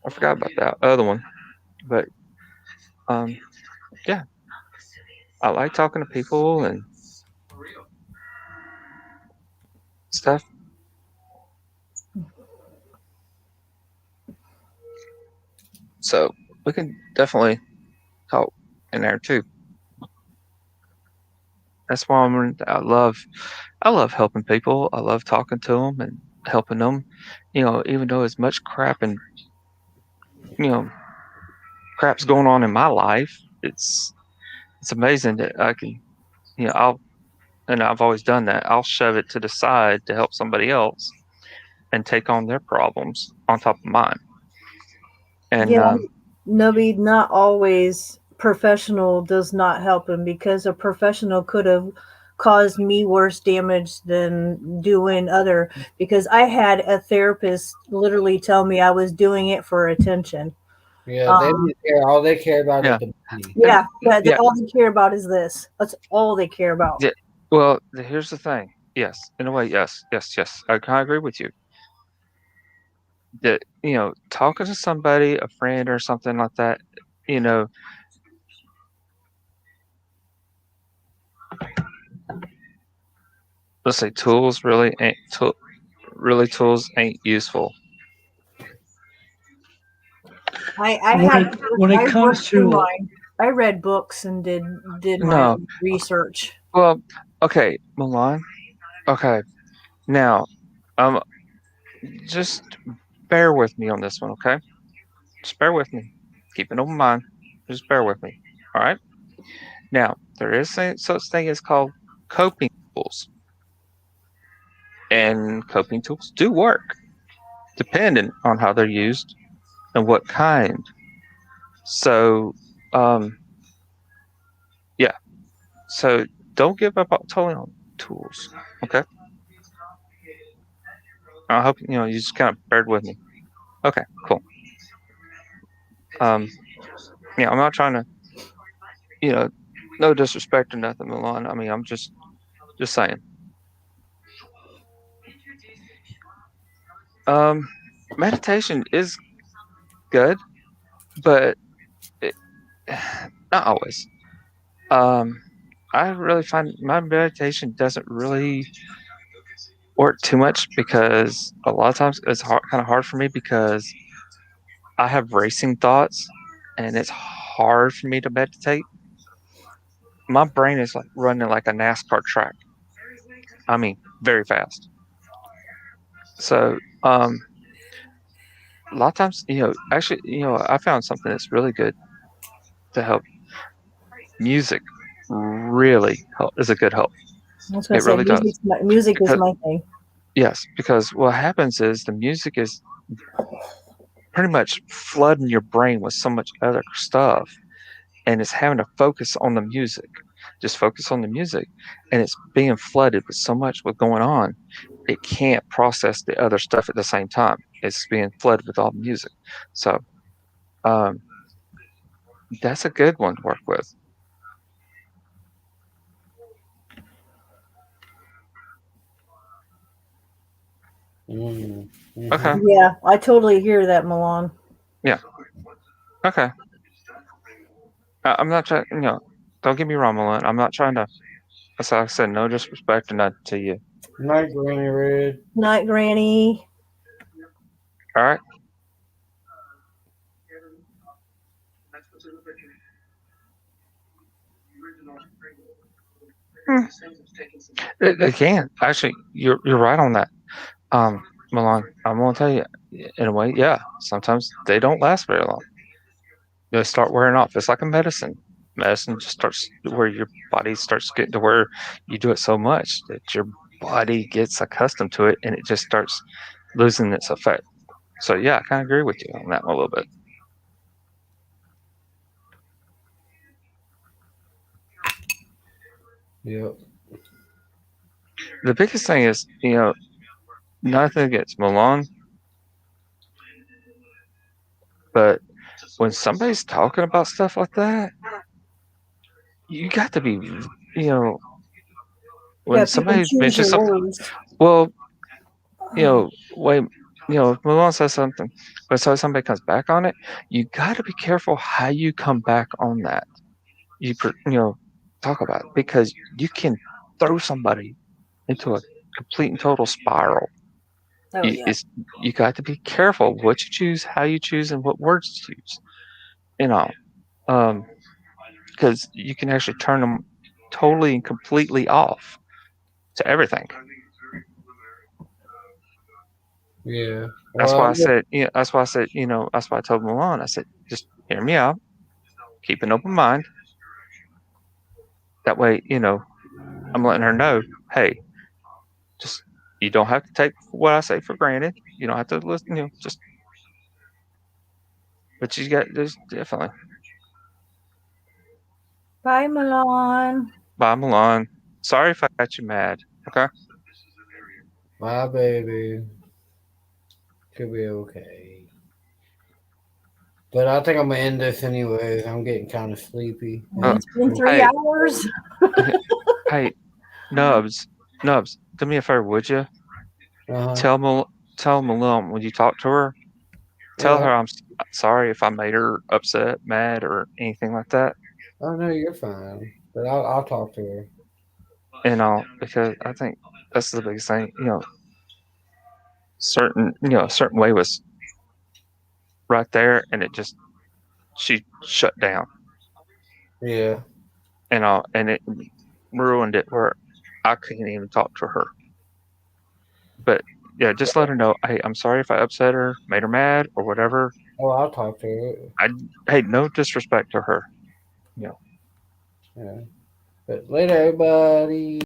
[SPEAKER 10] I forgot about that other one, but yeah, I like talking to people and stuff. So we can definitely talk in there too. That's why I love helping people. I love talking to them and helping them. You know, even though as much crap and you know crap's going on in my life, it's amazing that I can. You know, I've always done that. I'll shove it to the side to help somebody else and take on their problems on top of mine. And
[SPEAKER 6] yeah, not always professional does not help him because a professional could have caused me worse damage than doing other because I had a therapist literally tell me I was doing it for attention.
[SPEAKER 1] Yeah, they don't care. All they care about is the money.
[SPEAKER 6] Yeah, all they care about is this. That's all they care about.
[SPEAKER 10] Yeah. Well, here's the thing. Yes, in a way, yes. I kind of agree with you. That talking to somebody, a friend or something like that, let's say tools really ain't tools ain't useful.
[SPEAKER 6] I read books and did my own research.
[SPEAKER 10] Well, okay, Milan. Okay, now, just bear with me on this one, okay? Just bear with me. Keep an open mind. Just bear with me. All right. Now, there is such thing as called coping tools, and coping tools do work, depending on how they're used and what kind. So, yeah. So don't give up totally on tools. Okay. I hope you just kind of bear with me. Okay. Cool. Yeah, I'm not trying to, no disrespect or nothing, Milan. I mean, I'm just saying. Meditation is good, but not always. I really find my meditation doesn't really work too much because a lot of times it's kind of hard for me because I have racing thoughts and it's hard for me to meditate. My brain is like running like a NASCAR track. I mean, very fast. So, a lot of times, actually, I found something that's really good to help. Music really is a good help. It really does.
[SPEAKER 6] Music is my thing.
[SPEAKER 10] Yes, because what happens is the music is pretty much flooding your brain with so much other stuff, and it's having to focus on the music. Just focus on the music, and it's being flooded with so much what's going on. It can't process the other stuff at the same time. It's being flooded with all the music. So, That's a good one to work with.
[SPEAKER 1] Mm-hmm.
[SPEAKER 10] Okay.
[SPEAKER 6] Yeah, I totally hear that, Milan.
[SPEAKER 10] Yeah. Okay. I'm not trying. Don't get me wrong, Milan. I'm not trying to. As I said, no disrespect or nothing to you.
[SPEAKER 1] Night, Granny Red.
[SPEAKER 6] Night, Granny.
[SPEAKER 10] All right. Again, actually, you're right on that. Milan, I'm gonna tell you, in a way, yeah. Sometimes they don't last very long. They start wearing off. It's like a medicine. Medicine just starts where your body starts getting to where you do it so much that your body gets accustomed to it, and it just starts losing its effect. So yeah, I kind of agree with you on that one a little bit.
[SPEAKER 1] Yep.
[SPEAKER 10] The biggest thing is, nothing against Milan, but when somebody's talking about stuff like that, you got to be, when
[SPEAKER 6] Yeah, people
[SPEAKER 10] somebody
[SPEAKER 6] choose
[SPEAKER 10] mentions
[SPEAKER 6] your
[SPEAKER 10] something,
[SPEAKER 6] words.
[SPEAKER 10] well, wait, Milan says something, but so somebody comes back on it, you got to be careful how you come back on that. Talk about it, because you can throw somebody into a complete and total spiral.
[SPEAKER 6] Oh yeah.
[SPEAKER 10] You got to be careful what you choose, how you choose, and what words to use. Because you can actually turn them totally and completely off to everything.
[SPEAKER 1] Yeah.
[SPEAKER 10] That's why I
[SPEAKER 1] Well,
[SPEAKER 10] said, that's why I said, that's why I told Milan, I said, just hear me out, keep an open mind. That way, I'm letting her know, hey, just, you don't have to take what I say for granted. You don't have to listen, but you got, there's definitely.
[SPEAKER 6] Bye, Milan.
[SPEAKER 10] Bye, Milan. Sorry if I got you mad. Okay.
[SPEAKER 1] my baby. Could be okay. But I think I'm gonna end this anyways. I'm getting kind of sleepy.
[SPEAKER 6] It's been 3
[SPEAKER 10] hey.
[SPEAKER 6] hours.
[SPEAKER 10] Hey, Nubs, do me a favor, would you? Tell Malone when you talk to her, tell her I'm sorry if I made her upset, mad, or anything like that.
[SPEAKER 1] Oh no, you're fine. But I'll talk to her.
[SPEAKER 10] Because I think that's the biggest thing. Certain way was right there, and she shut down.
[SPEAKER 1] Yeah.
[SPEAKER 10] And it ruined it where I couldn't even talk to her. But yeah, just let her know, hey, I'm sorry if I upset her, made her mad, or whatever.
[SPEAKER 1] Oh, I'll talk to her.
[SPEAKER 10] Hey, no disrespect to her.
[SPEAKER 1] Yeah. But later, everybody.